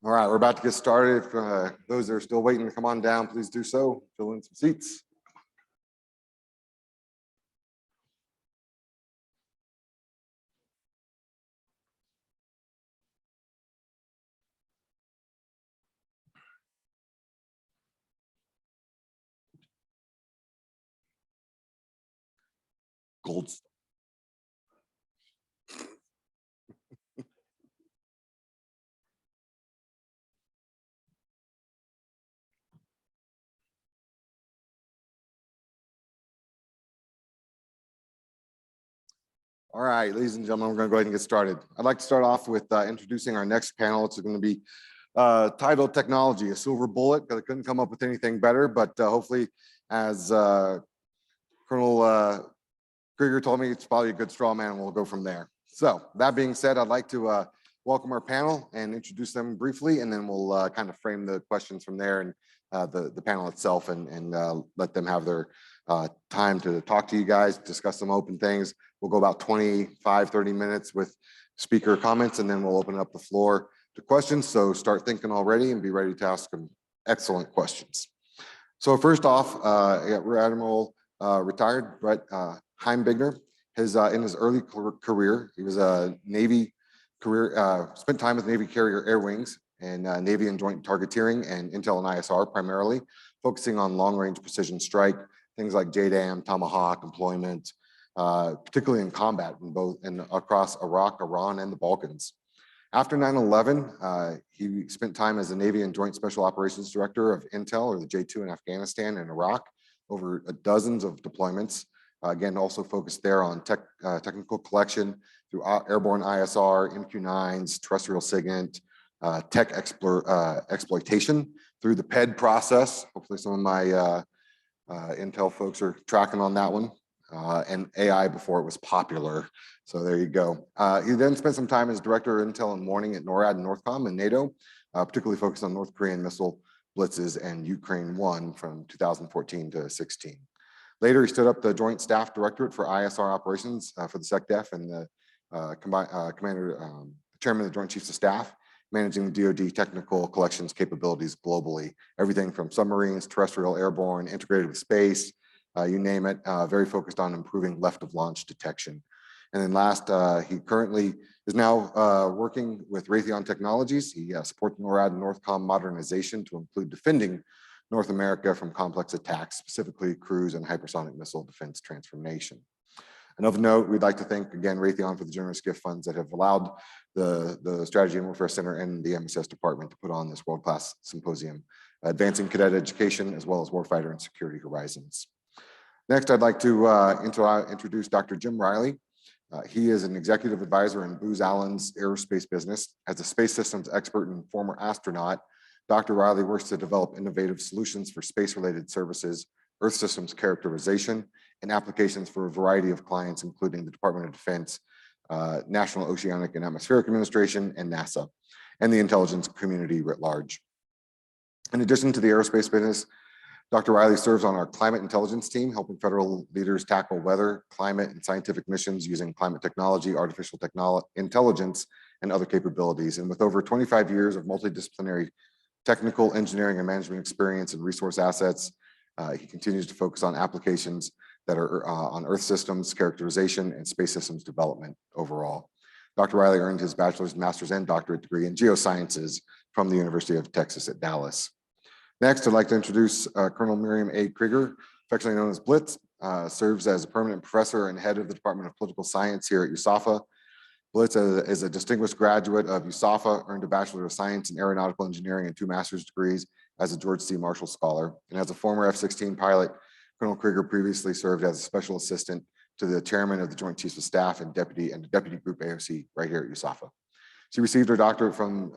All right, we're about to get started. If those that are still waiting to come on down, please do so. Fill in some seats. Gold. All right, ladies and gentlemen, we're going to go ahead and get started. I'd like to start off with introducing our next panel. It's going to be titled Technology, a Silver Bullet, because I couldn't come up with anything better, but hopefully, as Colonel Krieger told me, it's probably a good straw man, and we'll go from there. So that being said, I'd like to welcome our panel and introduce them briefly, and then we'll kind of frame the questions from there and the panel itself and let them have their time to talk to you guys, discuss some open things. We'll go about 25, 30 minutes with speaker comments, and then we'll open up the floor to questions. So start thinking already and be ready to ask them excellent questions. So first off, Rear Admiral retired Brett Heimbigner. In his early career, he was a Navy career, spent time with Navy Carrier Air Wings and Navy and Joint Targeteering and Intel and ISR primarily, focusing on long-range precision strike, things like JDAM, Tomahawk, employment, particularly in combat in both and across Iraq, Iran, and the Balkans. After 9/11, he spent time as the Navy and Joint Special Operations Director of Intel, or the J2, in Afghanistan and Iraq, over dozens of deployments. Again, also focused there on technical collection through airborne ISR, MQ-9s, terrestrial SIGINT, tech exploitation through the PED process. Hopefully some of my Intel folks are tracking on that one, and AI before it was popular. So there you go. He then spent some time as Director of Intel and Warning at NORAD and Northcom and NATO, particularly focused on North Korean missile blitzes and Ukraine 1 from 2014 to 16. Later, he stood up the Joint Staff Directorate for ISR operations for the SecDef and the Chairman of the Joint Chiefs of Staff, managing the DoD technical collections capabilities globally, everything from submarines, terrestrial, airborne, integrated with space, you name it, very focused on improving left of launch detection. And then last, he currently is now working with Raytheon Technologies. He supports NORAD and Northcom modernization to include defending North America from complex attacks, specifically cruise and hypersonic missile defense transformation. And of note, we'd like to thank again Raytheon for the generous gift funds that have allowed the Strategy and Warfare Center and the MSS department to put on this world-class symposium, advancing cadet education as well as warfighter and security horizons. Next, I'd like to introduce Dr. Jim Riley. He is an executive advisor in Booz Allen's aerospace business. As a space systems expert and former astronaut, Dr. Riley works to develop innovative solutions for space-related services, Earth systems characterization, and applications for a variety of clients, including the Department of Defense, National Oceanic and Atmospheric Administration, and NASA, and the intelligence community writ large. In addition to the aerospace business, Dr. Riley serves on our climate intelligence team, helping federal leaders tackle weather, climate, and scientific missions using climate technology, artificial intelligence, and other capabilities. And with over 25 years of multidisciplinary technical, engineering, and management experience and resource assets, he continues to focus on applications that are on Earth systems characterization and space systems development overall. Dr. Riley earned his bachelor's, master's, and doctorate degree in geosciences from the University of Texas at Dallas. Next, I'd like to introduce Colonel Miriam A. Krieger, affectionately known as Blitz, serves as a permanent professor and head of the Department of Political Science here at USAFA. Blitz is a distinguished graduate of USAFA, earned a Bachelor of Science in Aeronautical Engineering and 2 master's degrees as a George C. Marshall Scholar. And as a former F-16 pilot, Colonel Krieger previously served as a special assistant to the chairman of the Joint Chiefs of Staff and Deputy Group AOC right here at USAFA. She received her doctorate from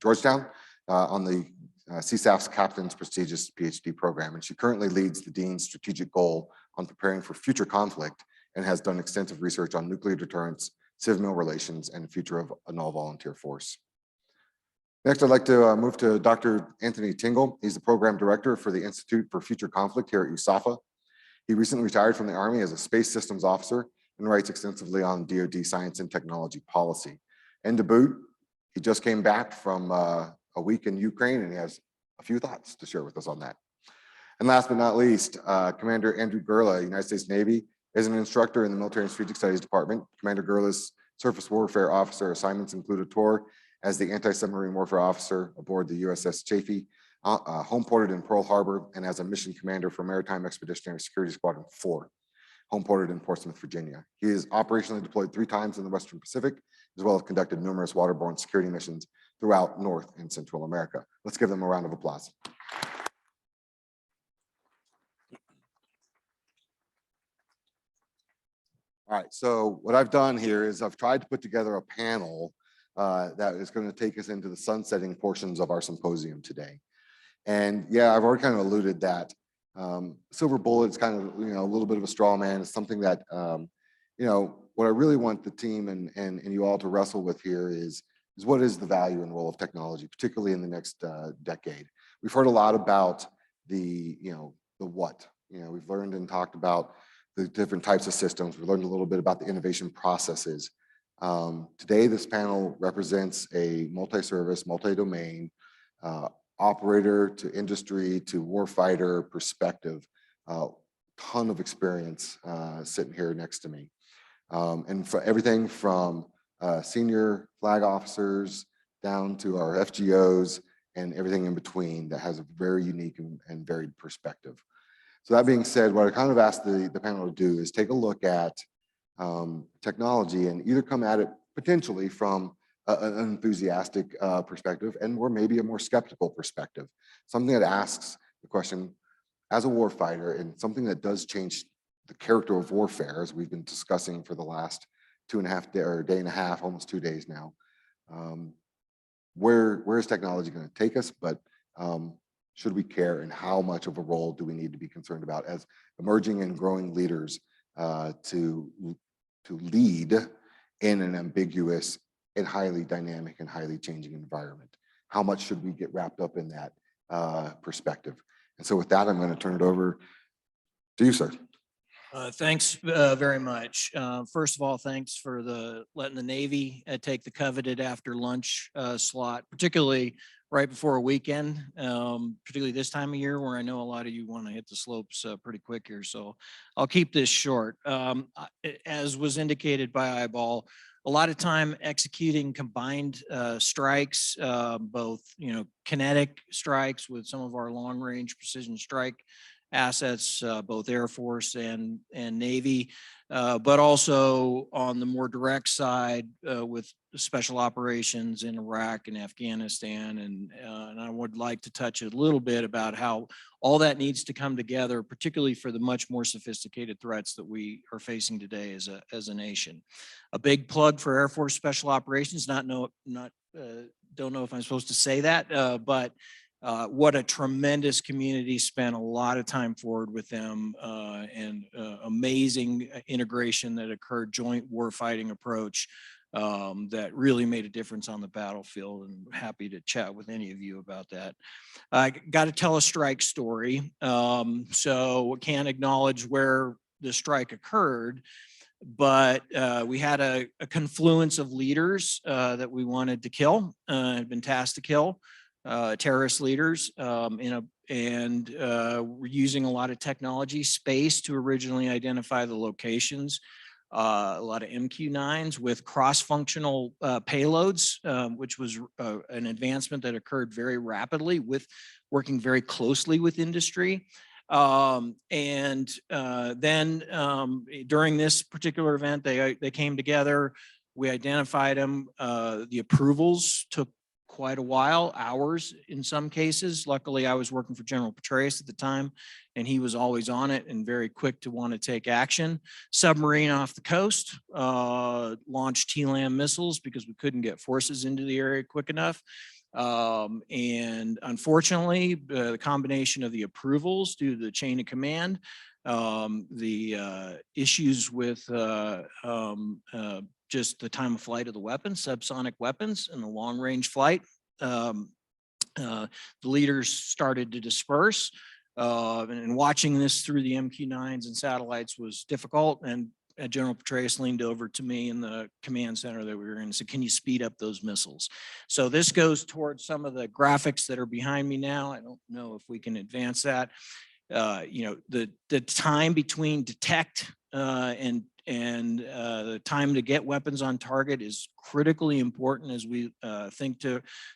Georgetown on the CSAF's Captain's prestigious PhD program, and she currently leads the Dean's strategic goal on preparing for future conflict and has done extensive research on nuclear deterrence, civil relations, and the future of an all-volunteer force. Next, I'd like to move to Dr. Anthony Tingle. He's the program director for the Institute for Future Conflict here at USAFA. He recently retired from the Army as a space systems officer and writes extensively on DoD science and technology policy. And to boot, he just came back from a week in Ukraine, and he has a few thoughts to share with us on that. And last but not least, Commander Andrew Gurla, United States Navy, is an instructor in the Military and Strategic Studies Department. Commander Gurla's surface warfare officer assignments include a tour as the anti-submarine warfare officer aboard the USS Chaffee, homeported in Pearl Harbor, and as a mission commander for Maritime Expeditionary Security Squadron 4, homeported in Portsmouth, Virginia. He is operationally deployed 3 times in the Western Pacific, as well as conducted numerous waterborne security missions throughout North and Central America. Let's give them a round of applause. All right, so what I've done here is I've tried to put together a panel that is going to take us into the sunsetting portions of our symposium today. And yeah, I've already kind of alluded that silver bullet is kind of, a little bit of a straw man. It's something that, what I really want the team and you all to wrestle with here is what is the value and role of technology, particularly in the next decade. We've heard a lot about the what. We've learned and talked about the different types of systems. We learned a little bit about the innovation processes. Today, this panel represents a multi-service, multi-domain, operator to industry to warfighter perspective. Ton of experience sitting here next to me. And for everything from senior flag officers down to our FGOs and everything in between that has a very unique and varied perspective. So that being said, what I kind of asked the panel to do is take a look at technology and either come at it potentially from an enthusiastic perspective or maybe a more skeptical perspective. Something that asks the question, as a warfighter, and something that does change the character of warfare, as we've been discussing for the last 2.5 days or day and a half, almost 2 days now. Where is technology going to take us? But should we care, and how much of a role do we need to be concerned about as emerging and growing leaders to lead in an ambiguous and highly dynamic and highly changing environment? How much should we get wrapped up in that perspective? And so with that, I'm going to turn it over to you, sir. Thanks very much. First of all, thanks for letting the Navy take the coveted after lunch slot, particularly right before a weekend, particularly this time of year where I know a lot of you want to hit the slopes pretty quick here. So I'll keep this short. As was indicated by Eyeball, a lot of time executing combined strikes, both kinetic strikes with some of our long range precision strike assets, both Air Force and Navy, but also on the more direct side with special operations in Iraq and Afghanistan. And I would like to touch a little bit about how all that needs to come together, particularly for the much more sophisticated threats that we are facing today as a nation. A big plug for Air Force Special Operations. Don't know if I'm supposed to say that, but what a tremendous community. Spent a lot of time forward with them, and amazing integration that occurred, joint warfighting approach that really made a difference on the battlefield, and happy to chat with any of you about that. I got to tell a strike story. So can't acknowledge where the strike occurred, but we had a confluence of leaders that we wanted to kill, had been tasked to kill. Terrorist leaders, and we're using a lot of technology space to originally identify the locations. A lot of MQ-9s with cross-functional payloads, which was an advancement that occurred very rapidly with working very closely with industry. Then during this particular event, they came together. We identified them. The approvals took quite a while, hours in some cases. Luckily, I was working for General Petraeus at the time, and he was always on it and very quick to want to take action. Submarine off the coast, launched TLAM missiles because we couldn't get forces into the area quick enough. And unfortunately, the combination of the approvals due to the chain of command, the issues with just the time of flight of the weapons, subsonic weapons, and the long range flight. The leaders started to disperse, and watching this through the MQ-9s and satellites was difficult. And General Petraeus leaned over to me in the command center that we were in and said, can you speed up those missiles? So this goes towards some of the graphics that are behind me now. I don't know if we can advance that. The time between detect and the time to get weapons on target is critically important as we think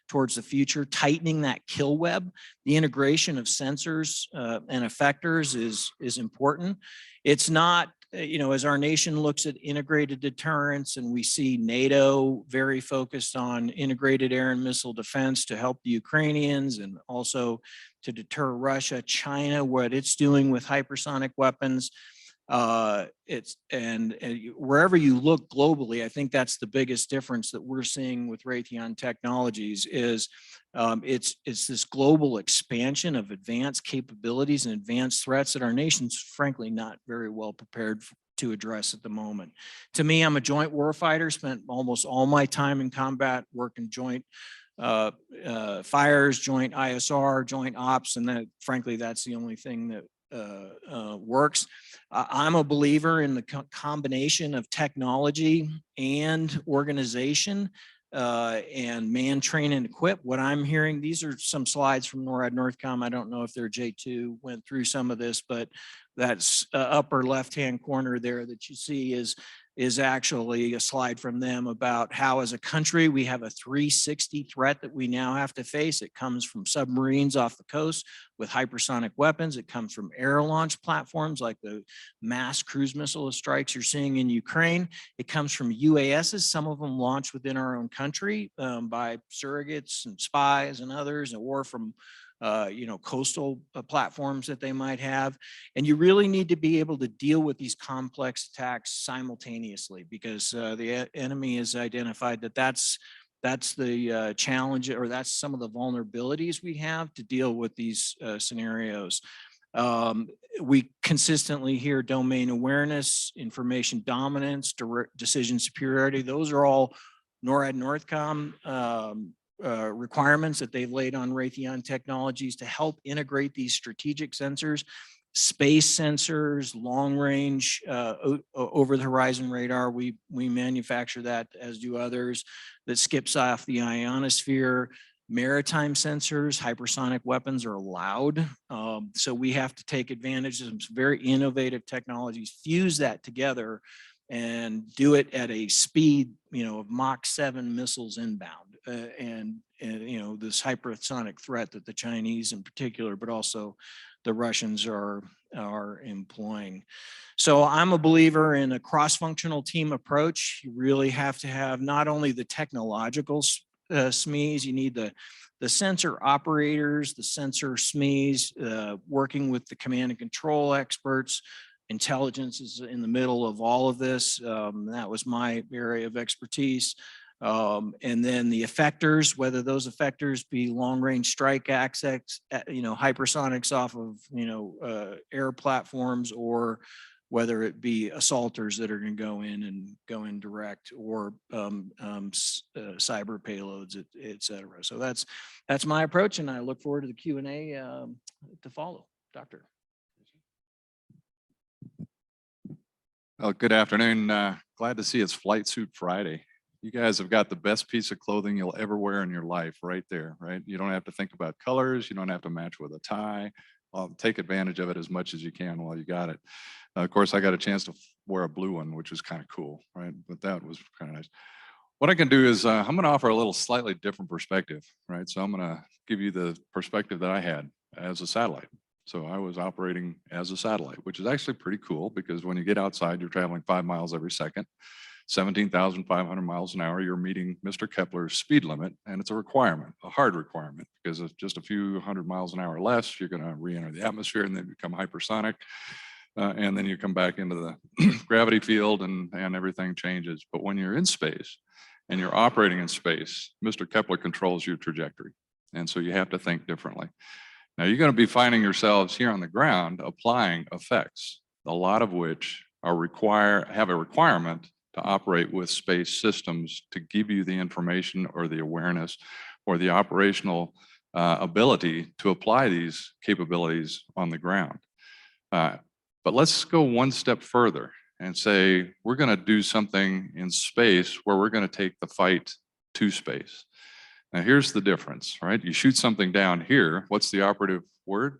towards the future. Tightening that kill web, the integration of sensors and effectors is important. It's not, as our nation looks at integrated deterrence, and we see NATO very focused on integrated air and missile defense to help the Ukrainians and also to deter Russia, China, what it's doing with hypersonic weapons. And wherever you look globally, I think that's the biggest difference that we're seeing with Raytheon Technologies is it's this global expansion of advanced capabilities and advanced threats that our nation's frankly not very well prepared to address at the moment. To me, I'm a joint warfighter, spent almost all my time in combat, working joint fires, joint ISR, joint ops, and that frankly, that's the only thing that works. I'm a believer in the combination of technology and organization and man, train, and equip. What I'm hearing, these are some slides from NORAD Northcom. I don't know if their J2 went through some of this, but that's upper left-hand corner there that you see is actually a slide from them about how as a country we have a 360 threat that we now have to face. It comes from submarines off the coast with hypersonic weapons. It comes from air launch platforms like the mass cruise missile strikes you're seeing in Ukraine. It comes from UASs, some of them launched within our own country by surrogates and spies and others, or from coastal platforms that they might have. And you really need to be able to deal with these complex attacks simultaneously because the enemy has identified that that's the challenge, or that's some of the vulnerabilities we have to deal with these scenarios. We consistently hear domain awareness, information dominance, decision superiority. Those are all NORAD Northcom requirements that they've laid on Raytheon Technologies to help integrate these strategic sensors, space sensors, long range, over the horizon radar. We manufacture that, as do others, that skips off the ionosphere. Maritime sensors, hypersonic weapons are allowed. So we have to take advantage of some very innovative technologies, fuse that together and do it at a speed, of Mach 7 missiles inbound. And this hypersonic threat that the Chinese in particular, but also the Russians are employing. So I'm a believer in a cross-functional team approach. You really have to have not only the technological SMEs, you need the sensor operators, the sensor SMEs, working with the command and control experts. Intelligence is in the middle of all of this. That was my area of expertise. And then the effectors, whether those effectors be long range strike access, hypersonics off of, air platforms, or whether it be assaulters that are going to go in direct, or cyber payloads, et cetera. So that's my approach, and I look forward to the Q&A to follow. Doctor. Well, good afternoon. Glad to see it's Flight Suit Friday. You guys have got the best piece of clothing you'll ever wear in your life right there, right? You don't have to think about colors. You don't have to match with a tie. Take advantage of it as much as you can while you got it. Of course, I got a chance to wear a blue one, which was kind of cool, right? But that was kind of nice. What I can do is I'm going to offer a little slightly different perspective, right? So I'm going to give you the perspective that I had as a satellite. So I was operating as a satellite, which is actually pretty cool because when you get outside, you're traveling 5 miles every second, 17,500 miles an hour. You're meeting Mr. Kepler's speed limit, and it's a requirement, a hard requirement, because if just a few hundred miles an hour less, you're going to re-enter the atmosphere and then become hypersonic. And then you come back into the gravity field and everything changes. But when you're in space and you're operating in space, Mr. Kepler controls your trajectory. And so you have to think differently. Now you're going to be finding yourselves here on the ground applying effects, a lot of which have a requirement to operate with space systems to give you the information or the awareness or the operational ability to apply these capabilities on the ground. But let's go one step further. and say, we're going to do something in space where we're going to take the fight to space. Now, here's the difference, right? You shoot something down here. What's the operative word?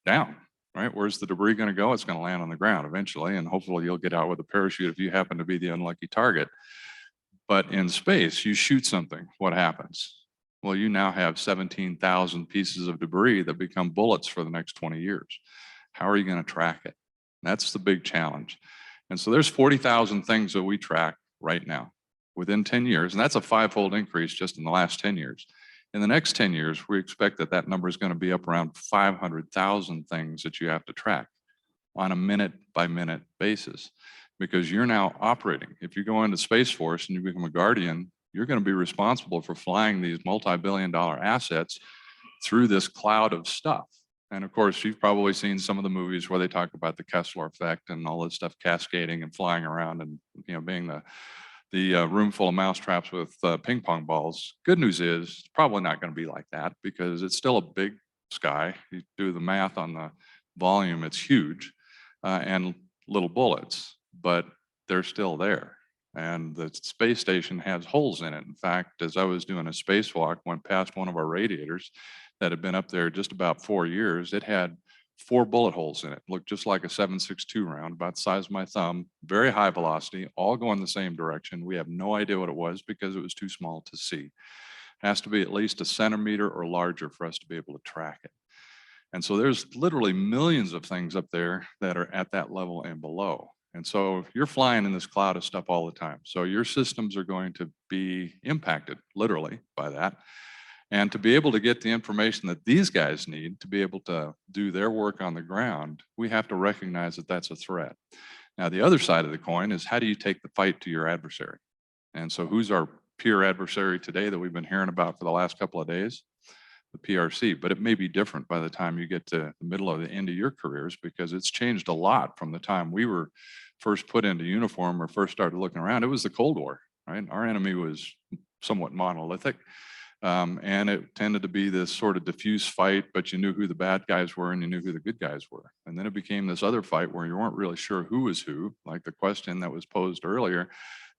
Down, right? Where's the debris going to go? It's going to land on the ground eventually, and hopefully you'll get out with a parachute if you happen to be the unlucky target. But in space, you shoot something, what happens? Well, you now have 17,000 pieces of debris that become bullets for the next 20 years. How are you going to track it? That's the big challenge. And so there's 40,000 things that we track right now within 10 years, and that's a 5-fold increase just in the last 10 years. In the next 10 years, we expect that that number is going to be up around 500,000 things that you have to track on a minute-by-minute basis, because you're now operating. If you go into Space Force and you become a Guardian, you're going to be responsible for flying these multi-billion-dollar assets through this cloud of stuff. And of course, you've probably seen some of the movies where they talk about the Kessler effect and all this stuff cascading and flying around and, you know, being the room full of mousetraps with ping pong balls. Good news is it's probably not going to be like that, because it's still a big sky. You do the math on the volume, it's huge, and little bullets, but they're still there. And the space station has holes in it. In fact, as I was doing a spacewalk, went past one of our radiators that had been up there just about 4 years. It had 4 bullet holes in it. Looked just like a 7.62 round, about the size of my thumb, very high velocity, all going the same direction. We have no idea what it was because it was too small to see. Has to be at least a centimeter or larger for us to be able to track it. And so there's literally millions of things up there that are at that level and below. And so you're flying in this cloud of stuff all the time. So your systems are going to be impacted literally by that. And to be able to get the information that these guys need to be able to do their work on the ground, we have to recognize that that's a threat. Now, the other side of the coin is, how do you take the fight to your adversary? And so who's our peer adversary today that we've been hearing about for the last couple of days? The PRC, but it may be different by the time you get to the middle of the end of your careers, because it's changed a lot from the time we were first put into uniform or first started looking around. It was the Cold War, right? Our enemy was somewhat monolithic. And it tended to be this sort of diffuse fight, but you knew who the bad guys were and you knew who the good guys were. And then it became this other fight where you weren't really sure who was who, like the question that was posed earlier,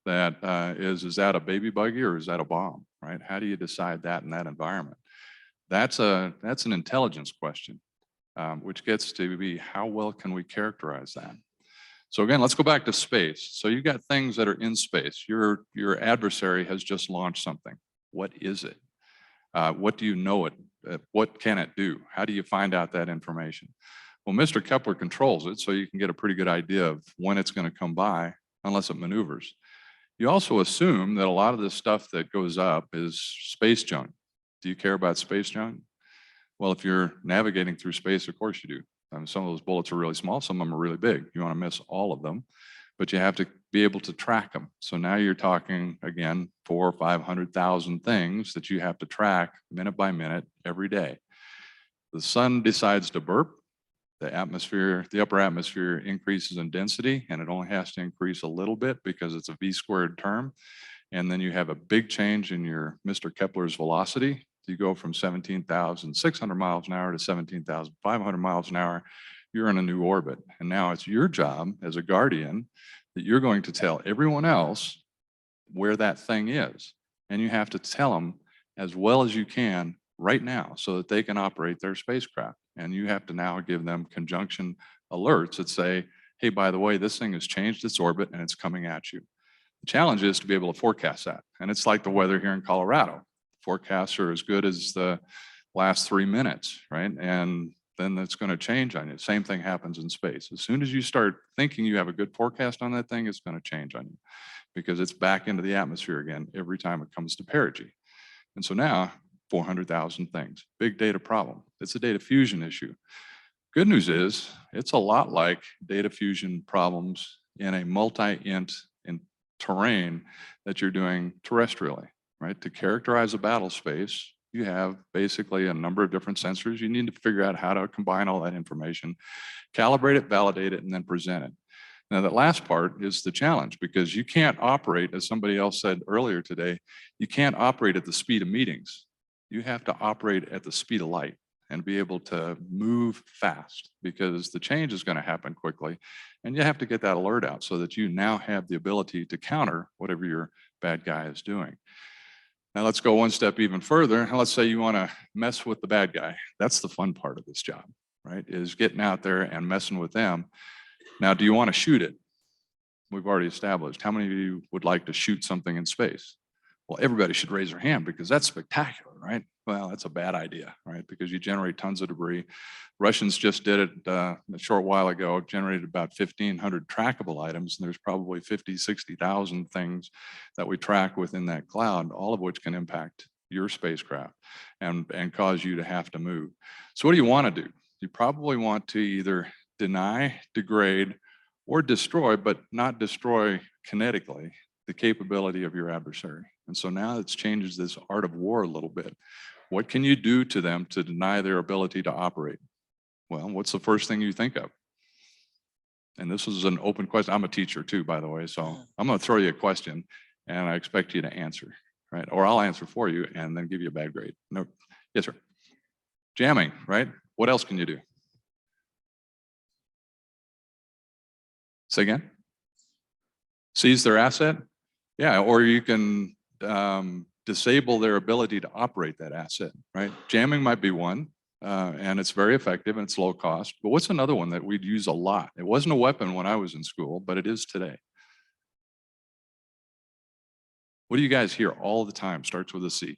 that is that a baby buggy or is that a bomb, right? How do you decide that in that environment? That's an intelligence question, which gets to be, how well can we characterize that? So again, let's go back to space. So you've got things that are in space. Your adversary has just launched something. What is it? What do you know it? What can it do? How do you find out that information? Well, Mr. Kepler controls it, so you can get a pretty good idea of when it's going to come by, unless it maneuvers. You also assume that a lot of the stuff that goes up is space junk. Do you care about space junk? Well, if you're navigating through space, of course you do. Some of those bullets are really small, some of them are really big. You want to miss all of them, but you have to be able to track them. So now you're talking, again, 400,000 or 500,000 things that you have to track minute by minute every day. The sun decides to burp, the atmosphere, the upper atmosphere increases in density, and it only has to increase a little bit because it's a v-squared term. And then you have a big change in your Mr. Kepler's velocity. You go from 17,600 miles an hour to 17,500 miles an hour. You're in a new orbit. And now it's your job as a guardian that you're going to tell everyone else where that thing is. And you have to tell them as well as you can right now so that they can operate their spacecraft. And you have to now give them conjunction alerts that say, hey, by the way, this thing has changed its orbit and it's coming at you. The challenge is to be able to forecast that. And it's like the weather here in Colorado. Forecasts are as good as the last 3 minutes, right? And then that's going to change on you. Same thing happens in space. As soon as you start thinking you have a good forecast on that thing, it's going to change on you because it's back into the atmosphere again every time it comes to perigee. And so now 400,000 things, big data problem. It's a data fusion issue. Good news is it's a lot like data fusion problems in a multi-int in terrain that you're doing terrestrially, right? To characterize a battle space, you have basically a number of different sensors. You need to figure out how to combine all that information, calibrate it, validate it, and then present it. Now, that last part is the challenge because you can't operate, as somebody else said earlier today, you can't operate at the speed of meetings. You have to operate at the speed of light. and be able to move fast, because the change is going to happen quickly. And you have to get that alert out so that you now have the ability to counter whatever your bad guy is doing. Now let's go one step even further. Let's say you want to mess with the bad guy. That's the fun part of this job, right? Is getting out there and messing with them. Now, do you want to shoot it? We've already established. How many of you would like to shoot something in space? Well, everybody should raise their hand because that's spectacular, right? Well, that's a bad idea, right? Because you generate tons of debris. Russians just did it a short while ago, generated about 1,500 trackable items, and there's probably 50, 60,000 things that we track within that cloud, all of which can impact your spacecraft and cause you to have to move. So what do you want to do? You probably want to either deny, degrade, or destroy, but not destroy kinetically, the capability of your adversary. And so now it changes this art of war a little bit. What can you do to them to deny their ability to operate? Well, what's the first thing you think of? And this is an open question. I'm a teacher too, by the way, so I'm going to throw you a question and I expect you to answer, right? Or I'll answer for you and then give you a bad grade. No, yes, sir. Jamming, right? What else can you do? Say again? Seize their asset? Yeah, or you can disable their ability to operate that asset, right? Jamming might be one, and it's very effective and it's low cost. But what's another one that we'd use a lot? It wasn't a weapon when I was in school, but it is today. What do you guys hear all the time? Starts with a C.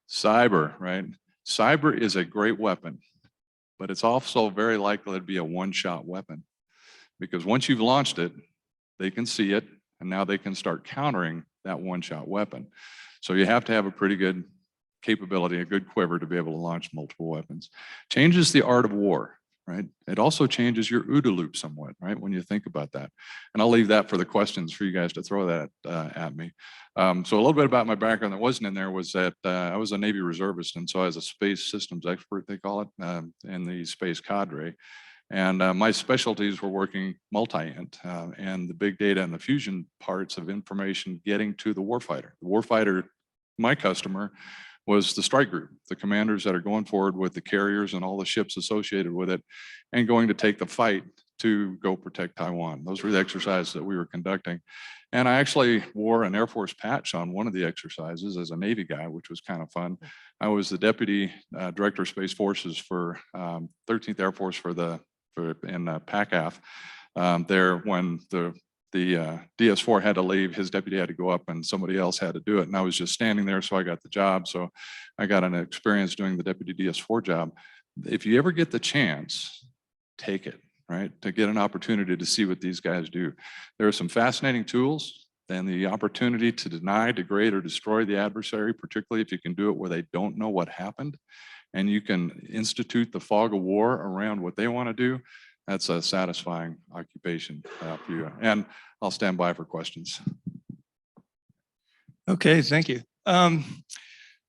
Cyber, right? Cyber is a great weapon, but it's also very likely to be a one-shot weapon, because once you've launched it, they can see it, and now they can start countering that one-shot weapon. So you have to have a pretty good capability, a good quiver to be able to launch multiple weapons. Changes the art of war, right? It also changes your OODA loop somewhat, right? When you think about that. And I'll leave that for the questions for you guys to throw that at me. So a little bit about my background that wasn't in there was that I was a Navy reservist, and so I was a space systems expert, they call it, in the space cadre. And my specialties were working multi-int and the big data and the fusion parts of information getting to the warfighter. The warfighter, my customer, was the strike group, the commanders that are going forward with the carriers and all the ships associated with it and going to take the fight to go protect Taiwan. Those were the exercises that we were conducting. And I actually wore an Air Force patch on one of the exercises as a Navy guy, which was kind of fun. I was the Deputy Director of Space Forces for 13th Air Force in PACAF there when the DS4 had to leave. His deputy had to go up and somebody else had to do it. And I was just standing there, so I got the job. So I got an experience doing the Deputy DS4 job. If you ever get the chance, take it, right? To get an opportunity to see what these guys do. There are some fascinating tools, and the opportunity to deny, degrade, or destroy the adversary, particularly if you can do it where they don't know what happened, and you can institute the fog of war around what they want to do. That's a satisfying occupation for you. And I'll stand by for questions. Okay, thank you.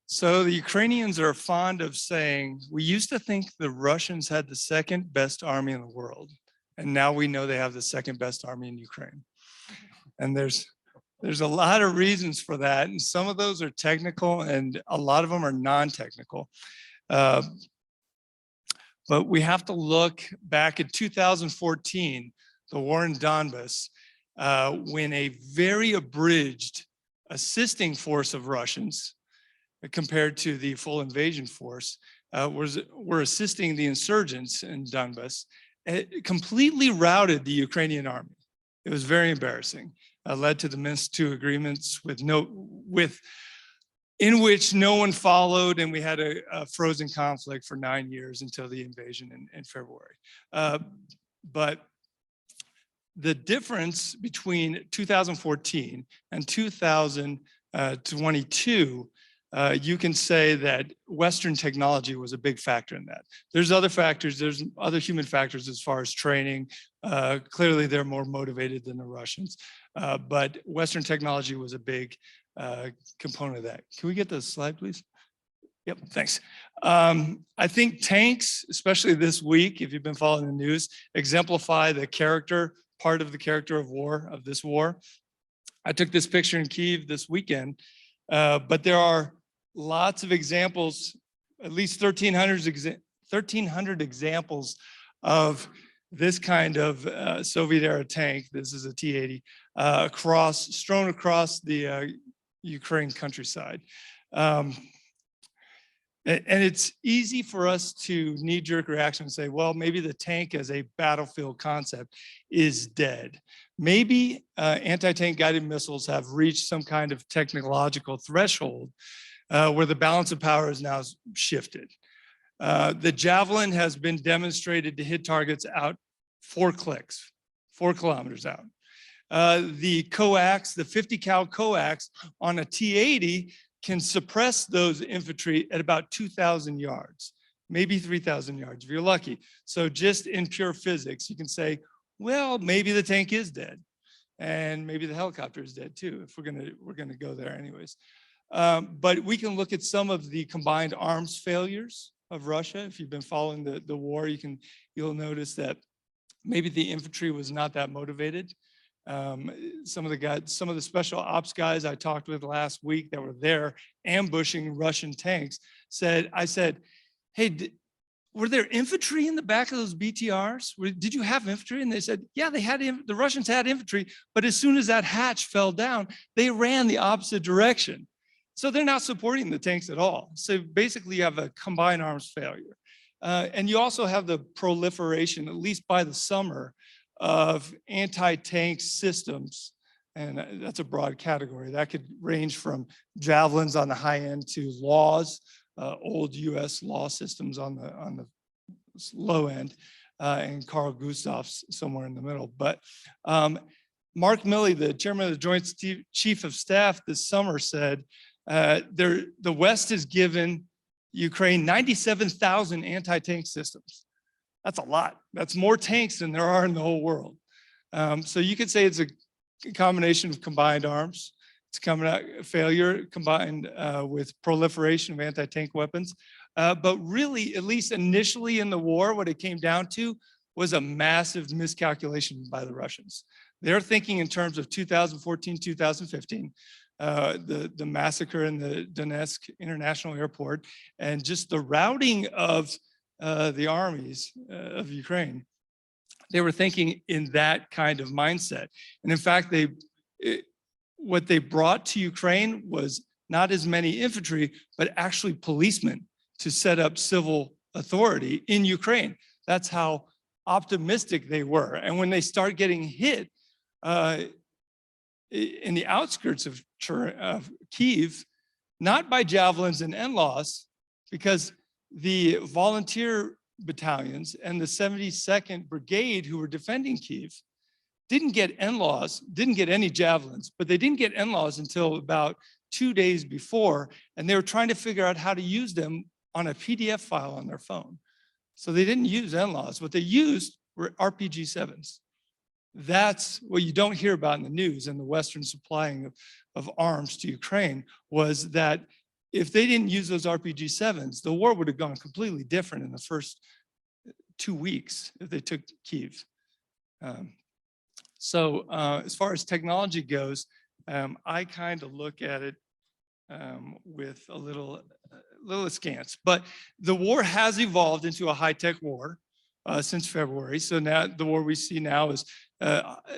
So the Ukrainians are fond of saying, we used to think the Russians had the second best army in the world, and now we know they have the second best army in Ukraine. And there's a lot of reasons for that, and some of those are technical and a lot of them are non-technical. But we have to look back at 2014, the war in Donbass, when a very abridged assisting force of Russians compared to the full invasion force were assisting the insurgents in Donbass. It completely routed the Ukrainian army. It was very embarrassing. Led to the Minsk II agreements in which no one followed, and we had a frozen conflict for 9 years until the invasion in February. But the difference between 2014 and 2022, you can say that Western technology was a big factor in that. There's other factors, there's other human factors as far as training. Clearly they're more motivated than the Russians, but Western technology was a big component of that. Can we get the slide, please? Yep, thanks. I think tanks, especially this week, if you've been following the news, exemplify the part of the character of war, of this war. I took this picture in Kyiv this weekend, but there are lots of examples, at least 1,300 1,300 examples of this kind of Soviet-era tank. This is a T-80 strewn across the Ukraine countryside. And it's easy for us to knee-jerk reaction and say, well, maybe the tank as a battlefield concept is dead. Maybe anti-tank guided missiles have reached some kind of technological threshold where the balance of power is now shifted. The Javelin has been demonstrated to hit targets out 4 clicks, 4 kilometers out. The coax, the 50 cal coax on a T-80 can suppress those infantry at about 2,000 yards, maybe 3,000 yards if you're lucky. So just in pure physics, you can say, well, maybe the tank is dead, and maybe the helicopter is dead too, if we're gonna go there anyways. But we can look at some of the combined arms failures of Russia. If you've been following the war, you'll notice that maybe the infantry was not that motivated. Some of the special ops guys I talked with last week that were there ambushing Russian tanks I said, hey, were there infantry in the back of those BTRs? Did you have infantry? And they said, yeah, the Russians had infantry, but as soon as that hatch fell down, they ran the opposite direction. So they're not supporting the tanks at all. So basically you have a combined arms failure. And you also have the proliferation, at least by the summer, of anti-tank systems. And that's a broad category. That could range from javelins on the high end to laws, old US law systems on the low end, and Carl Gustav's somewhere in the middle. But Mark Milley, the chairman of the Joint Chief of Staff this summer said, the West has given Ukraine 97,000 anti-tank systems. That's a lot. That's more tanks than there are in the whole world. So you could say it's a combination of combined arms. It's coming out failure combined with proliferation of anti-tank weapons. But really, at least initially in the war, what it came down to was a massive miscalculation by the Russians. They're thinking in terms of 2014, 2015, the massacre in the Donetsk International Airport, and just the routing of the armies of Ukraine. They were thinking in that kind of mindset. And in fact, what they brought to Ukraine was not as many infantry, but actually policemen to set up civil authority in Ukraine. That's how optimistic they were. And when they start getting hit in the outskirts of Kyiv, not by javelins and NLAWs, because the volunteer battalions and the 72nd Brigade who were defending Kyiv didn't get NLAWs, didn't get any javelins, but they didn't get NLAWs until about 2 days before, and they were trying to figure out how to use them on a PDF file on their phone. So they didn't use NLAWs. What they used were RPG-7s. That's what you don't hear about in the news, and the Western supplying of arms to Ukraine was that if they didn't use those RPG-7s, the war would have gone completely different in the first 2 weeks if they took Kyiv. So as far as technology goes, I kind of look at it with a little askance. But the war has evolved into a high-tech war since February. So now the war we see now is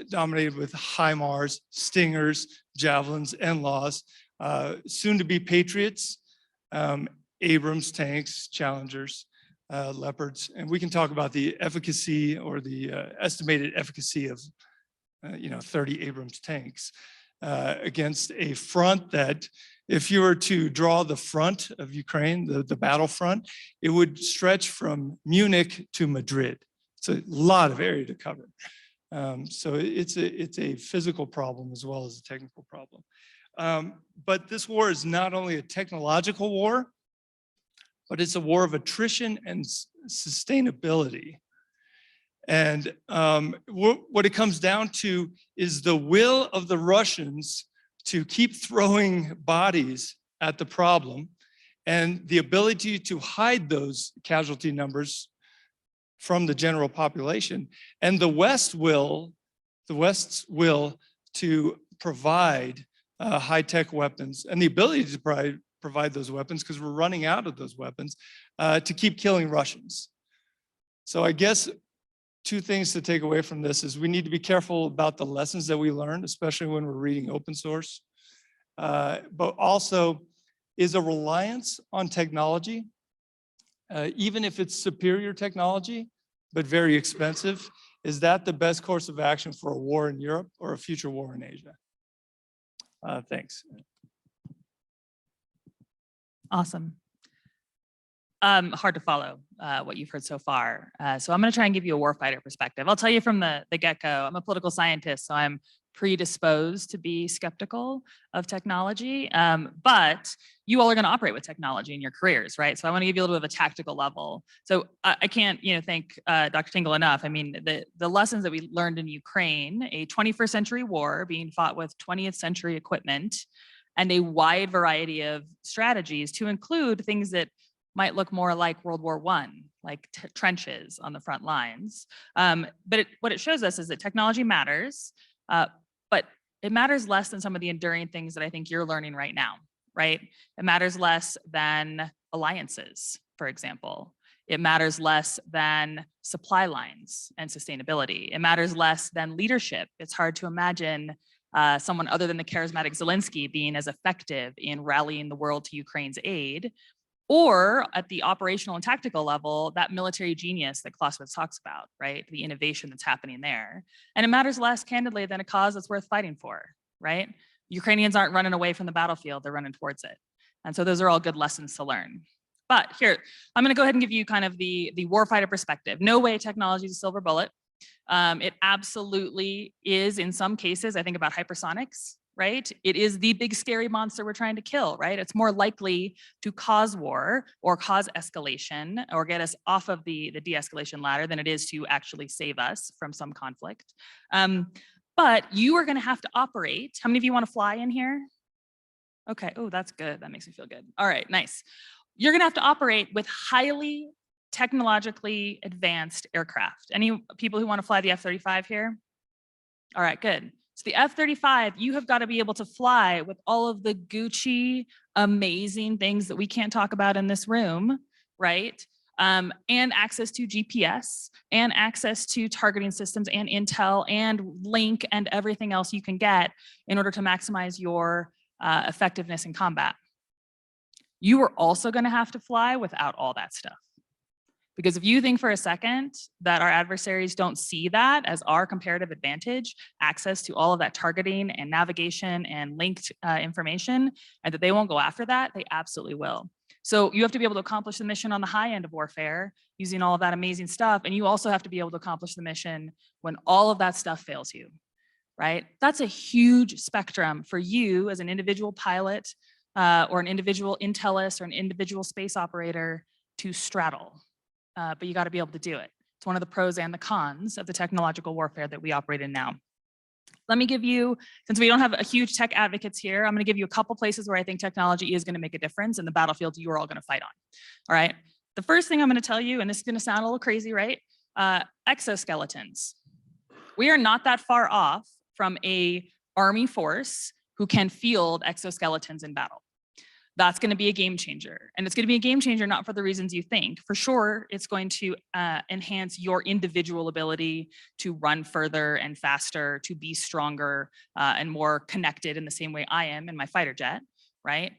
dominated with HIMARS, Stingers, Javelins, NLAWs, soon to be Patriots, Abrams tanks, Challengers, Leopards. And we can talk about the efficacy or the estimated efficacy of 30 Abrams tanks against a front that, if you were to draw the front of Ukraine, the battlefront, it would stretch from Munich to Madrid. It's a lot of area to cover. So it's a physical problem as well as a technical problem. But this war is not only a technological war, but it's a war of attrition and sustainability. And what it comes down to is the will of the Russians to keep throwing bodies at the problem and the ability to hide those casualty numbers from the general population, and the West's will to provide high-tech weapons and the ability to provide those weapons because we're running out of those weapons to keep killing Russians. So I guess two things to take away from this is we need to be careful about the lessons that we learn, especially when we're reading open source. But also, is a reliance on technology, even if it's superior technology, but very expensive, is that the best course of action for a war in Europe or a future war in Asia? Thanks. Awesome. Hard to follow what you've heard so far. So I'm going to try and give you a warfighter perspective. I'll tell you from the get-go, I'm a political scientist, so I'm predisposed to be skeptical of technology, but you all are going to operate with technology in your careers, right? So I want to give you a little bit of a tactical level. So I can't, thank Dr. Tingle enough. I mean, the lessons that we learned in Ukraine, a 21st century war being fought with 20th century equipment and a wide variety of strategies to include things that might look more like World War I, like trenches on the front lines. But what it shows us is that technology matters, but it matters less than some of the enduring things that I think you're learning right now, right? It matters less than alliances, for example. It matters less than supply lines and sustainability. It matters less than leadership. It's hard to imagine someone other than the charismatic Zelensky being as effective in rallying the world to Ukraine's aid, or at the operational and tactical level, that military genius that Clausewitz talks about, right? The innovation that's happening there. And it matters less, candidly, than a cause that's worth fighting for, right? Ukrainians aren't running away from the battlefield, they're running towards it. And so those are all good lessons to learn. But here, I'm gonna go ahead and give you kind of the warfighter perspective. No way technology is a silver bullet. It absolutely is in some cases. I think about hypersonics, right? It is the big scary monster we're trying to kill, right? It's more likely to cause war or cause escalation or get us off of the de-escalation ladder than it is to actually save us from some conflict. But you are gonna have to operate. How many of you wanna fly in here? Okay, oh, that's good. That makes me feel good. All right, nice. You're gonna have to operate with highly technologically advanced aircraft. Any people who wanna fly the F-35 here? All right, good. So the F-35, you have got to be able to fly with all of the Gucci, amazing things that we can't talk about in this room, right? And access to GPS and access to targeting systems and intel and link and everything else you can get in order to maximize your effectiveness in combat. You are also going to have to fly without all that stuff. Because if you think for a second that our adversaries don't see that as our comparative advantage, access to all of that targeting and navigation and linked information, and that they won't go after that, they absolutely will. So you have to be able to accomplish the mission on the high end of warfare using all of that amazing stuff. And you also have to be able to accomplish the mission when all of that stuff fails you, right? That's a huge spectrum for you as an individual pilot or an individual Intellis or an individual space operator to straddle. But you got to be able to do it. It's one of the pros and the cons of the technological warfare that we operate in now. Let me give you, since we don't have a huge tech advocates here, I'm going to give you a couple places where I think technology is going to make a difference in the battlefield you are all going to fight on. All right. The first thing I'm going to tell you, and this is going to sound a little crazy, right? Exoskeletons. We are not that far off from a army force who can field exoskeletons in battle. That's going to be a game changer. And it's going to be a game changer not for the reasons you think. For sure, it's going to enhance your individual ability to run further and faster, to be stronger and more connected in the same way I am in my fighter jet, right?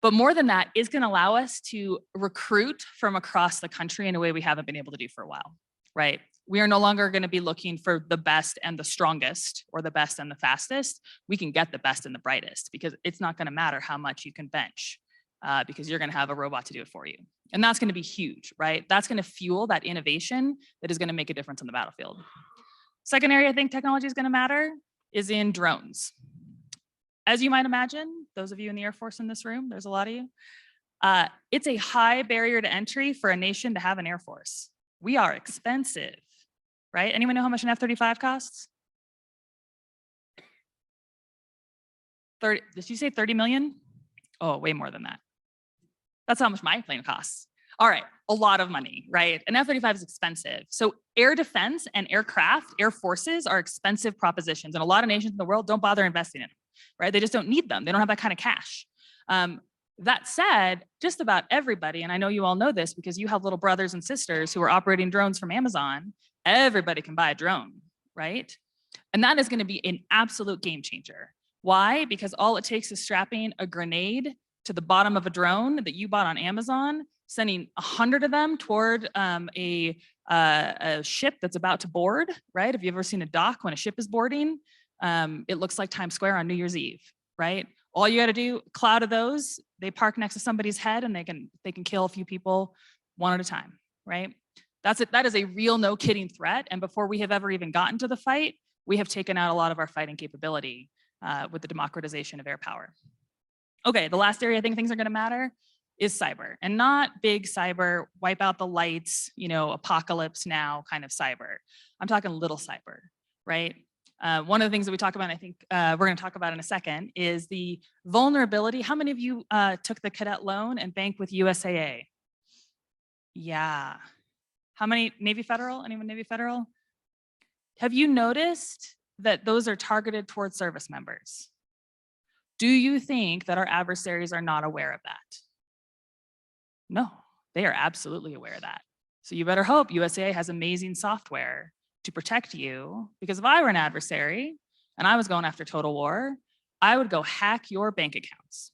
But more than that, it's going to allow us to recruit from across the country in a way we haven't been able to do for a while, right? We are no longer going to be looking for the best and the strongest or the best and the fastest. We can get the best and the brightest because it's not going to matter how much you can bench because you're going to have a robot to do it for you. And that's going to be huge, right? That's going to fuel that innovation that is going to make a difference on the battlefield. Second area I think technology is going to matter is in drones. As you might imagine, those of you in the Air Force in this room, there's a lot of you. It's a high barrier to entry for a nation to have an Air Force. We are expensive. Right? Anyone know how much an F-35 costs? 30, did you say 30 million? Oh, way more than that. That's how much my plane costs. All right, a lot of money, right? An F-35 is expensive. So air defense and aircraft, air forces are expensive propositions. And a lot of nations in the world don't bother investing in them, right? They just don't need them. They don't have that kind of cash. That said, just about everybody, and I know you all know this because you have little brothers and sisters who are operating drones from Amazon, everybody can buy a drone, right? And that is going to be an absolute game changer. Why? Because all it takes is strapping a grenade to the bottom of a drone that you bought on Amazon, sending 100 of them toward a ship that's about to board, right? Have you ever seen a dock when a ship is boarding? It looks like Times Square on New Year's Eve, right? All you got to do, cloud of those, they park next to somebody's head and they can kill a few people one at a time, right? That's it. That is a real no kidding threat. And before we have ever even gotten to the fight, we have taken out a lot of our fighting capability with the democratization of air power. Okay, the last area I think things are going to matter is cyber, and not big cyber, wipe out the lights, apocalypse now kind of cyber. I'm talking little cyber, right? One of the things that we talk about, I think we're going to talk about in a second, is the vulnerability. How many of you took the cadet loan and banked with USAA? Yeah. How many Navy Federal? Anyone Navy Federal? Have you noticed that those are targeted towards service members? Do you think that our adversaries are not aware of that? No, they are absolutely aware of that. So you better hope USAA has amazing software to protect you, because if I were an adversary and I was going after total war, I would go hack your bank accounts.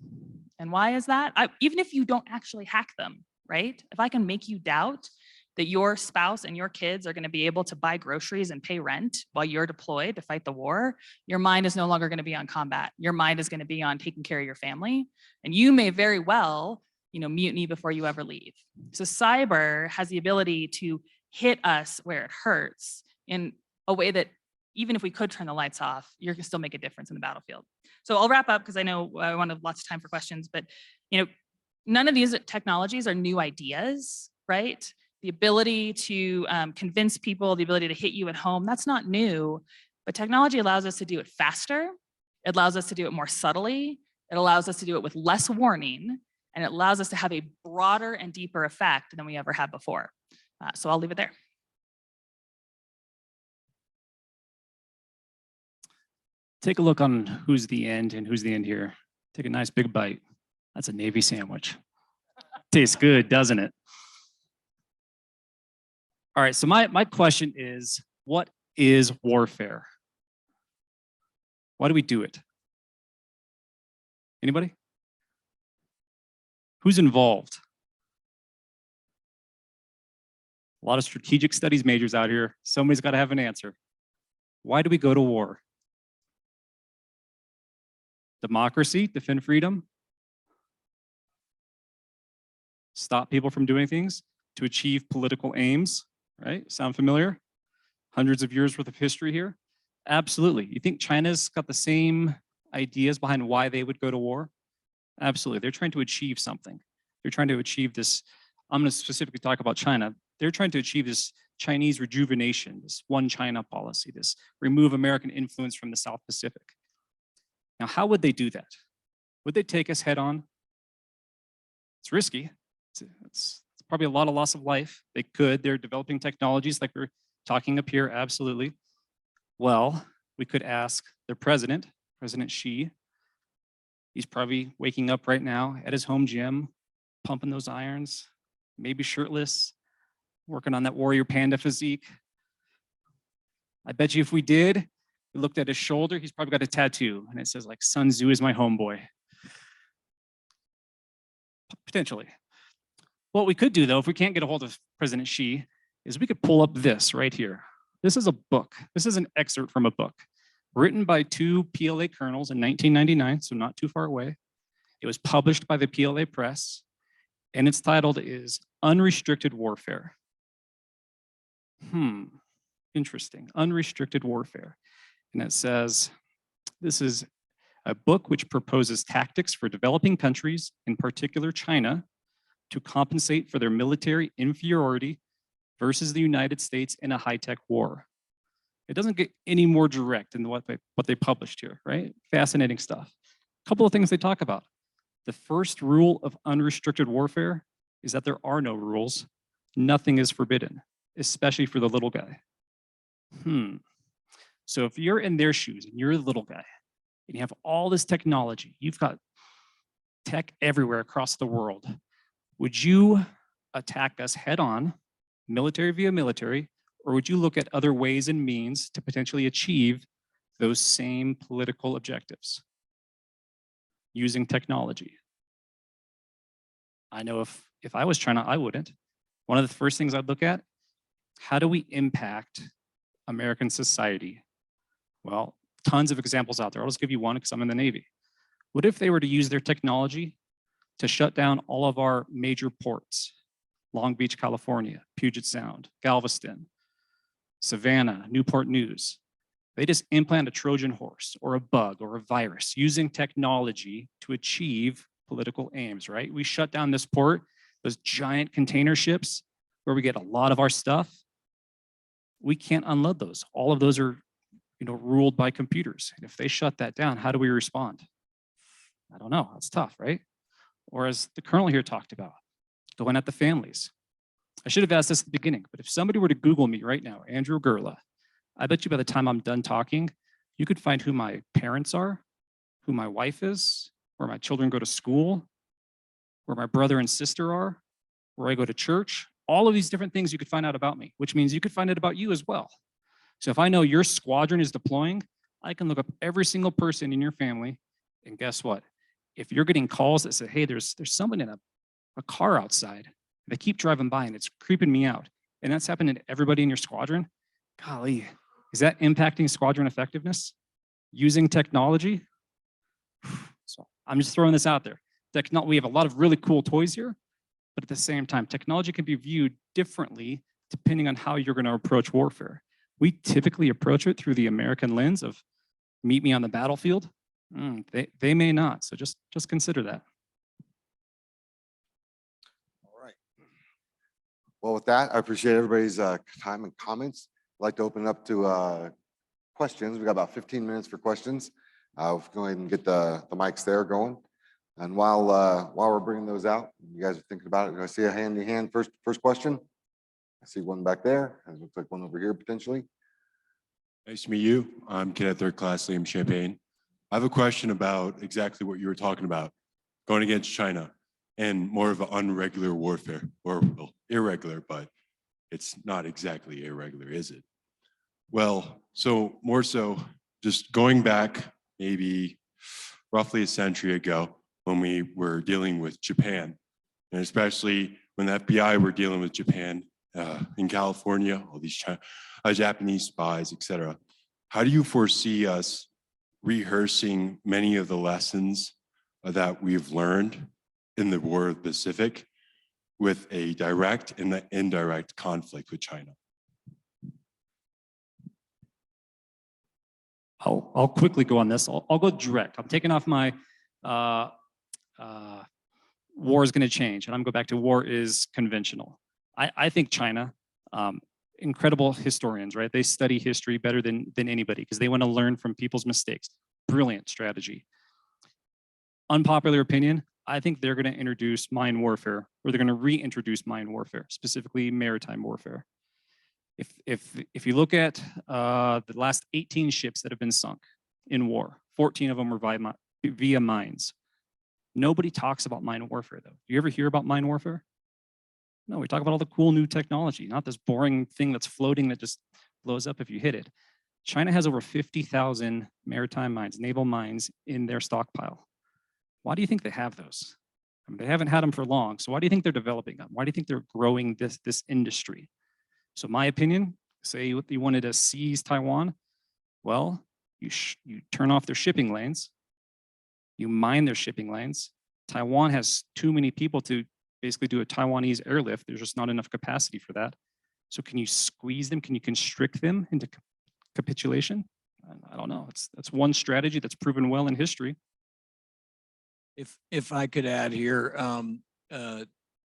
And why is that? Even if you don't actually hack them, right? If I can make you doubt that your spouse and your kids are going to be able to buy groceries and pay rent while you're deployed to fight the war, your mind is no longer going to be on combat. Your mind is going to be on taking care of your family. And you may very well, mutiny before you ever leave. So cyber has the ability to hit us where it hurts in a way that even if we could turn the lights off, you're going to still make a difference in the battlefield. So I'll wrap up because I know I want to have lots of time for questions, but none of these technologies are new ideas, right? The ability to convince people, the ability to hit you at home, that's not new, but technology allows us to do it faster. It allows us to do it more subtly. It allows us to do it with less warning, and it allows us to have a broader and deeper effect than we ever had before. So I'll leave it there. Take a look on who's the end and who's the end here. Take a nice big bite. That's a Navy sandwich. Tastes good, doesn't it? All right, so my question is, what is warfare? Why do we do it? Anybody? Who's involved? A lot of strategic studies majors out here. Somebody's got to have an answer. Why do we go to war? Democracy, defend freedom, stop people from doing things, to achieve political aims, right? Sound familiar? Hundreds of years worth of history here. Absolutely. You think China's got the same ideas behind why they would go to war? Absolutely. They're trying to achieve something. They're trying to achieve this. I'm going to specifically talk about China. They're trying to achieve this Chinese rejuvenation, this one China policy, this remove American influence from the South Pacific. Now, how would they do that? Would they take us head on? It's risky. It's probably a lot of loss of life. They could. They're developing technologies like we're talking up here, absolutely. Well, we could ask their president, President Xi. He's probably waking up right now at his home gym, pumping those irons, maybe shirtless, working on that warrior panda physique. I bet you if we did, we looked at his shoulder, he's probably got a tattoo, and it says like, Sun Tzu is my homeboy. Potentially. What we could do though, if we can't get a hold of President Xi, is we could pull up this right here. This is a book. This is an excerpt from a book written by two PLA colonels in 1999, so not too far away. It was published by the PLA Press, and its title is Unrestricted Warfare. Interesting. Unrestricted Warfare. And it says, this is a book which proposes tactics for developing countries, in particular China, to compensate for their military inferiority versus the United States in a high-tech war. It doesn't get any more direct than what they published here, right? Fascinating stuff. A couple of things they talk about. The first rule of unrestricted warfare is that there are no rules. Nothing is forbidden, especially for the little guy. So if you're in their shoes and you're a little guy and you have all this technology, you've got tech everywhere across the world. Would you attack us head on, military via military, or would you look at other ways and means to potentially achieve those same political objectives using technology? I know if I was China, I wouldn't. One of the first things I'd look at, how do we impact American society? Well, tons of examples out there. I'll just give you one because I'm in the Navy. What if they were to use their technology to shut down all of our major ports? Long Beach, California, Puget Sound, Galveston, Savannah, Newport News. They just implant a Trojan horse or a bug or a virus using technology to achieve political aims, right? We shut down this port, those giant container ships where we get a lot of our stuff. We can't unload those. All of those are, ruled by computers. And if they shut that down, how do we respond? I don't know. That's tough, right? Or as the colonel here talked about, going at the families. I should have asked this at the beginning, but if somebody were to Google me right now, Andrew Gerla, I bet you by the time I'm done talking, you could find who my parents are, who my wife is, where my children go to school, where my brother and sister are, where I go to church. All of these different things you could find out about me, which means you could find out about you as well. So if I know your squadron is deploying, I can look up every single person in your family, and guess what? If you're getting calls that say, hey, there's someone in a car outside, they keep driving by and it's creeping me out, and that's happening to everybody in your squadron, golly, is that impacting squadron effectiveness using technology? So I'm just throwing this out there. We have a lot of really cool toys here, but at the same time, technology can be viewed differently depending on how you're going to approach warfare. We typically approach it through the American lens of meet me on the battlefield. They may not, so just consider that. All right. Well, with that, I appreciate everybody's time and comments. I'd like to open it up to questions. We got about 15 minutes for questions. We'll go ahead and get the mics there going. And while we're bringing those out, you guys are thinking about it. I see a hand in hand. First question. I see one back there. It looks like one over here potentially. Nice to meet you. I'm Cadet Third Class Liam Champagne. I have a question about exactly what you were talking about, going against China and more of an unregular warfare, or well, irregular, but it's not exactly irregular, is it? Well, so more so just going back maybe roughly a century ago when we were dealing with Japan, and especially when the FBI were dealing with Japan in California, all these Japanese spies, etc. How do you foresee us rehearsing many of the lessons that we've learned in the War of the Pacific with a direct and the indirect conflict with China? I'll quickly go on this. I'll go direct. I'm taking off my war is going to change, and I'm going to go back to war is conventional. I think China, incredible historians, right? They study history better than anybody because they want to learn from people's mistakes. Brilliant strategy. Unpopular opinion, I think they're going to introduce mine warfare, or they're going to reintroduce mine warfare, specifically maritime warfare. If you look at the last 18 ships that have been sunk in war, 14 of them were via mines. Nobody talks about mine warfare, though. Do you ever hear about mine warfare? No, we talk about all the cool new technology, not this boring thing that's floating that just blows up if you hit it. China has over 50,000 maritime mines, naval mines in their stockpile. Why do you think they have those? I mean, they haven't had them for long, so why do you think they're developing them? Why do you think they're growing this industry? So my opinion, say you wanted to seize Taiwan, well, you turn off their shipping lanes, you mine their shipping lanes. Taiwan has too many people to basically do a Taiwanese airlift. There's just not enough capacity for that. So can you squeeze them? Can you constrict them into capitulation? I don't know. That's one strategy that's proven well in history. If I could add here,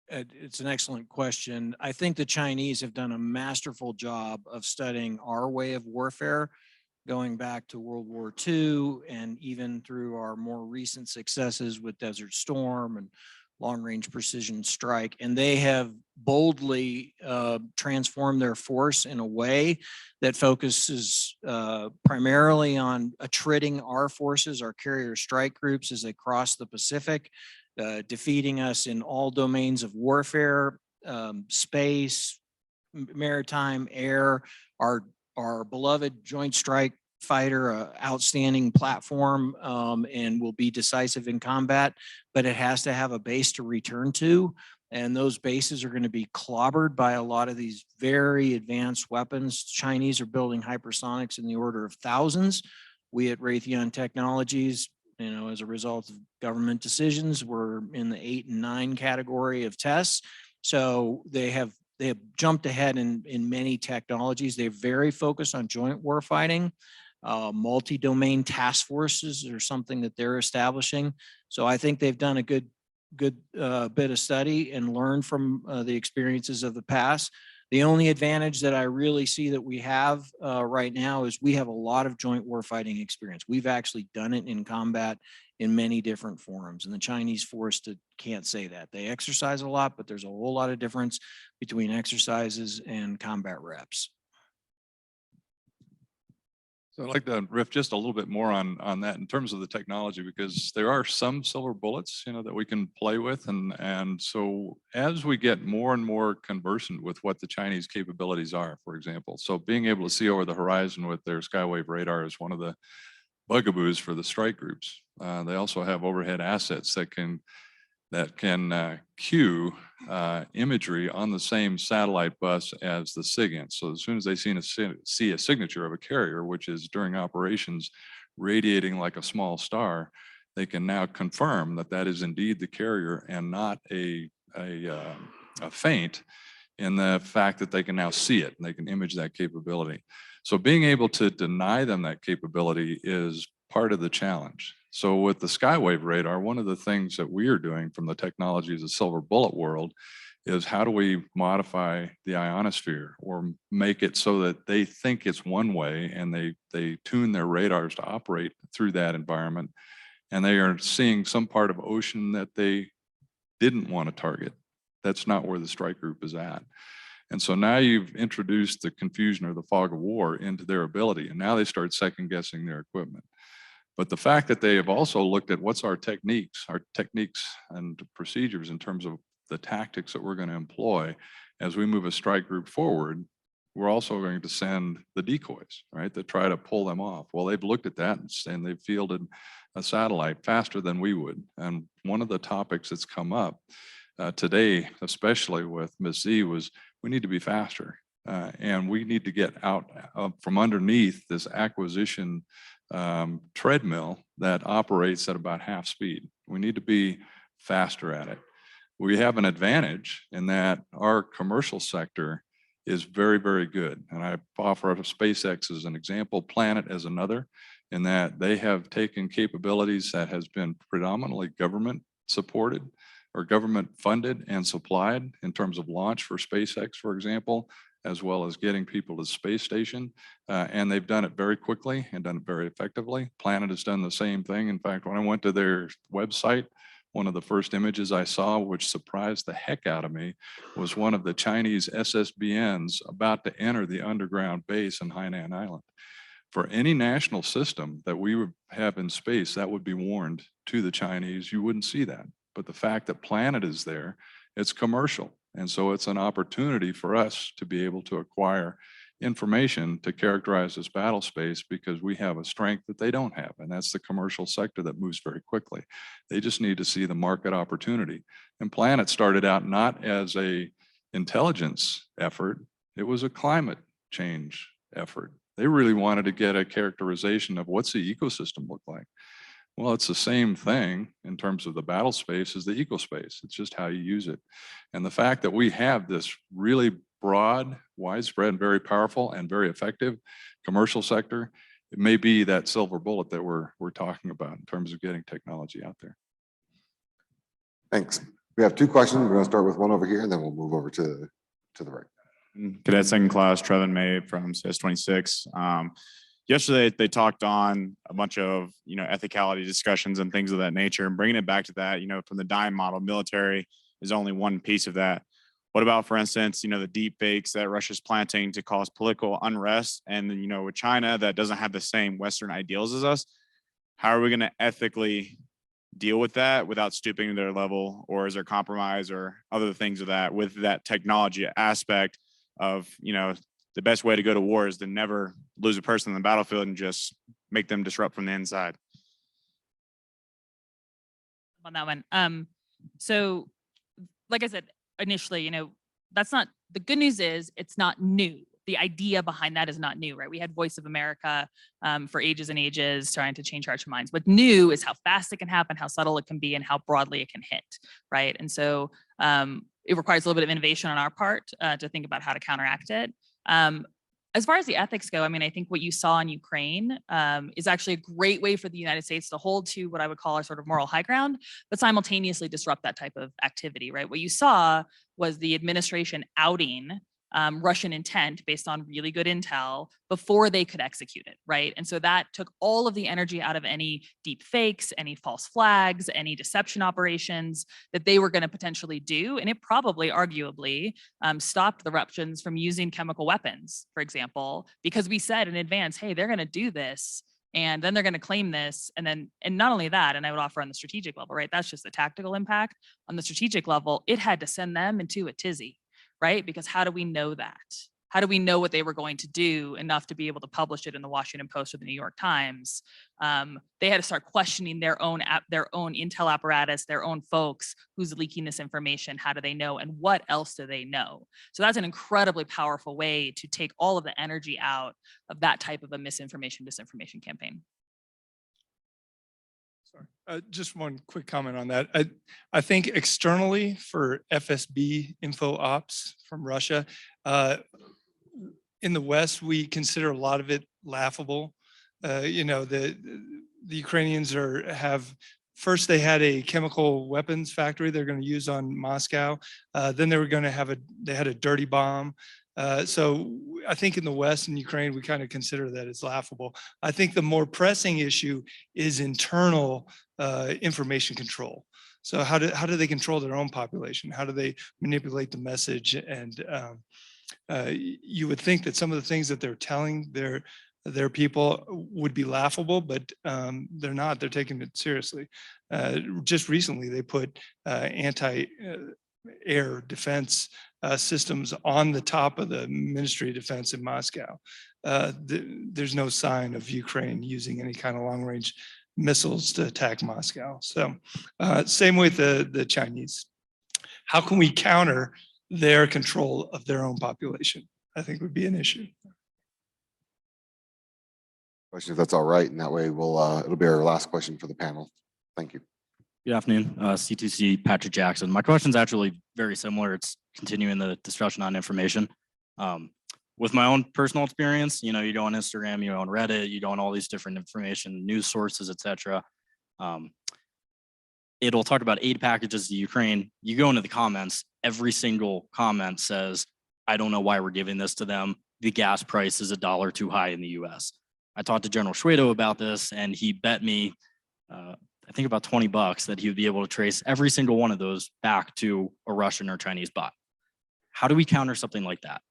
it's an excellent question. I think the Chinese have done a masterful job of studying our way of warfare, going back to World War II and even through our more recent successes with Desert Storm and long-range precision strike. And they have boldly transformed their force in a way that focuses primarily on attriting our forces, our carrier strike groups, as they cross the Pacific. defeating us in all domains of warfare, space, maritime, air, our beloved Joint Strike Fighter, outstanding platform, and will be decisive in combat, but it has to have a base to return to. And those bases are going to be clobbered by a lot of these very advanced weapons. Chinese are building hypersonics in the order of thousands. We at Raytheon Technologies, as a result of government decisions, we're in the 8 and 9 category of tests. So they have jumped ahead in many technologies. They're very focused on joint warfighting. Multi-domain task forces are something that they're establishing. So I think they've done a good bit of study and learned from the experiences of the past. The only advantage that I really see that we have right now is we have a lot of joint warfighting experience. We've actually done it in combat in many different forums, and the Chinese force can't say that. They exercise a lot, but there's a whole lot of difference between exercises and combat reps. So I'd like to riff just a little bit more on that in terms of the technology, because there are some silver bullets, that we can play with. And so as we get more and more conversant with what the Chinese capabilities are, for example, so being able to see over the horizon with their Skywave radar is one of the bugaboos for the strike groups. They also have overhead assets that can cue imagery on the same satellite bus as the SIGINT. So as soon as they see a signature of a carrier, which is during operations radiating like a small star, they can now confirm that that is indeed the carrier and not a feint in the fact that they can now see it and they can image that capability. So being able to deny them that capability is part of the challenge. So with the Skywave radar, one of the things that we are doing from the technology as a silver bullet world is how do we modify the ionosphere or make it so that they think it's one way and they tune their radars to operate through that environment, and they are seeing some part of ocean that they didn't want to target. That's not where the strike group is at. And so now you've introduced the confusion or the fog of war into their ability, and now they start second guessing their equipment. But the fact that they have also looked at what's our techniques and procedures in terms of the tactics that we're going to employ as we move a strike group forward, we're also going to send the decoys, right, that try to pull them off. Well, they've looked at that and they've fielded a satellite faster than we would. And one of the topics that's come up today, especially with Ms. Z, was we need to be faster. And we need to get out from underneath this acquisition treadmill that operates at about half speed. We need to be faster at it. We have an advantage in that our commercial sector is very, very good. And I offer SpaceX as an example, Planet as another, in that they have taken capabilities that has been predominantly government supported or government funded and supplied in terms of launch for SpaceX, for example, as well as getting people to the space station. And they've done it very quickly and done it very effectively. Planet has done the same thing. In fact, when I went to their website, one of the first images I saw, which surprised the heck out of me, was one of the Chinese SSBNs about to enter the underground base in Hainan Island. For any national system that we would have in space, that would be warned to the Chinese. You wouldn't see that. But the fact that Planet is there, it's commercial. And so it's an opportunity for us to be able to acquire information to characterize this battle space, because we have a strength that they don't have, and that's the commercial sector that moves very quickly. They just need to see the market opportunity. And Planet started out not as a intelligence effort, it was a climate change effort. They really wanted to get a characterization of what's the ecosystem look like. Well, it's the same thing in terms of the battle space as the eco space. It's just how you use it. And the fact that we have this really broad, widespread, and very powerful and very effective commercial sector, it may be that silver bullet that we're talking about in terms of getting technology out there. Thanks. We have 2 questions. We're going to start with one over here, and then we'll move over to the right. Cadet Second Class Trevin May from CS26. Yesterday, they talked on a bunch of, ethicality discussions and things of that nature, and bringing it back to that, from the dime model, military is only one piece of that. What about, for instance, the deep fakes that Russia's planting to cause political unrest? And, with China that doesn't have the same Western ideals as us, how are we going to ethically deal with that without stooping to their level, or is there compromise or other things of that with that technology aspect of, the best way to go to war is to never lose a person on the battlefield and just make them disrupt from the inside. On that one. So like I said, initially, that's not, the good news is it's not new. The idea behind that is not new, right? We had Voice of America for ages and ages trying to change hearts and minds. What's new is how fast it can happen, how subtle it can be, and how broadly it can hit, right? And so it requires a little bit of innovation on our part to think about how to counteract it. As far as the ethics go, I mean, I think what you saw in Ukraine is actually a great way for the United States to hold to what I would call our sort of moral high ground, but simultaneously disrupt that type of activity, right? What you saw was the administration outing Russian intent based on really good intel before they could execute it, right? And so that took all of the energy out of any deep fakes, any false flags, any deception operations that they were going to potentially do. And it probably, arguably, stopped the Russians from using chemical weapons, for example, because we said in advance, hey, they're going to do this. And then they're going to claim this. And not only that, and I would offer on the strategic level, right? That's just the tactical impact. On the strategic level, it had to send them into a tizzy, right? Because how do we know that? How do we know what they were going to do enough to be able to publish it in the Washington Post or the New York Times? They had to start questioning their own intel apparatus, their own folks, who's leaking this information, how do they know, and what else do they know? So that's an incredibly powerful way to take all of the energy out of that type of a disinformation campaign. Sorry, just one quick comment on that. I think externally for FSB info ops from Russia, in the West, we consider a lot of it laughable. The Ukrainians first they had a chemical weapons factory they're going to use on Moscow. Then they were going to they had a dirty bomb. So I think in the West and Ukraine, we kind of consider that as laughable. I think the more pressing issue is internal information control. So how do they control their own population? How do they manipulate the message? And you would think that some of the things that they're telling their people would be laughable, but they're not. They're taking it seriously. Just recently, they put anti-air defense systems on the top of the Ministry of Defense in Moscow. There's no sign of Ukraine using any kind of long-range missiles to attack Moscow. So same with the Chinese. How can we counter their control of their own population? I think would be an issue. Question, if that's all right, and that way it'll be our last question for the panel. Thank you. Good afternoon, C2C Patrick Jackson. My question is actually very similar. It's continuing the discussion on information. With my own personal experience, you go on Instagram, you go on Reddit, you go on all these different information, news sources, etc. It'll talk about aid packages to Ukraine. You go into the comments, every single comment says, I don't know why we're giving this to them. The gas price is $1 too high in the US. I talked to General Schwedo about this, and he bet me, I think about $20 that he would be able to trace every single one of those back to a Russian or Chinese bot. How do we counter something like that?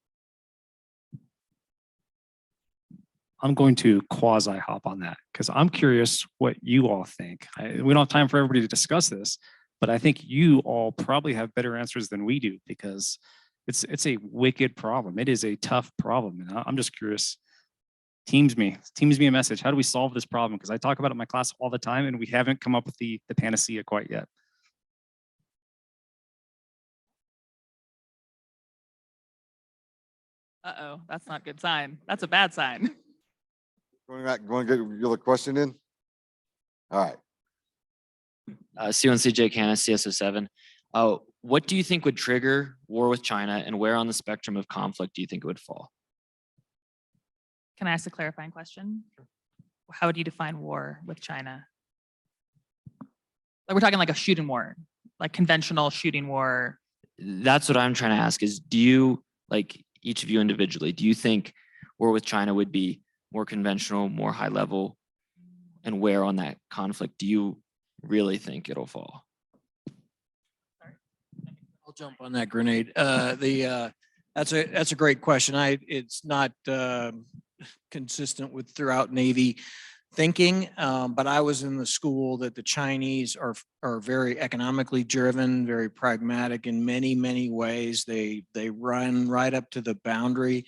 I'm going to quasi hop on that because I'm curious what you all think. We don't have time for everybody to discuss this, but I think you all probably have better answers than we do because it's a wicked problem. It is a tough problem. And I'm just curious. Teams me a message. How do we solve this problem? Because I talk about it in my class all the time and we haven't come up with the panacea quite yet. Uh-oh, that's not a good sign. That's a bad sign. Going to get your question in? All right. C1CJ Canis, CSO7. What do you think would trigger war with China, and where on the spectrum of conflict do you think it would fall? Can I ask a clarifying question? How would you define war with China? Like we're talking like a shooting war, like conventional shooting war. That's what I'm trying to ask is, do you, like each of you individually, do you think war with China would be more conventional, more high level? And where on that conflict do you really think it'll fall? I'll jump on that grenade. That's a great question. It's not consistent with throughout Navy thinking, but I was in the school that the Chinese are very economically driven, very pragmatic in many, many ways. They run right up to the boundary.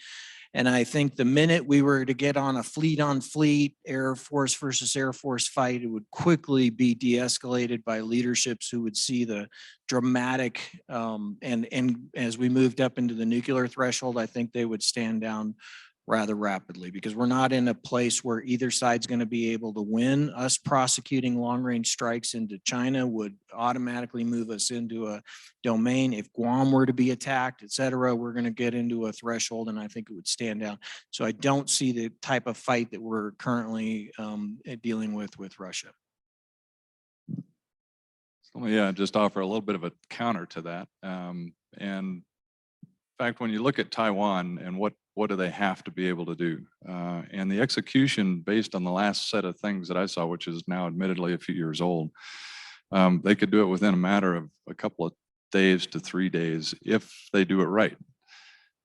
And I think the minute we were to get on a fleet on fleet, Air Force versus Air Force fight, it would quickly be de-escalated by leaderships who would see the dramatic, and as we moved up into the nuclear threshold, I think they would stand down rather rapidly, because we're not in a place where either side's going to be able to win. Us prosecuting long range strikes into China would automatically move us into a domain. If Guam were to be attacked, et cetera, we're going to get into a threshold, and I think it would stand down. So I don't see the type of fight that we're currently dealing with Russia. So let me just offer a little bit of a counter to that. And in fact, when you look at Taiwan and what do they have to be able to do? And the execution based on the last set of things that I saw, which is now admittedly a few years old, they could do it within a matter of a couple of days to 3 days if they do it right.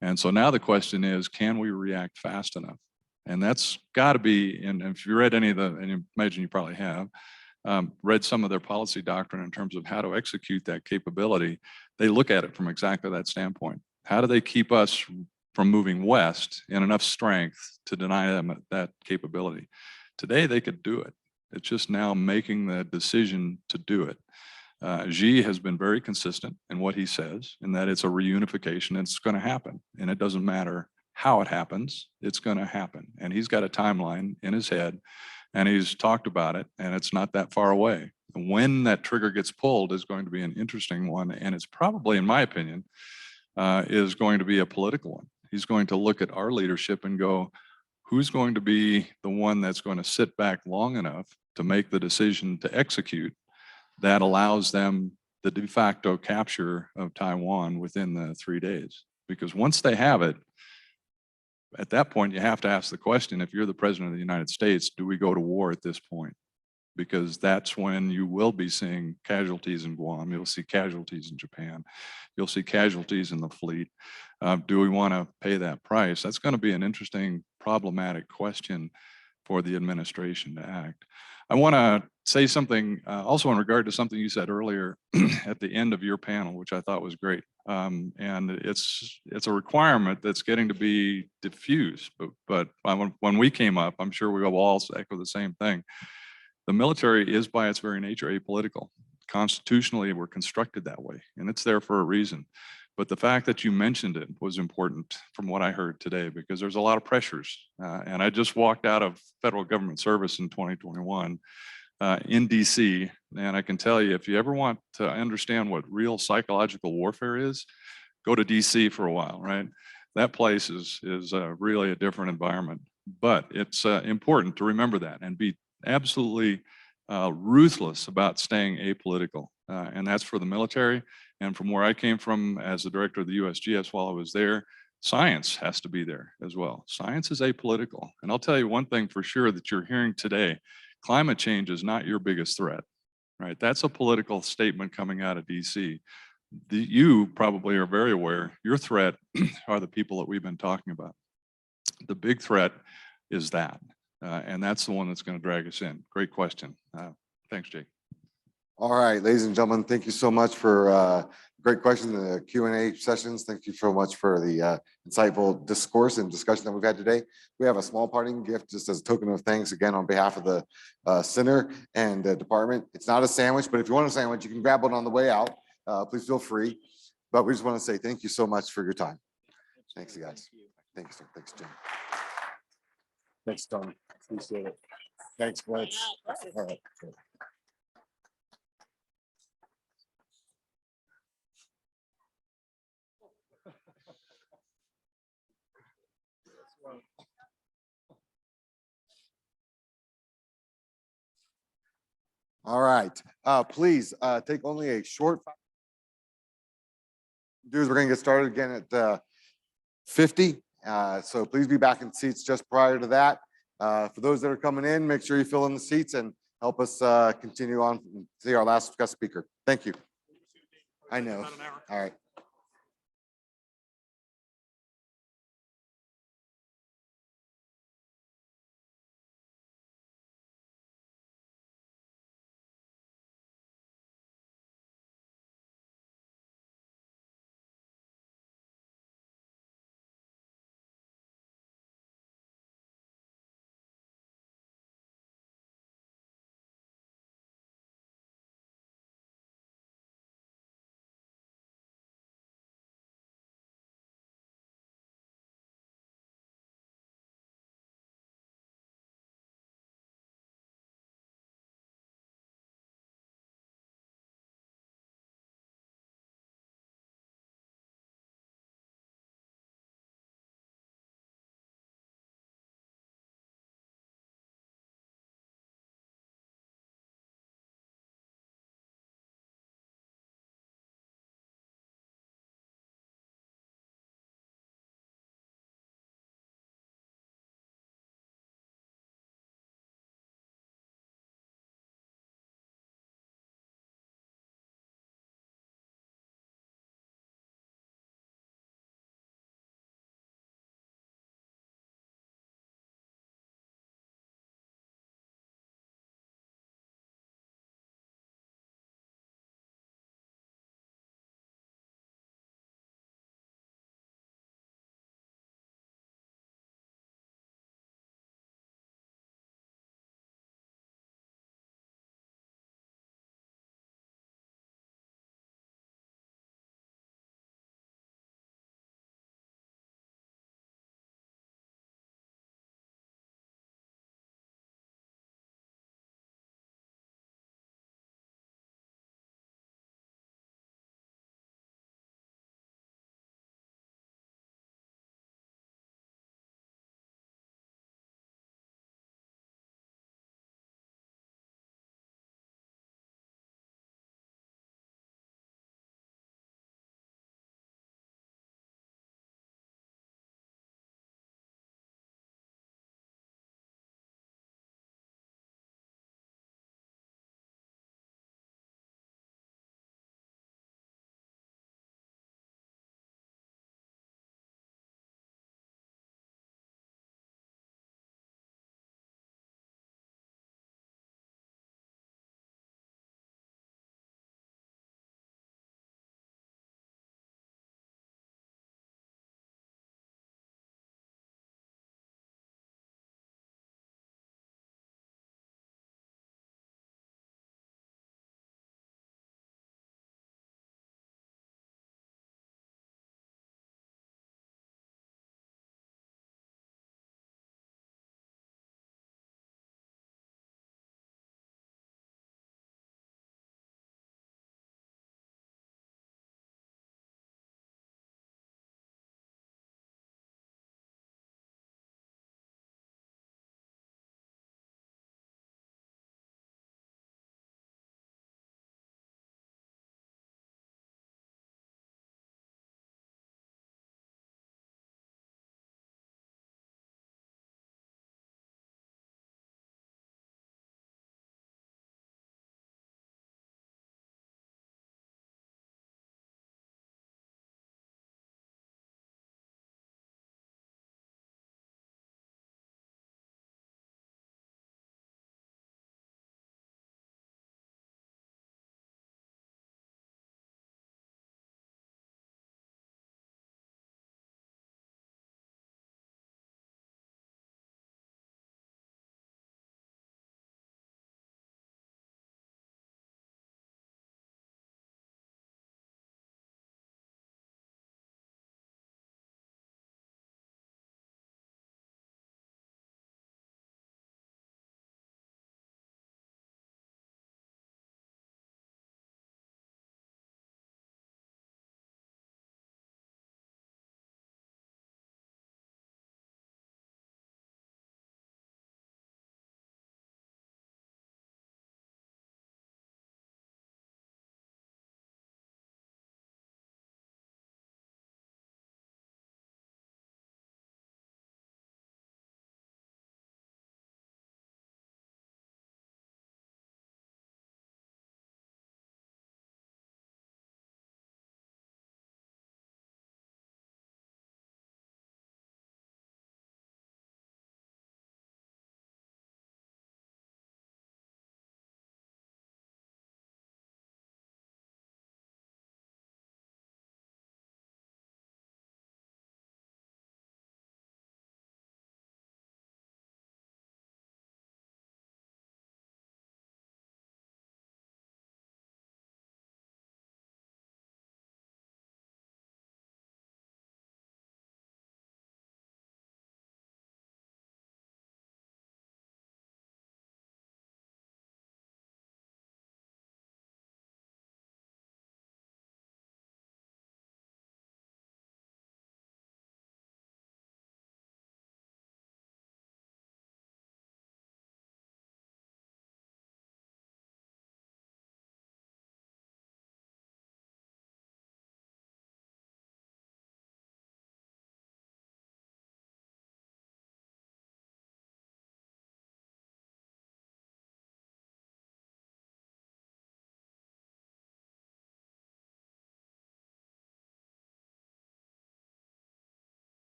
And so now the question is, can we react fast enough? And that's got to be, and if you read any of the, and you imagine you probably have, read some of their policy doctrine in terms of how to execute that capability, they look at it from exactly that standpoint. How do they keep us from moving west in enough strength to deny them that capability? Today, they could do it. It's just now making the decision to do it. Xi has been very consistent in what he says, and that it's a reunification. It's going to happen, and it doesn't matter how it happens. It's going to happen, and he's got a timeline in his head, and he's talked about it, and it's not that far away. When that trigger gets pulled is going to be an interesting one, and it's probably, in my opinion, is going to be a political one. He's going to look at our leadership and go, who's going to be the one that's going to sit back long enough to make the decision to execute that allows them the de facto capture of Taiwan within the 3 days? Because once they have it, at that point, you have to ask the question, if you're the president of the United States, do we go to war at this point? Because that's when you will be seeing casualties in Guam. You'll see casualties in Japan. You'll see casualties in the fleet. Do we want to pay that price? That's going to be an interesting, problematic question for the administration to act. I want to say something also in regard to something you said earlier at the end of your panel, which I thought was great. And it's a requirement that's getting to be diffused. But when we came up, I'm sure we will all echo the same thing. The military is by its very nature apolitical. Constitutionally, we're constructed that way, and it's there for a reason. But the fact that you mentioned it was important from what I heard today, because there's a lot of pressures. And I just walked out of federal government service in 2021 in DC, and I can tell you, if you ever want to understand what real psychological warfare is, go to DC for a while, right? That place is really a different environment. But it's important to remember that and be absolutely ruthless about staying apolitical. And that's for the military. And from where I came from as the director of the USGS while I was there, science has to be there as well. Science is apolitical. And I'll tell you one thing for sure that you're hearing today: climate change is not your biggest threat, right? That's a political statement coming out of DC. You probably are very aware, your threat are the people that we've been talking about. The big threat is that. And that's the one that's going to drag us in. Great question. Thanks, Jake. All right, ladies and gentlemen, thank you so much for great questions in the Q&A sessions. Thank you so much for the insightful discourse and discussion that we've had today. We have a small parting gift just as a token of thanks, again, on behalf of the center and the department. It's not a sandwich, but if you want a sandwich, you can grab one on the way out. Please feel free. But we just want to say thank you so much for your time. Thanks, guys. Thanks, sir. Thanks, Jim. Thanks, Tony. Appreciate it. Thanks, Blitz. All right. All right. Please take only a short. We're going to get started again at 50. So please be back in seats just prior to that. For those that are coming in, make sure you fill in the seats and help us continue on and see our last guest speaker. Thank you. I know. All right.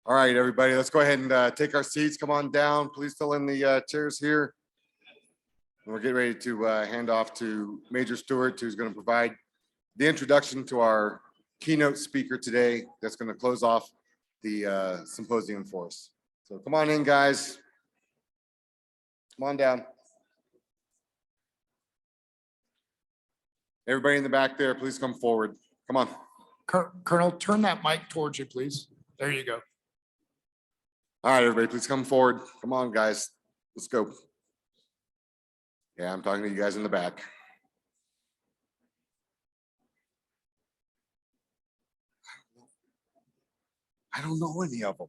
All right, everybody, let's go ahead and take our seats. Come on down. Please fill in the chairs here. And we're getting ready to hand off to Major Stewart, who's going to provide the introduction to our keynote speaker today. That's going to close off the symposium for us. So come on in, guys. Come on down. Everybody in the back there, please come forward. Come on. Colonel, turn that mic towards you, please. There you go. All right, everybody, please come forward. Come on, guys. Let's go. Yeah, I'm talking to you guys in the back. I don't know any of them.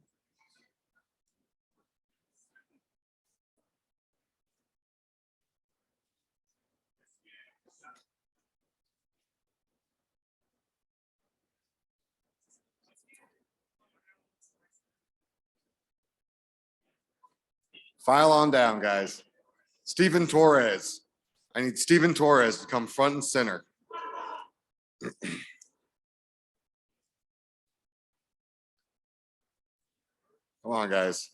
File on down, guys. Stephen Torres. I need Stephen Torres to come front and center. Come on, guys.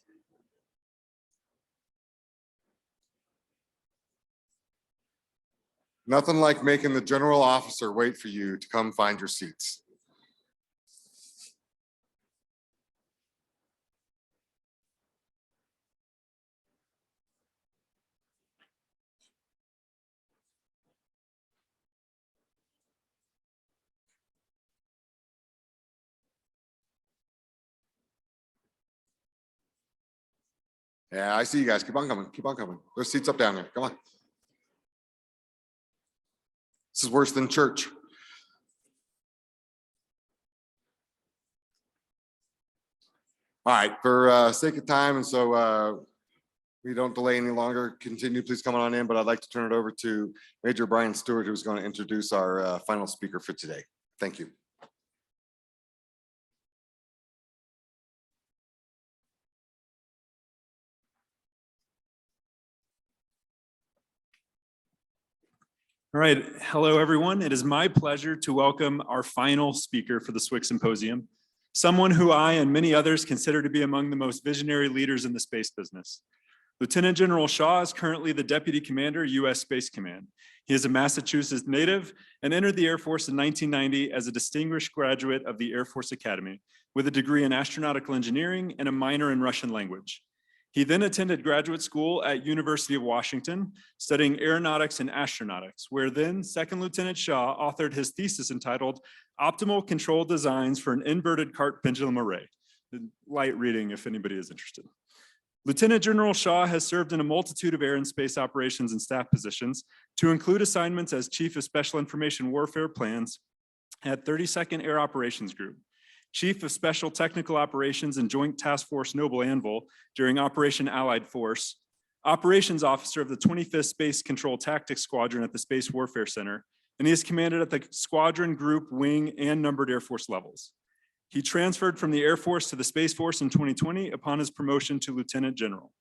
Nothing like making the general officer wait for you to come find your seats. Yeah, I see you guys. Keep on coming. Keep on coming. There's seats up down there. Come on. This is worse than church. All right, for sake of time, and so we don't delay any longer, continue, please come on in, but I'd like to turn it over to Major Brian Stewart, who's going to introduce our final speaker for today. Thank you. All right, hello everyone. It is my pleasure to welcome our final speaker for the SWIC Symposium, someone who I and many others consider to be among the most visionary leaders in the space business. Lieutenant General Shaw is currently the Deputy Commander, U.S. Space Command. He is a Massachusetts native and entered the Air Force in 1990 as a distinguished graduate of the Air Force Academy with a degree in astronautical engineering and a minor in Russian language. He then attended graduate school at University of Washington, studying aeronautics and astronautics, where then Second Lieutenant Shaw authored his thesis entitled Optimal Control Designs for an Inverted Cart Pendulum Array. Light reading if anybody is interested. Lieutenant General Shaw has served in a multitude of air and space operations and staff positions, to include assignments as Chief of Special Information Warfare Plans at 32nd Air Operations Group, Chief of Special Technical Operations and Joint Task Force Noble Anvil during Operation Allied Force, Operations Officer of the 25th Space Control Tactics Squadron at the Space Warfare Center, and he is commanded at the squadron, group, wing, and numbered Air Force levels. He transferred from the Air Force to the Space Force in 2020 upon his promotion to Lieutenant General.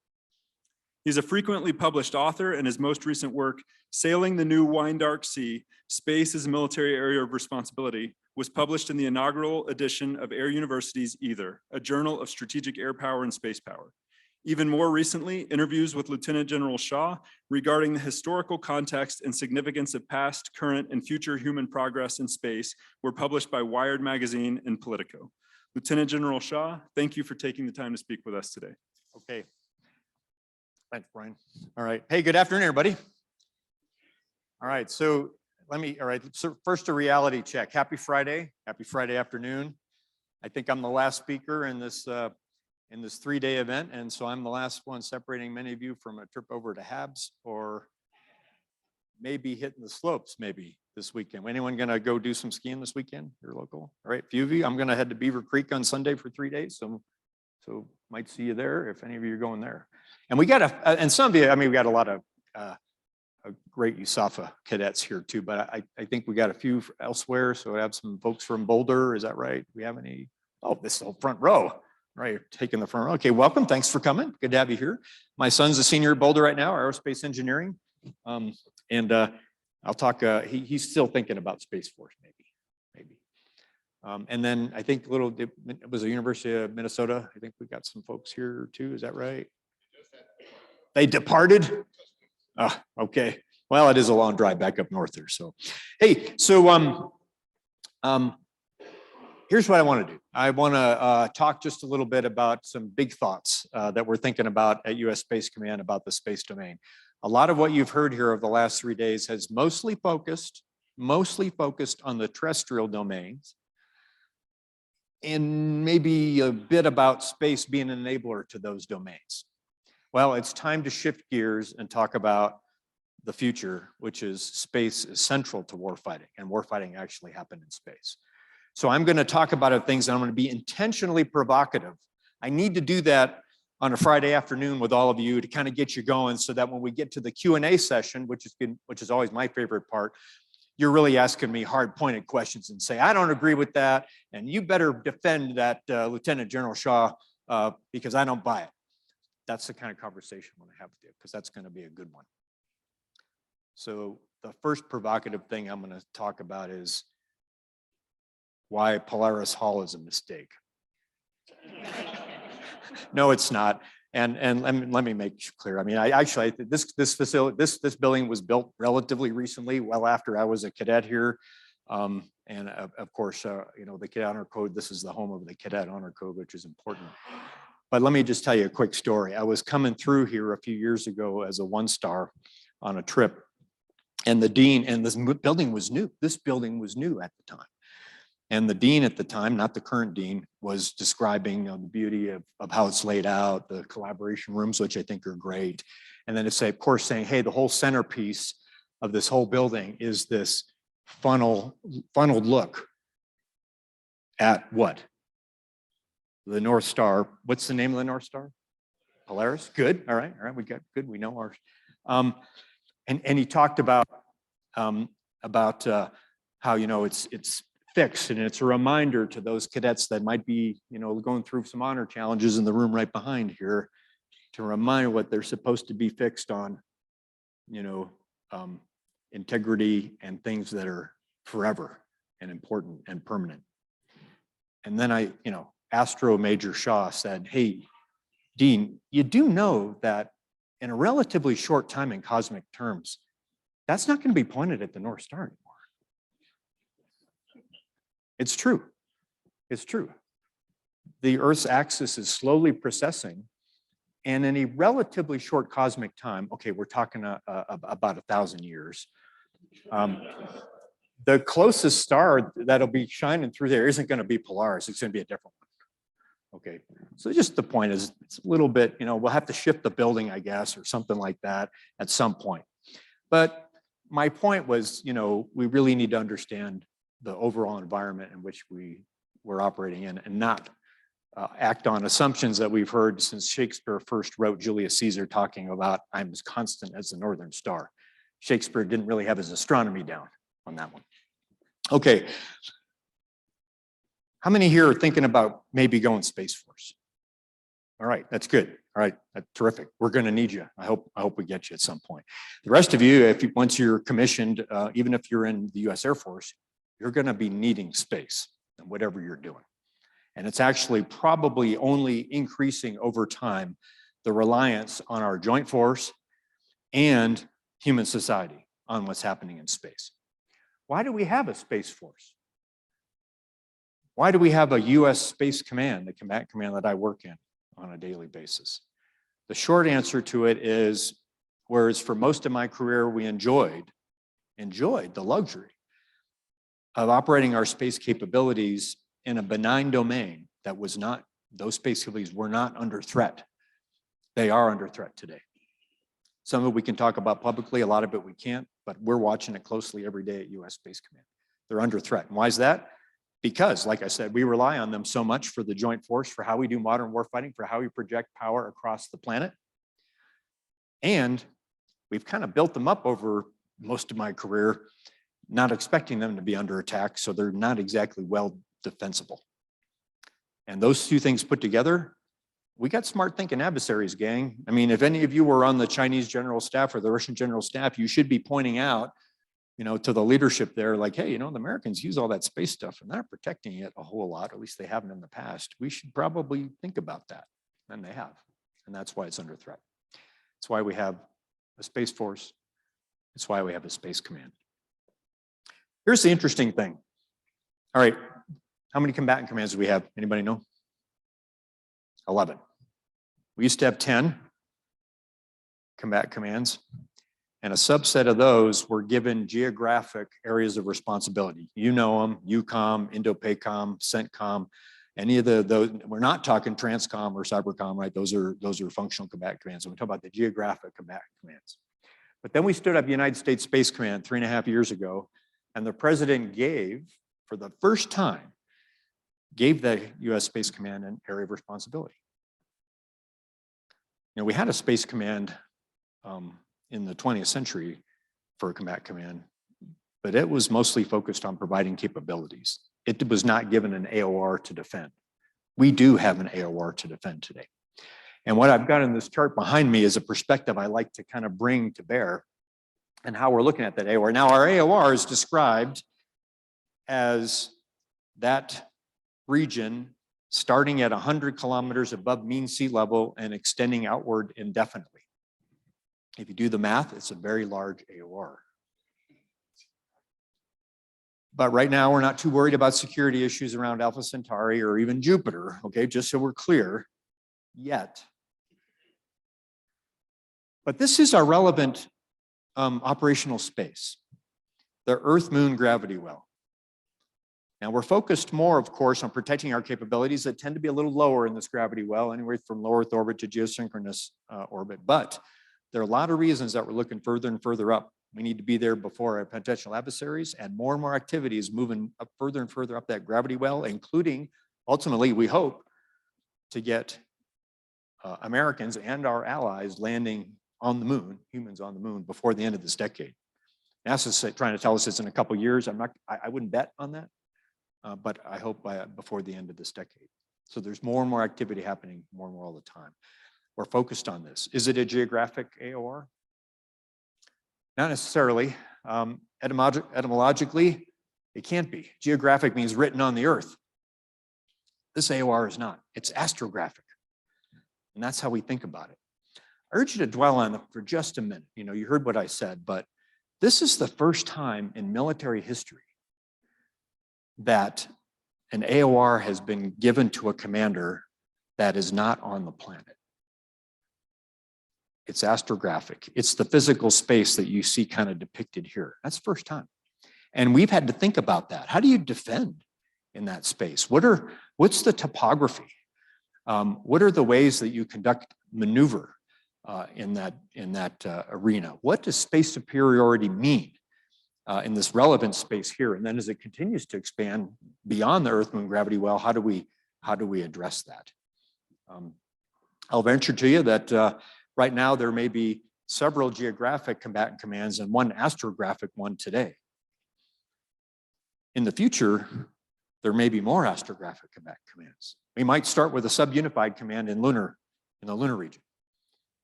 He's a frequently published author, and his most recent work, Sailing the New Wine Dark Sea, Space as a Military Area of Responsibility, was published in the inaugural edition of Air University's Either, a journal of strategic air power and space power. Even more recently, interviews with Lieutenant General Shaw regarding the historical context and significance of past, current, and future human progress in space were published by Wired Magazine and Politico. Lieutenant General Shaw, thank you for taking the time to speak with us today. Okay. Thanks, Brian. All right. Hey, good afternoon, everybody. All right. So so first a reality check. Happy Friday. Happy Friday afternoon. I think I'm the last speaker in this 3-day event. And so I'm the last one separating many of you from a trip over to Habs or maybe hitting the slopes maybe this weekend. Anyone going to go do some skiing this weekend? You're local. All right. A few of you. I'm going to head to Beaver Creek on Sunday for 3 days. So might see you there if any of you are going there. And we got and some of you, I mean, we got a lot of great USAFA cadets here too, but I think we got a few elsewhere. So we have some folks from Boulder. Is that right? We have any? Oh, this whole front row. Right, you're taking the front row. Okay, welcome. Thanks for coming. Good to have you here. My son's a senior at Boulder right now, aerospace engineering. And I'll talk, he's still thinking about Space Force, maybe. And then I think it was the University of Minnesota. I think we got some folks here too. Is that right? They departed? Oh, okay. Well, it is a long drive back up north there. So, hey, so here's what I want to do. I want to talk just a little bit about some big thoughts that we're thinking about at U.S. Space Command about the space domain. A lot of what you've heard here over the last 3 days has mostly focused on the terrestrial domains, and maybe a bit about space being an enabler to those domains. Well, it's time to shift gears and talk about the future, which is space is central to warfighting, and warfighting actually happened in space. So I'm going to talk about things, and I'm going to be intentionally provocative. I need to do that on a Friday afternoon with all of you to kind of get you going, so that when we get to the Q&A session, which is always my favorite part, you're really asking me hard-pointed questions and say, I don't agree with that, and you better defend that, Lieutenant General Shaw, because I don't buy it. That's the kind of conversation I want to have with you, because that's going to be a good one. So the first provocative thing I'm going to talk about is why Polaris Hall is a mistake. No, it's not. And let me make clear. I mean, this facility, this building was built relatively recently, well after I was a cadet here. And of course, you know, the Cadet Honor Code, this is the home of the Cadet Honor Code, which is important. But let me just tell you a quick story. I was coming through here a few years ago as a 1-star on a trip, and the dean, and this building was new. This building was new at the time. And the dean at the time, not the current dean, was describing the beauty of how it's laid out, the collaboration rooms, which I think are great. And then to say, of course, saying, hey, the whole centerpiece of this whole building is this funneled look at what? The North Star. What's the name of the North Star? Polaris. Good. All right. We got good. We know ours. And he talked about how, you know, it's fixed, and it's a reminder to those cadets that might be, you know, going through some honor challenges in the room right behind here, to remind what they're supposed to be fixed on, you know, integrity and things that are forever and important and permanent. And then Astro Major Shaw said, hey, Dean, you do know that in a relatively short time in cosmic terms, that's not going to be pointed at the North Star anymore. It's true. It's true. The Earth's axis is slowly precessing, and in a relatively short cosmic time, okay, we're talking about 1,000 years, the closest star that'll be shining through there isn't going to be Polaris. It's going to be a different one. Okay, so just the point is, it's a little bit, you know, we'll have to shift the building, I guess, or something like that at some point. But my point was, you know, we really need to understand the overall environment in which we're operating in, and not act on assumptions that we've heard since Shakespeare first wrote Julius Caesar, talking about I'm as constant as the northern star. Shakespeare didn't really have his astronomy down on that one. Okay. How many here are thinking about maybe going Space Force? All right, that's good. All right, that's terrific. We're going to need you. I hope we get you at some point. The rest of you, once you're commissioned, even if you're in the U.S. Air Force, you're going to be needing space and whatever you're doing. And it's actually probably only increasing over time, the reliance on our joint force and human society on what's happening in space. Why do we have a Space Force? Why do we have a U.S. Space Command, the combat command that I work in on a daily basis? The short answer to it is, whereas for most of my career we enjoyed the luxury of operating our space capabilities in a benign domain that was not, those space capabilities were not under threat. They are under threat today. Some of it we can talk about publicly, a lot of it we can't, but we're watching it closely every day at U.S. Space Command. They're under threat. And why is that? Because, like I said, we rely on them so much for the joint force, for how we do modern warfighting, for how we project power across the planet. And we've kind of built them up over most of my career, not expecting them to be under attack, so they're not exactly well defensible. And those two things put together, we got smart thinking adversaries, gang. I mean, if any of you were on the Chinese general staff or the Russian general staff, you should be pointing out to the leadership there, like, hey, the Americans use all that space stuff and they're not protecting it a whole lot, or at least they haven't in the past. We should probably think about that. And they have. And that's why it's under threat. It's why we have a Space Force. It's why we have a Space Command. Here's the interesting thing. All right, how many combatant commands do we have? Anybody know? 11. We used to have 10 combatant commands, and a subset of those were given geographic areas of responsibility. You know them: EUCOM, INDOPACOM, CENTCOM. Any of those, we're not talking TRANSCOM or CYBERCOM, right? Those are functional combatant commands. So we talk about the geographic combatant commands. But then we stood up United States Space Command 3.5 years ago, and the president gave, for the first time, gave the US Space Command an area of responsibility. We had a Space Command in the 20th century for a combat command, but it was mostly focused on providing capabilities. It was not given an AOR to defend. We do have an AOR to defend today. And what I've got in this chart behind me is a perspective I like to kind of bring to bear and how we're looking at that AOR. Now, our AOR is described as that region starting at 100 kilometers above mean sea level and extending outward indefinitely. If you do the math, it's a very large AOR. But right now, we're not too worried about security issues around Alpha Centauri or even Jupiter, okay, just so we're clear, yet. But this is our relevant operational space, the Earth-Moon gravity well. Now, we're focused more, of course, on protecting our capabilities that tend to be a little lower in this gravity well, anywhere from low Earth orbit to geosynchronous orbit. But there are a lot of reasons that we're looking further and further up. We need to be there before our potential adversaries, and more activities moving up further and further up that gravity well, including, ultimately, we hope to get Americans and our allies landing on the moon, humans on the moon, before the end of this decade. NASA's trying to tell us it's in a couple years. I wouldn't bet on that. But I hope before the end of this decade. So there's more and more activity happening more and more all the time. We're focused on this. Is it a geographic AOR? Not necessarily. Etymologically, it can't be. Geographic means written on the earth. This AOR is not. It's astrographic. And that's how we think about it. I urge you to dwell on it for just a minute. You heard what I said, but this is the first time in military history that an AOR has been given to a commander that is not on the planet. It's astrographic. It's the physical space that you see kind of depicted here. That's the first time. And we've had to think about that. How do you defend in that space? What's the topography? What are the ways that you conduct maneuver in that arena? What does space superiority mean? In this relevant space here, and then as it continues to expand beyond the Earth-Moon gravity well, how do we address that? I'll venture to you that right now there may be several geographic combatant commands and one astrographic one today. In the future, there may be more astrographic combatant commands. We might start with a subunified command in the lunar region,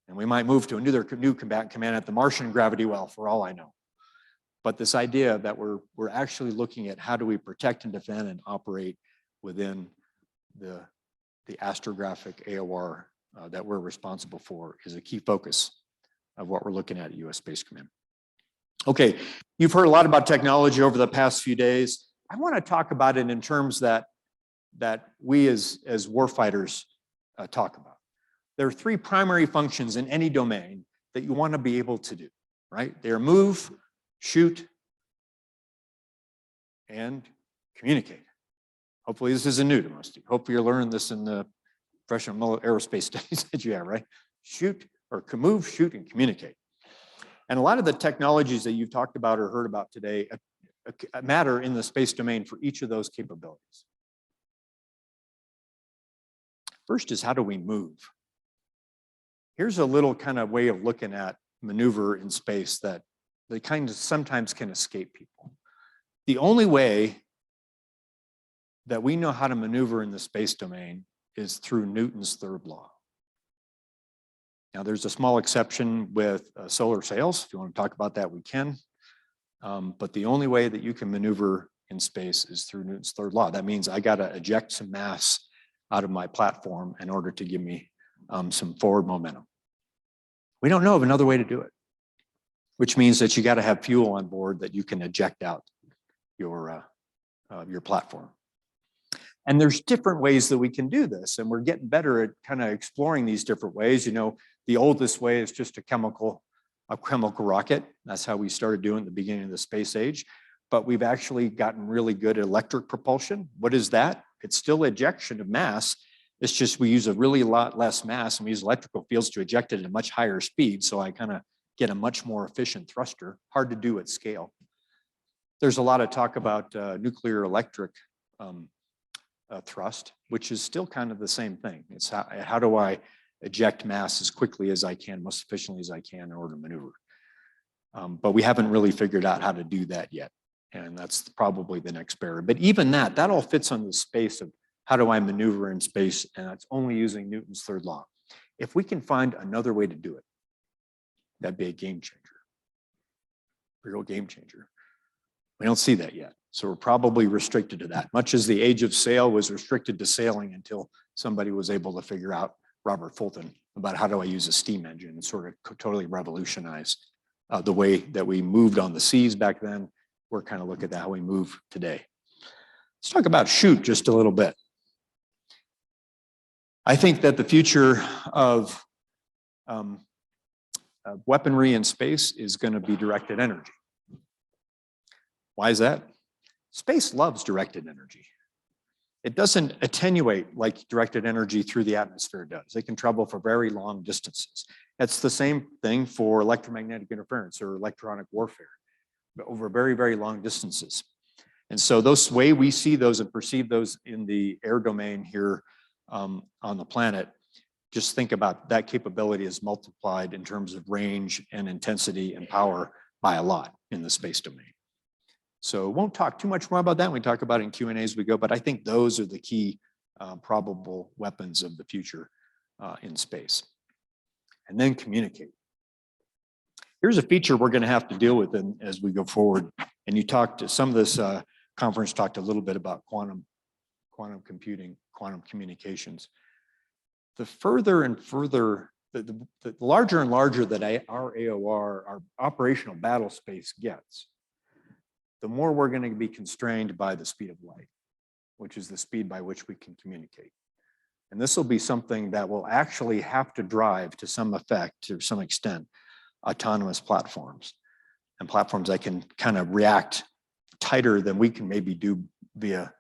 and we might move to a new combatant command at the Martian gravity well, for all I know. But this idea that we're actually looking at how do we protect and defend and operate within the astrographic AOR that we're responsible for is a key focus of what we're looking at US Space Command. Okay, you've heard a lot about technology over the past few days. I want to talk about it in terms that we as warfighters talk about. There are three primary functions in any domain that you want to be able to do, right? They are move, shoot, and communicate. Hopefully this isn't new to most of you. Hopefully you're learning this in the professional aerospace studies that you have, right? Move, shoot, and communicate. And a lot of the technologies that you've talked about or heard about today matter in the space domain for each of those capabilities. First is, how do we move? Here's a little kind of way of looking at maneuver in space that they kind of sometimes can escape people. The only way that we know how to maneuver in the space domain is through Newton's third law. Now, there's a small exception with solar sails. If you want to talk about that, we can. But the only way that you can maneuver in space is through Newton's third law. That means I got to eject some mass out of my platform in order to give me some forward momentum. We don't know of another way to do it, which means that you got to have fuel on board that you can eject out your platform. And there's different ways that we can do this, and we're getting better at kind of exploring these different ways. You know, the oldest way is just a chemical rocket. That's how we started doing at the beginning of the space age. But we've actually gotten really good at electric propulsion. What is that? It's still ejection of mass. It's just we use a really lot less mass, and we use electrical fields to eject it at a much higher speed. So I kind of get a much more efficient thruster. Hard to do at scale. There's a lot of talk about nuclear electric thrust, which is still kind of the same thing. It's how do I eject mass as quickly as I can, most efficiently as I can in order to maneuver. But we haven't really figured out how to do that yet. And that's probably the next barrier. But even that all fits on the space of how do I maneuver in space, and that's only using Newton's third law. If we can find another way to do it, that'd be a game changer, a real game changer. We don't see that yet. So we're probably restricted to that, much as the age of sail was restricted to sailing until somebody was able to figure out, Robert Fulton, about how do I use a steam engine and sort of totally revolutionize the way that we moved on the seas back then. We're kind of looking at how we move today. Let's talk about shoot just a little bit. I think that the future of weaponry in space is going to be directed energy. Why is that? Space loves directed energy. It doesn't attenuate like directed energy through the atmosphere does. It can travel for very long distances. It's the same thing for electromagnetic interference or electronic warfare over very, very long distances. And so those way we see those and perceive those in the air domain here on the planet, just think about that capability is multiplied in terms of range and intensity and power by a lot in the space domain. So won't talk too much more about that. We talk about it in Q&A as we go, but I think those are the key probable weapons of the future in space. And then communicate. Here's a feature we're going to have to deal with as we go forward. And you talked, some of this conference talked a little bit about quantum computing, quantum communications. The further and further, the larger and larger that our AOR, our operational battle space gets, the more we're going to be constrained by the speed of light, which is the speed by which we can communicate. And this will be something that will actually have to drive to some effect, to some extent, autonomous platforms and platforms that can kind of react tighter than we can maybe do via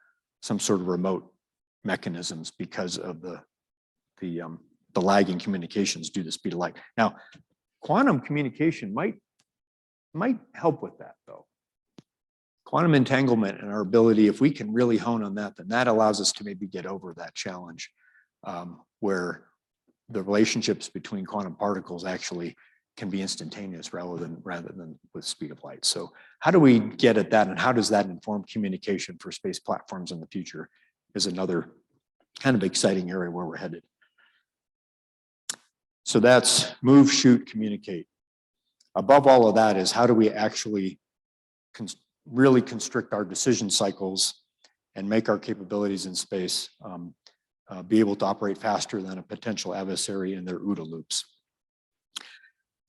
some sort of remote mechanisms because of the lagging communications due to the speed of light. Now, quantum communication might help with that though. Quantum entanglement and our ability, if we can really hone on that, then that allows us to maybe get over that challenge where the relationships between quantum particles actually can be instantaneous rather than with speed of light. So how do we get at that, and how does that inform communication for space platforms in the future is another kind of exciting area where we're headed. So that's move, shoot, communicate. Above all of that is how do we actually really constrict our decision cycles and make our capabilities in space be able to operate faster than a potential adversary in their OODA loops.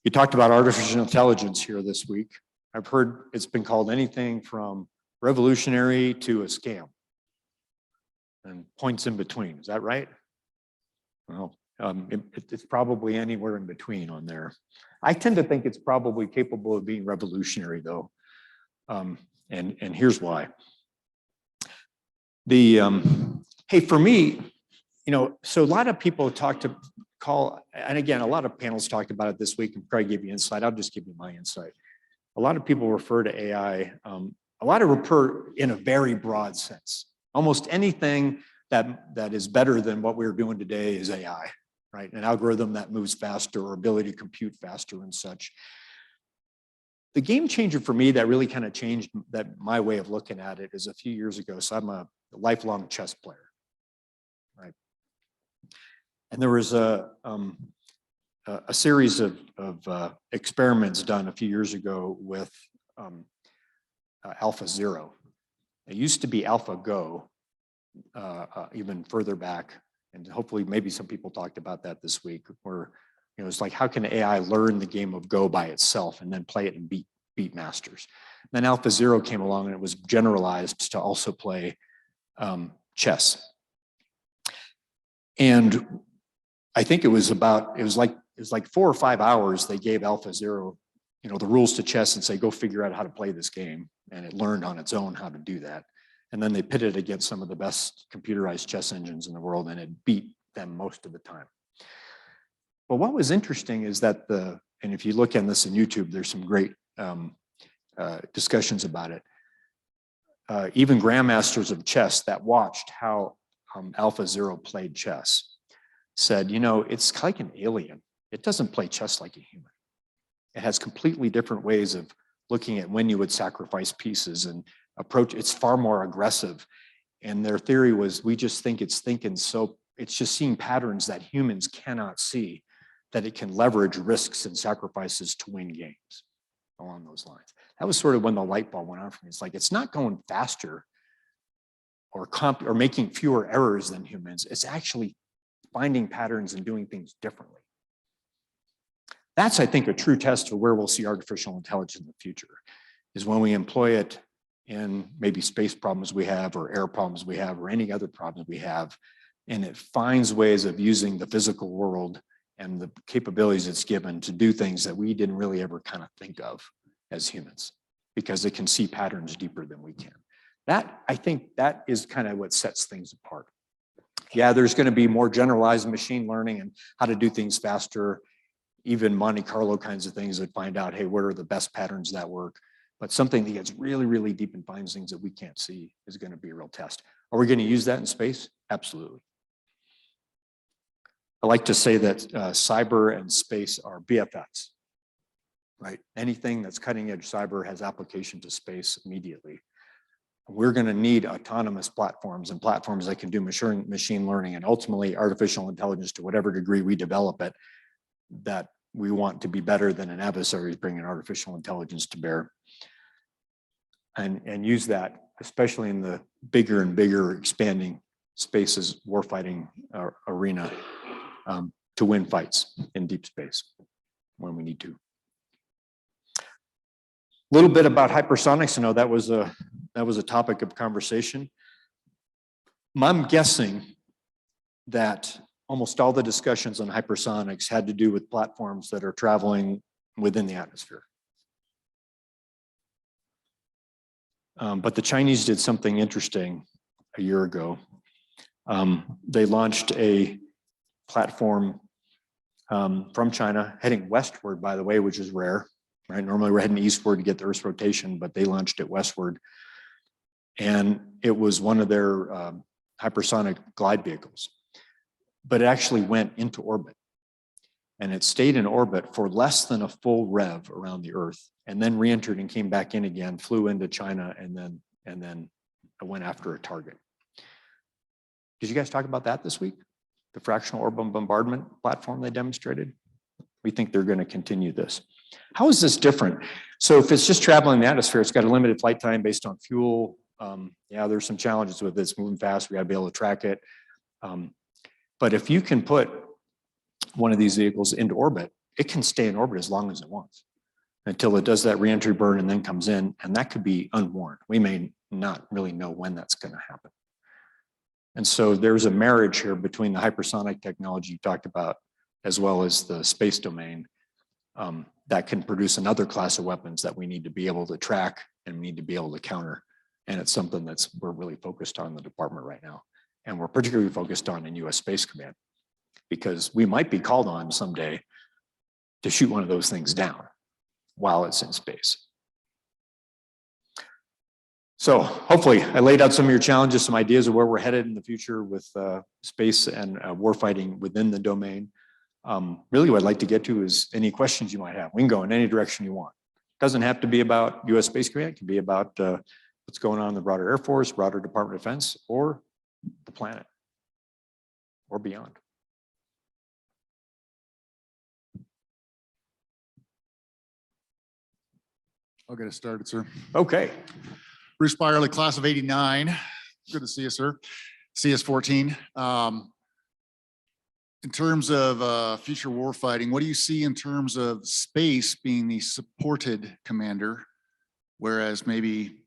You talked about artificial intelligence here this week. I've heard it's been called anything from revolutionary to a scam and points in between. Is that right? Well, it's probably anywhere in between on there. I tend to think it's probably capable of being revolutionary though. And here's why. Hey, for me, so a lot of people and again, a lot of panels talked about it this week and probably give you insight. I'll just give you my insight. A lot of people refer to AI, a lot of refer in a very broad sense. Almost anything that is better than what we're doing today is AI, right? An algorithm that moves faster or ability to compute faster and such. The game changer for me that really kind of changed my way of looking at it is a few years ago. So I'm a lifelong chess player, right? And there was a series of experiments done a few years ago with Alpha Zero. It used to be Alpha Go, even further back. And hopefully maybe some people talked about that this week, where it's like, how can AI learn the game of Go by itself and then play it and beat masters? Then Alpha Zero came along and it was generalized to also play chess. And I think it was like 4 or 5 hours they gave Alpha Zero, the rules to chess and say, go figure out how to play this game. And it learned on its own how to do that. And then they pitted against some of the best computerized chess engines in the world, and it beat them most of the time. But what was interesting is that and if you look at this on YouTube, there's some great discussions about it. Even grandmasters of chess that watched how Alpha Zero played chess said, it's like an alien. It doesn't play chess like a human. It has completely different ways of looking at when you would sacrifice pieces and approach. It's far more aggressive. And their theory was, we just think it's thinking, so it's just seeing patterns that humans cannot see, that it can leverage risks and sacrifices to win games along those lines. That was sort of when the light bulb went on for me. It's like, it's not going faster or making fewer errors than humans. It's actually finding patterns and doing things differently. That's, I think, a true test of where we'll see artificial intelligence in the future, is when we employ it in maybe space problems we have, or air problems we have, or any other problems we have, and it finds ways of using the physical world and the capabilities it's given to do things that we didn't really ever kind of think of as humans, because it can see patterns deeper than we can. I think that is kind of what sets things apart. Yeah, there's going to be more generalized machine learning and how to do things faster, even Monte Carlo kinds of things that find out, hey, what are the best patterns that work? But something that gets really, really deep and finds things that we can't see is going to be a real test. Are we going to use that in space? Absolutely. I like to say that cyber and space are BFFs, right? Anything that's cutting edge cyber has application to space immediately. We're going to need autonomous platforms and platforms that can do machine learning and ultimately artificial intelligence to whatever degree we develop it, that we want to be better than an adversary is bringing artificial intelligence to bear. And use that, especially in the bigger and bigger expanding spaces, warfighting arena, to win fights in deep space when we need to. A little bit about hypersonics. I know that was a topic of conversation. I'm guessing that almost all the discussions on hypersonics had to do with platforms that are traveling within the atmosphere. But the Chinese did something interesting a year ago. They launched a platform from China, heading westward, by the way, which is rare, right? Normally we're heading eastward to get the Earth's rotation, but they launched it westward. And it was one of their hypersonic glide vehicles, but it actually went into orbit. And it stayed in orbit for less than a full rev around the Earth, and then re-entered and came back in again, flew into China, and then went after a target. Did you guys talk about that this week? The fractional orbital bombardment platform they demonstrated? We think they're going to continue this. How is this different? So if it's just traveling the atmosphere, it's got a limited flight time based on fuel. Yeah, there's some challenges with it. It's moving fast. We got to be able to track it. But if you can put one of these vehicles into orbit, it can stay in orbit as long as it wants until it does that reentry burn and then comes in, and that could be unwarned. We may not really know when that's going to happen. And so there's a marriage here between the hypersonic technology you talked about, as well as the space domain, that can produce another class of weapons that we need to be able to track and we need to be able to counter. And it's something we're really focused on in the department right now. And we're particularly focused on in US Space Command, because we might be called on someday to shoot one of those things down while it's in space. So hopefully I laid out some of your challenges, some ideas of where we're headed in the future with space and warfighting within the domain. Really what I'd like to get to is any questions you might have. We can go in any direction you want. It doesn't have to be about US Space Command. It can be about what's going on in the broader Air Force, broader Department of Defense, or the planet, or beyond. I'll get it started, sir. Okay. Bruce Byerly, class of '89. Good to see you, sir. CS-14. In terms of future war fighting, what do you see in terms of space being the supported commander, whereas maybe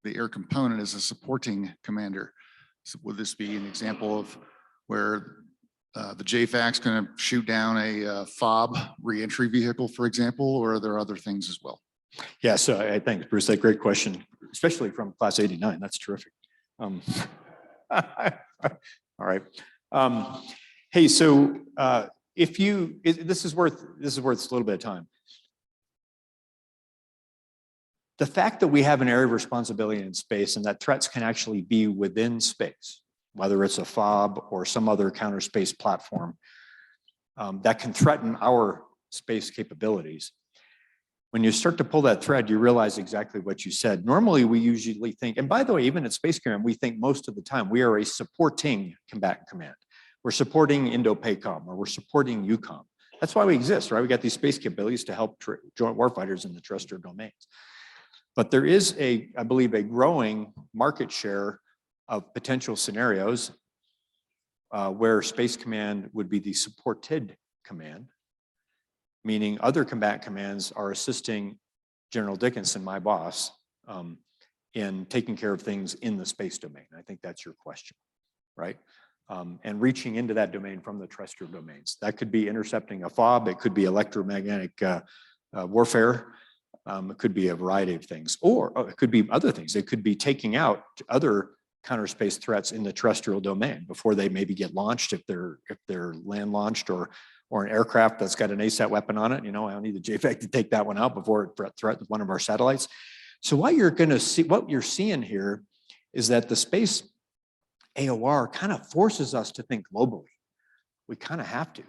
the air component is a supporting commander? So would this be an example of where the JFAC's going to shoot down a FOB reentry vehicle, for example, or are there other things as well? Yeah, so I thanks, Bruce. That great question, especially from class 89. That's terrific. All right. Hey, so this is worth a little bit of time. The fact that we have an area of responsibility in space and that threats can actually be within space, whether it's a FOB or some other counter space platform that can threaten our space capabilities. When you start to pull that thread, you realize exactly what you said. Normally, we usually think, and by the way, even at Space Command, we think most of the time we are a supporting combatant command. We're supporting Indo-PACOM or we're supporting EUCOM. That's why we exist, right? We got these space capabilities to help joint warfighters in the terrestrial domains. But there is I believe, a growing market share of potential scenarios where Space Command would be the supported command, meaning other combatant commands are assisting General Dickinson, my boss, in taking care of things in the space domain. I think that's your question, right? And reaching into that domain from the terrestrial domains. That could be intercepting a FOB, it could be electromagnetic warfare, it could be a variety of things, or it could be other things. It could be taking out other counter space threats in the terrestrial domain before they maybe get launched, if they're land launched, or an aircraft that's got an ASAT weapon on it. You know, I don't need the JFAC to take that one out before it threatens one of our satellites. So what you're seeing here is that the space AOR kind of forces us to think globally. We kind of have to.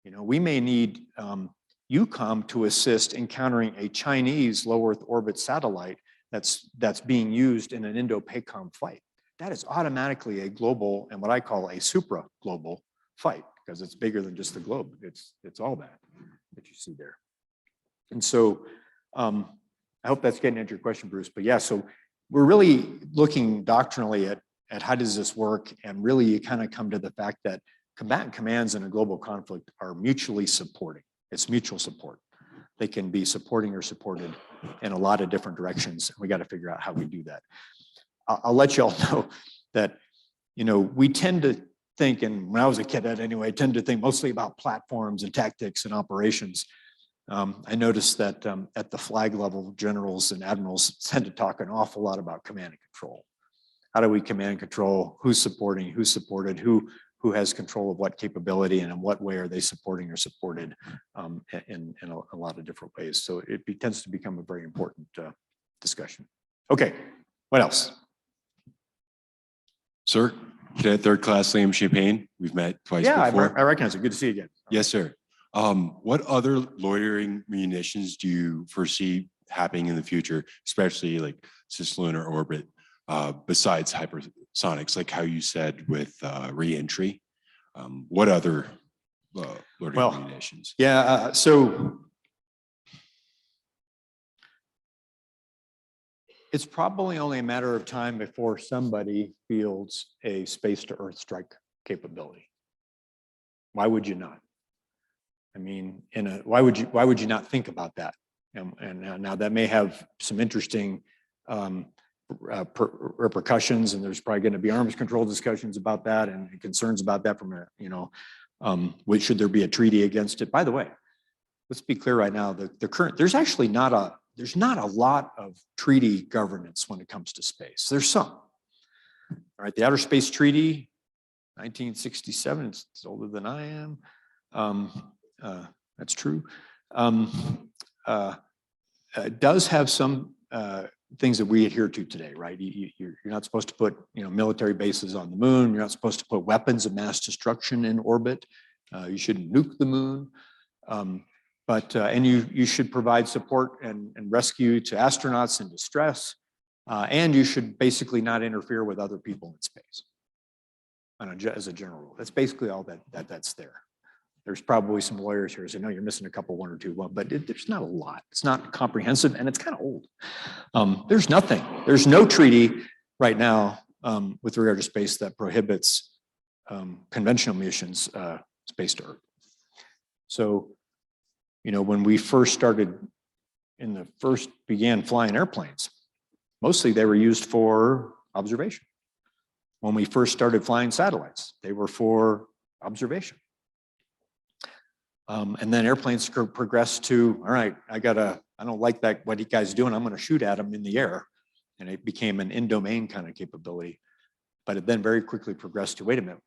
You know, we may need EUCOM to assist in countering a Chinese low Earth orbit satellite that's being used in an Indo-PACOM fight. That is automatically a global and what I call a supra-global fight, because it's bigger than just the globe. It's all that you see there. And so I hope that's getting at your question, Bruce. But yeah, so we're really looking doctrinally at how does this work, and really you kind of come to the fact that combatant commands in a global conflict are mutually supporting. It's mutual support. They can be supporting or supported in a lot of different directions. We got to figure out how we do that. I'll let you all know that, you know, we tend to think, and when I was a cadet anyway, I tend to think mostly about platforms and tactics and operations. I noticed that at the flag level, generals and admirals tend to talk an awful lot about command and control. How do we command and control? Who's supporting? Who's supported? Who has control of what capability, and in what way are they supporting or supported in a lot of different ways? So it tends to become a very important discussion. Okay, what else? Sir, Cadet Third Class Liam Champagne. We've met twice before. I recognize it. Good to see you again. Yes, sir. What other loitering munitions do you foresee happening in the future, especially like cislunar orbit, besides hypersonics, like how you said with re-entry? What other loitering munitions? Yeah, so it's probably only a matter of time before somebody fields a space-to-Earth strike capability. Why would you not? I mean, why would you not think about that? And now that may have some interesting repercussions, and there's probably going to be arms control discussions about that and concerns about that from a, you know, should there be a treaty against it? By the way, let's be clear right now, there's actually not a lot of treaty governance when it comes to space. There's some. All right, the Outer Space Treaty, 1967, it's older than I am. That's true. Does have some things that we adhere to today, right? You're not supposed to put, you know, military bases on the moon. You're not supposed to put weapons of mass destruction in orbit. You shouldn't nuke the moon. And you should provide support and rescue to astronauts in distress. And you should basically not interfere with other people in space as a general rule. That's basically all that's there. there's probably some lawyers here who say, no, you're missing a couple, one or two, but there's not a lot. It's not comprehensive and it's kind of old. There's nothing, there's no treaty right now with regard to space that prohibits conventional missions space to Earth. So, you know, when we first began flying airplanes, mostly they were used for observation. When we first started flying satellites, they were for observation. And then airplanes progressed to, all right, I don't like that, what you guys doing, I'm gonna shoot at them in the air. And it became an in-domain kind of capability. But it then very quickly progressed to, wait a minute,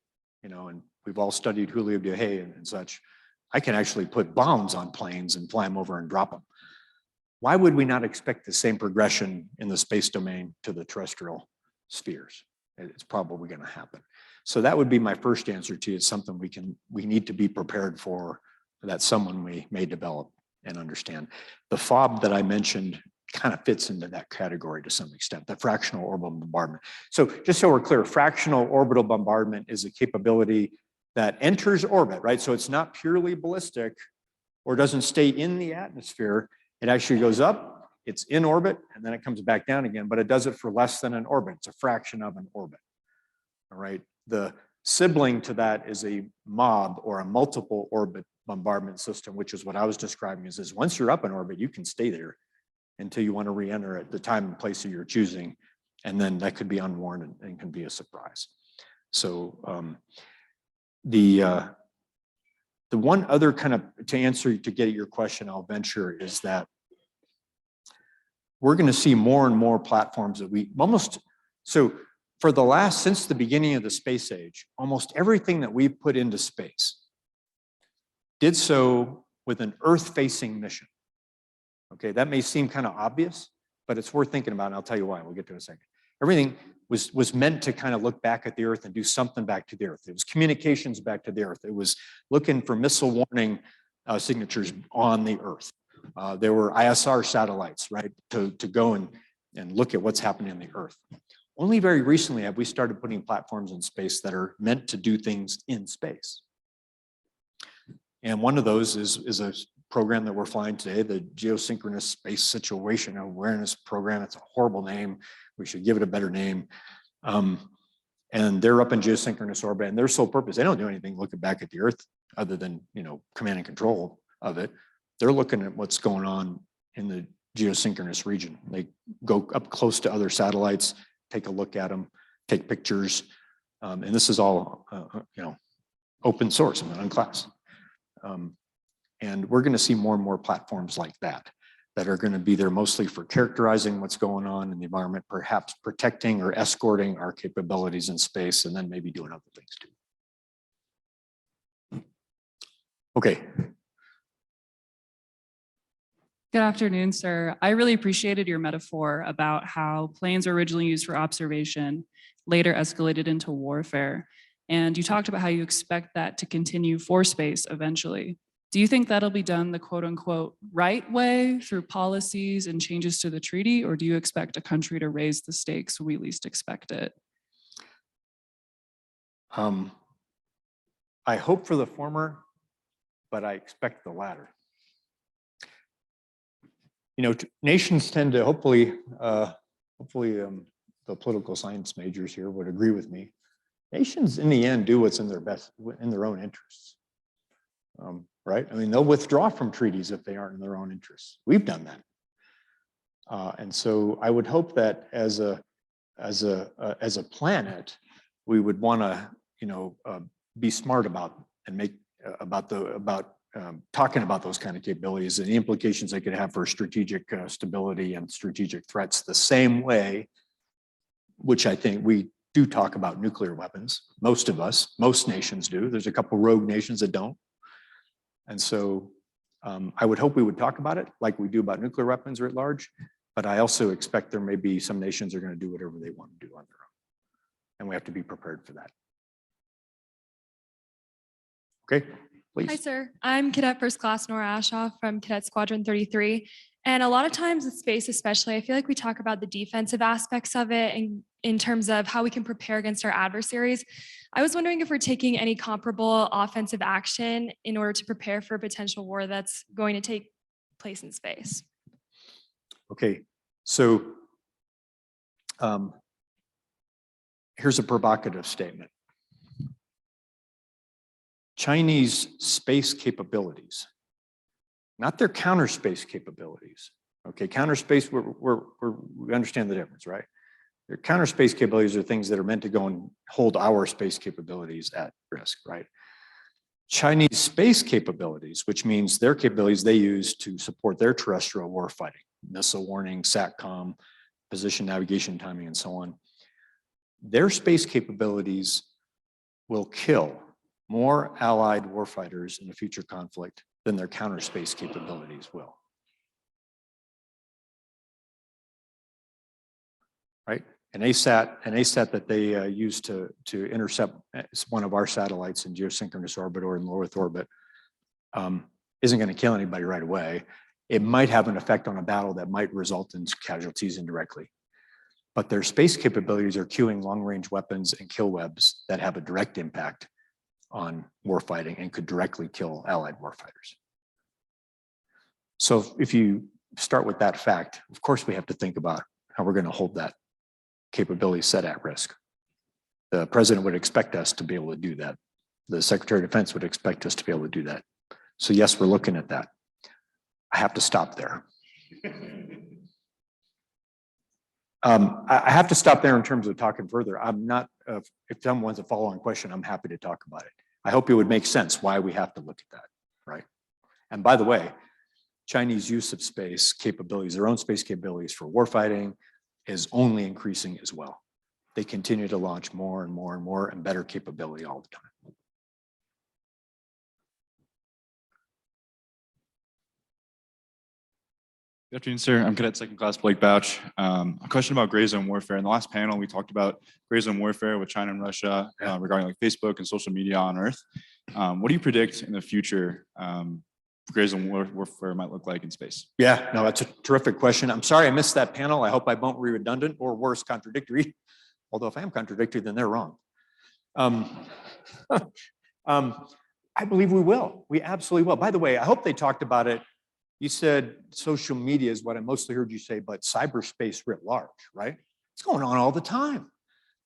you know, and we've all studied Julio de Hay and such. I can actually put bombs on planes and fly them over and drop them. Why would we not expect the same progression in the space domain to the terrestrial spheres? It's probably going to happen. So that would be my first answer to you. It's something we need to be prepared for, that someone we may develop and understand. The FOB that I mentioned kind of fits into that category to some extent, the fractional orbital bombardment. So just so we're clear, fractional orbital bombardment is a capability that enters orbit, right? So it's not purely ballistic or doesn't stay in the atmosphere. It actually goes up, it's in orbit, and then it comes back down again, but it does it for less than an orbit. It's a fraction of an orbit, all right? The sibling to that is a MOB, or a multiple orbit bombardment system, which is what I was describing is once you're up in orbit, you can stay there until you want to re-enter at the time and place that you're choosing. And then that could be unwarned and can be a surprise. So the one other kind of, to answer, to get at your question, I'll venture, is that we're going to see more and more platforms that we almost, so for the last, since the beginning of the space age, almost everything that we put into space did so with an Earth-facing mission. Okay, that may seem kind of obvious, but it's worth thinking about, and I'll tell you why. We'll get to it in a second. Everything was meant to kind of look back at the Earth and do something back to the Earth. It was communications back to the Earth. It was looking for missile warning signatures on the Earth. There were ISR satellites, right, to go and look at what's happening on the Earth. Only very recently have we started putting platforms in space that are meant to do things in space. And one of those is a program that we're flying today, the Geosynchronous Space Situation Awareness Program. It's a horrible name. We should give it a better name. And they're up in geosynchronous orbit, and their sole purpose, they don't do anything looking back at the Earth other than, you know, command and control of it. They're looking at what's going on in the geosynchronous region. They go up close to other satellites, take a look at them, take pictures. And this is all, you know, open source and unclassed. And we're going to see more and more platforms like that are going to be there mostly for characterizing what's going on in the environment, perhaps protecting or escorting our capabilities in space, and then maybe doing other things too. Okay. Good afternoon, sir. I really appreciated your metaphor about how planes were originally used for observation, later escalated into warfare. And you talked about how you expect that to continue for space eventually. Do you think that'll be done the quote unquote right way through policies and changes to the treaty, or do you expect a country to raise the stakes when we least expect it? I hope for the former, but I expect the latter. You know, nations tend to, hopefully the political science majors here would agree with me. Nations in the end do what's in their own interests. Right? I mean, they'll withdraw from treaties if they aren't in their own interests. We've done that. And so I would hope that as a planet, we would want to, you know, be smart about and make talking about those kind of capabilities and the implications they could have for strategic stability and strategic threats, the same way, which I think we do talk about nuclear weapons. Most of us, most nations do. There's a couple rogue nations that don't. And so I would hope we would talk about it like we do about nuclear weapons writ large, but I also expect there may be some nations are going to do whatever they want to do on their own. And we have to be prepared for that. Okay, please. Hi, sir. I'm Cadet First Class Nora Ashoff from Cadet Squadron 33. And a lot of times with space especially, I feel like we talk about the defensive aspects of it and in terms of how we can prepare against our adversaries. I was wondering if we're taking any comparable offensive action in order to prepare for a potential war that's going to take place in space. Okay, so here's a provocative statement. Chinese space capabilities, not their counter space capabilities. Okay, counter space, we understand the difference, right? Their counter space capabilities are things that are meant to go and hold our space capabilities at risk, right? Chinese space capabilities, which means their capabilities they use to support their terrestrial warfighting, missile warning, SATCOM, position navigation timing, and so on. Their space capabilities will kill more allied warfighters in a future conflict than their counter space capabilities will. Right? An ASAT that they use to intercept one of our satellites in geosynchronous orbit or in low Earth orbit isn't going to kill anybody right away. It might have an effect on a battle that might result in casualties indirectly. But their space capabilities are cueing long-range weapons and kill webs that have a direct impact on warfighting and could directly kill allied warfighters. So if you start with that fact, of course we have to think about how we're going to hold that capability set at risk. The president would expect us to be able to do that. The Secretary of Defense would expect us to be able to do that. So yes, we're looking at that. I have to stop there. I have to stop there in terms of talking further. I'm not, if someone wants a follow-on question, I'm happy to talk about it. I hope it would make sense why we have to look at that, right? And by the way, Chinese use of space capabilities, their own space capabilities for warfighting is only increasing as well. They continue to launch more and more and more and better capability all the time. Good afternoon, sir. I'm Cadet Second Class Blake Bouch. A question about gray zone warfare. In the last panel, we talked about gray zone warfare with China and Russia regarding like Facebook and social media on Earth. What do you predict in the future gray zone warfare might look like in space? Yeah, no, that's a terrific question. I'm sorry I missed that panel. I hope I won't be redundant or worse, contradictory. Although if I am contradictory, then they're wrong. I believe we will. We absolutely will. By the way, I hope they talked about it. You said social media is what I mostly heard you say, but cyberspace writ large, right? It's going on all the time.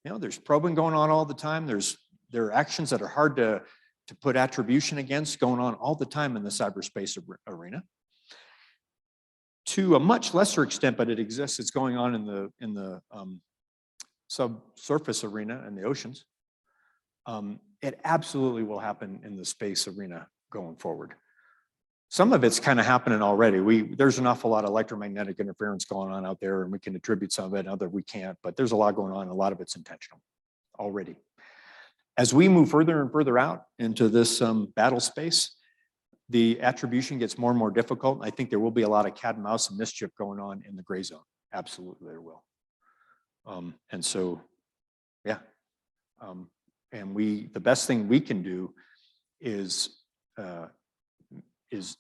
You know, there's probing going on all the time. There are actions that are hard to put attribution against going on all the time in the cyberspace arena. To a much lesser extent, but it exists. It's going on in the subsurface arena and the oceans. It absolutely will happen in the space arena going forward. Some of it's kind of happening already. There's an awful lot of electromagnetic interference going on out there, and we can attribute some of it, other we can't, but there's a lot going on, a lot of it's intentional already. As we move further and further out into this battle space, the attribution gets more and more difficult. I think there will be a lot of cat and mouse and mischief going on in the gray zone. Absolutely, there will. And so, yeah. And the best thing we can do is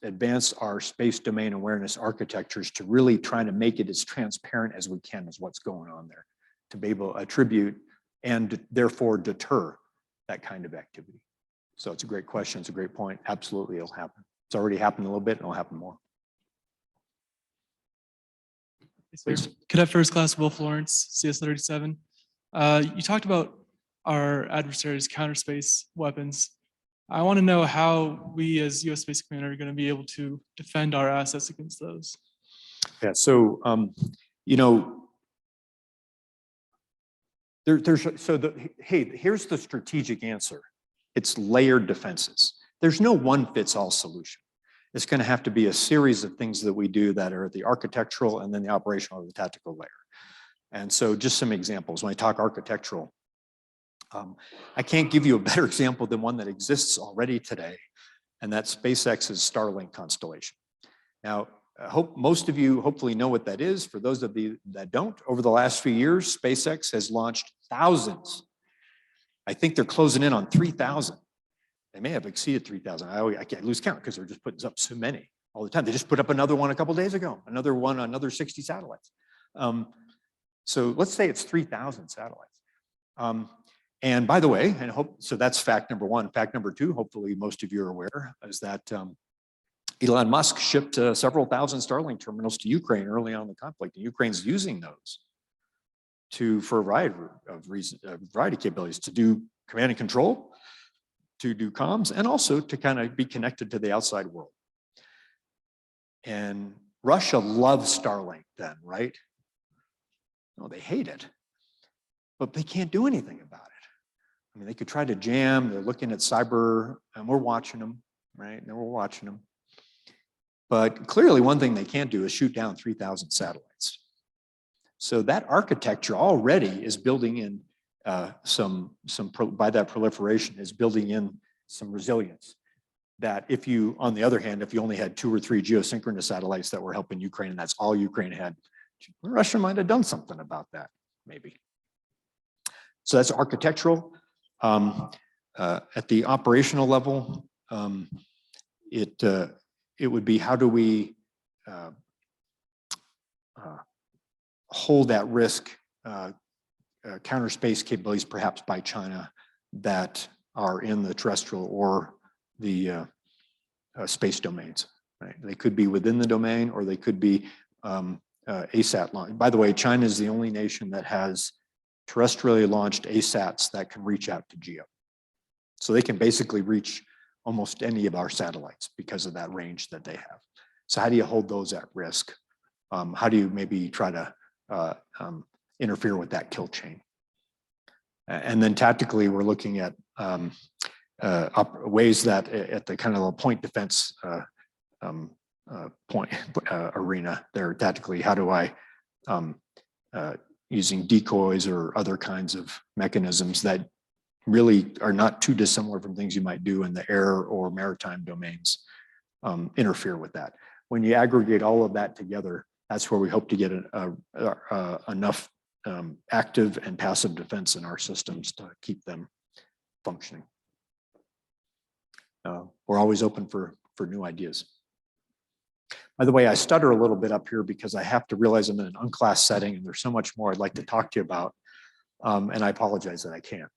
advance our space domain awareness architectures to really try to make it as transparent as we can as what's going on there, to be able to attribute and therefore deter that kind of activity. So it's a great question. It's a great point. Absolutely, it'll happen. It's already happened a little bit and it'll happen more. Please. Cadet First Class Wolf Lawrence, CS-37. You talked about our adversaries' counter space weapons. I want to know how we as U.S. Space Command are going to be able to defend our assets against those. Yeah, so, you know, here's the strategic answer. It's layered defenses. There's no one fits all solution. It's going to have to be a series of things that we do that are the architectural and then the operational or the tactical layer. And so just some examples. When I talk architectural, I can't give you a better example than one that exists already today, and that's SpaceX's Starlink constellation. Now, I hope most of you hopefully know what that is. For those of you that don't, over the last few years, SpaceX has launched thousands. I think they're closing in on 3,000. They may have exceeded 3,000. I can't lose count because they're just putting up so many all the time. They just put up another one a couple days ago, another 60 satellites. So let's say it's 3,000 satellites. And by the way, so that's fact number one. Fact number two, hopefully most of you are aware, is that Elon Musk shipped several thousand Starlink terminals to Ukraine early on in the conflict, and Ukraine's using those for a variety of reasons, a variety of capabilities, to do command and control, to do comms, and also to kind of be connected to the outside world. And Russia loves Starlink then, right? No, they hate it, but they can't do anything about it. I mean, they could try to jam, they're looking at cyber, and we're watching them, right? And we're watching them. But clearly one thing they can't do is shoot down 3,000 satellites. So that architecture already is building in by that proliferation is building in some resilience. That if you, on the other hand, if you only had 2 or 3 geosynchronous satellites that were helping Ukraine, and that's all Ukraine had, Russia might have done something about that, maybe. So that's architectural. At the operational level, it would be, how do we hold at risk counter space capabilities, perhaps by China, that are in the terrestrial or the space domains, right? They could be within the domain, or they could be ASAT launch. By the way, China is the only nation that has terrestrially launched ASATs that can reach out to GEO. So they can basically reach almost any of our satellites because of that range that they have. So how do you hold those at risk? How do you maybe try to interfere with that kill chain? And then tactically, we're looking at ways that at the kind of the point defense arena there, tactically, how do I, using decoys or other kinds of mechanisms that really are not too dissimilar from things you might do in the air or maritime domains, interfere with that. When you aggregate all of that together, that's where we hope to get enough active and passive defense in our systems to keep them functioning. We're always open for new ideas. By the way, I stutter a little bit up here because I have to realize I'm in an unclassed setting and there's so much more I'd like to talk to you about. And I apologize that I can't.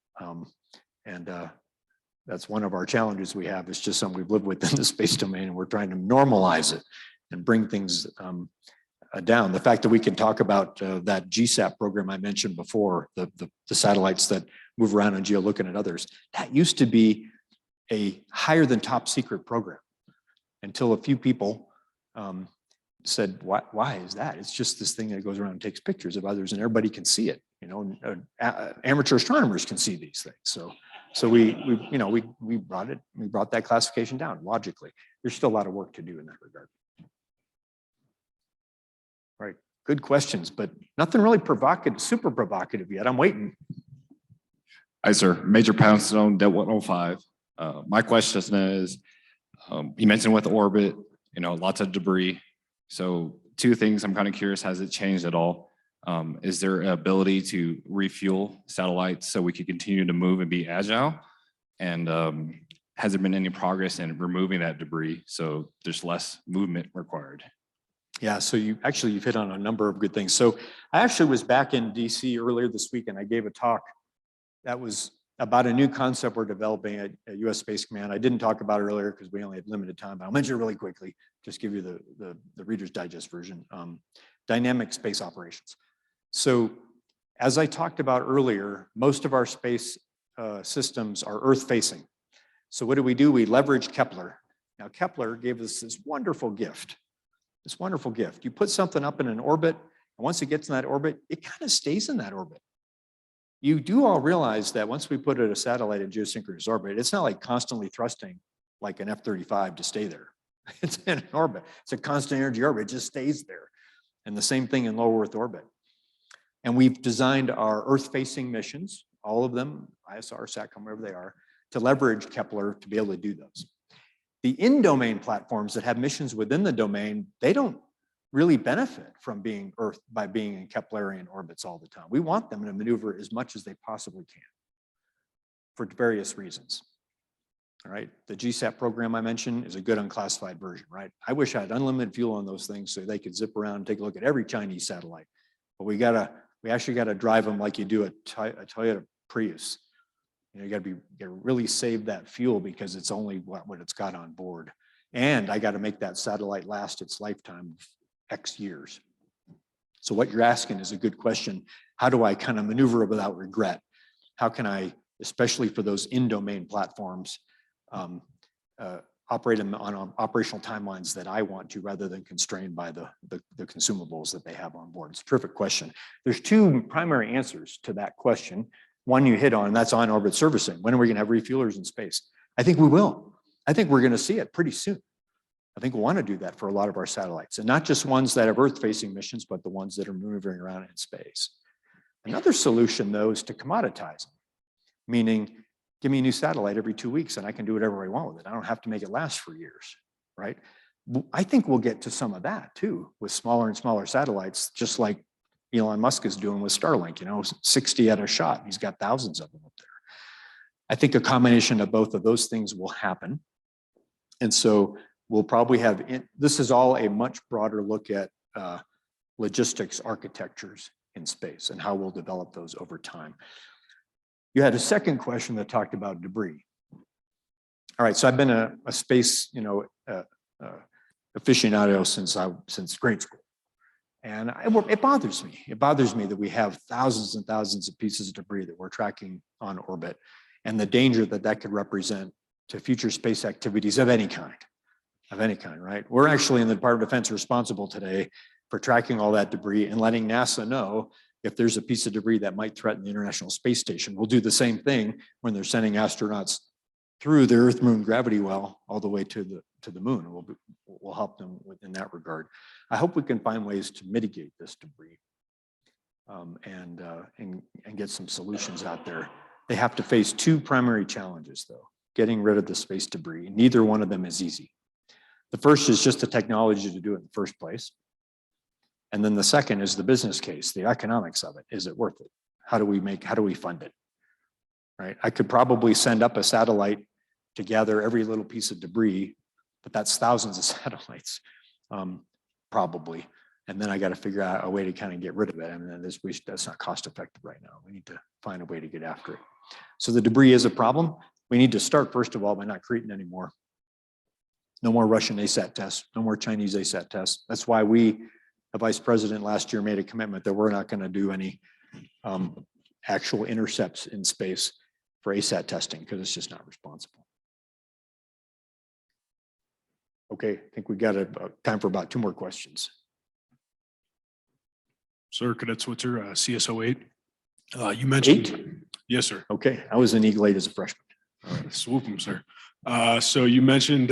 That's one of our challenges we have. It's just something we've lived with in the space domain, and we're trying to normalize it and bring things down. The fact that we can talk about that GSAT program I mentioned before, the satellites that move around on GEO looking at others, that used to be a higher than top secret program until a few people said, why is that? It's just this thing that goes around and takes pictures of others and everybody can see it. You know, amateur astronomers can see these things. So we brought that classification down logically. There's still a lot of work to do in that regard. Right, good questions, but nothing really provocative, super provocative yet. I'm waiting. Hi, sir. Major Poundstone, Del 105. My question is, you mentioned with orbit, lots of debris. So 2 things I'm kind of curious, has it changed at all? Is there an ability to refuel satellites so we could continue to move and be agile? And has there been any progress in removing that debris so there's less movement required? Yeah, so you've hit on a number of good things. So I actually was back in DC earlier this week and I gave a talk that was about a new concept we're developing at US Space Command. I didn't talk about it earlier because we only had limited time, but I'll mention it really quickly, just give you the Reader's Digest version. Dynamic space operations. So as I talked about earlier, most of our space systems are Earth-facing. So what do? We leverage Kepler. Now Kepler gave us this wonderful gift. You put something up in an orbit, and once it gets in that orbit, it kind of stays in that orbit. You do all realize that once we put a satellite in geosynchronous orbit, it's not like constantly thrusting like an F-35 to stay there. It's in an orbit. It's a constant energy orbit. It just stays there. And the same thing in low Earth orbit. And we've designed our Earth-facing missions, all of them, ISR, SATCOM, wherever they are, to leverage Kepler to be able to do those. The in-domain platforms that have missions within the domain, they don't really benefit from being Earth by being in Keplerian orbits all the time. We want them to maneuver as much as they possibly can for various reasons. All right, the GSAT program I mentioned is a good unclassified version, right? I wish I had unlimited fuel on those things so they could zip around and take a look at every Chinese satellite. But we actually gotta drive them like you do a Toyota Prius. You gotta really save that fuel because it's only what it's got on board. And I gotta make that satellite last its lifetime of X years. So what you're asking is a good question. How do I kind of maneuver without regret? How can I, especially for those in-domain platforms, operate them on operational timelines that I want to, rather than constrained by the consumables that they have on board? It's a terrific question. There's two primary answers to that question. One you hit on, and that's on-orbit servicing. When are we going to have refuelers in space? I think we will. I think we're going to see it pretty soon. I think we'll want to do that for a lot of our satellites, and not just ones that have Earth-facing missions, but the ones that are maneuvering around in space. Another solution, though, is to commoditize them, meaning give me a new satellite every 2 weeks and I can do whatever I want with it. I don't have to make it last for years, right? I think we'll get to some of that too, with smaller and smaller satellites, just like Elon Musk is doing with Starlink, 60 at a shot. He's got thousands of them up there. I think a combination of both of those things will happen. And so we'll probably have, this is all a much broader look at logistics architectures in space and how we'll develop those over time. You had a second question that talked about debris. All right, so I've been a space, aficionado since grade school. And it bothers me. It bothers me that we have thousands and thousands of pieces of debris that we're tracking on orbit, and the danger that that could represent to future space activities of any kind, right? We're actually in the Department of Defense responsible today for tracking all that debris and letting NASA know if there's a piece of debris that might threaten the International Space Station. We'll do the same thing when they're sending astronauts through the Earth-Moon gravity well all the way to the moon. We'll help them in that regard. I hope we can find ways to mitigate this debris and get some solutions out there. They have to face two primary challenges, though: getting rid of the space debris. Neither one of them is easy. The first is just the technology to do it in the first place. And then the second is the business case, the economics of it. Is it worth it? How do we fund it? Right? I could probably send up a satellite to gather every little piece of debris, but that's thousands of satellites, probably. And then I got to figure out a way to kind of get rid of it. And then that's not cost effective right now. We need to find a way to get after it. So the debris is a problem. We need to start, first of all, by not creating any more. No more Russian ASAT tests, no more Chinese ASAT tests. That's why the vice president last year made a commitment that we're not going to do any actual intercepts in space for ASAT testing, because it's just not responsible. Okay, I think we got time for about 2 more questions. Sir, Cadet Switzer, CSO 8. You mentioned, 8? Yes, sir. Okay, I was in Eagle 8 as a freshman. Swoop 'em, sir. So you mentioned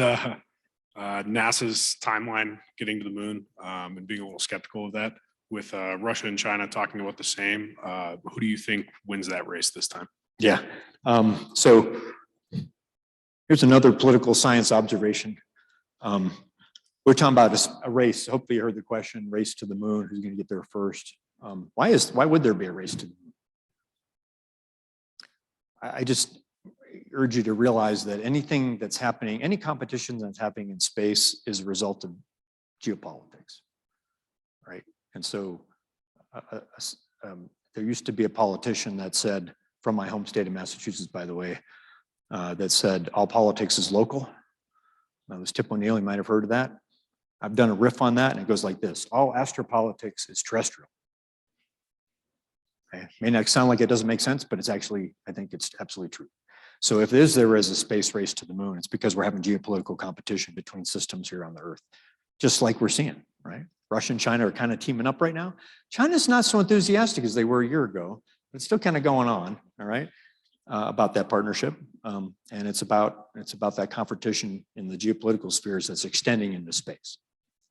NASA's timeline getting to the moon and being a little skeptical of that. With Russia and China talking about the same, who do you think wins that race this time? Yeah. So here's another political science observation. We're talking about a race. Hopefully you heard the question, race to the moon, who's going to get there first? Why would there be a race to the moon? I just urge you to realize that anything that's happening, any competition that's happening in space is a result of geopolitics, right? And so there used to be a politician that said, from my home state of Massachusetts, by the way, that said, all politics is local. That was Tip O'Neill, you might have heard of that. I've done a riff on that, and it goes like this: all astropolitics is terrestrial. Okay. May not sound like it doesn't make sense, but it's actually, I think it's absolutely true. So if there is a space race to the moon, it's because we're having geopolitical competition between systems here on the Earth, just like we're seeing, right? Russia and China are kind of teaming up right now. China's not so enthusiastic as they were a year ago, but it's still kind of going on, all right, about that partnership. And it's about that competition in the geopolitical spheres that's extending into space.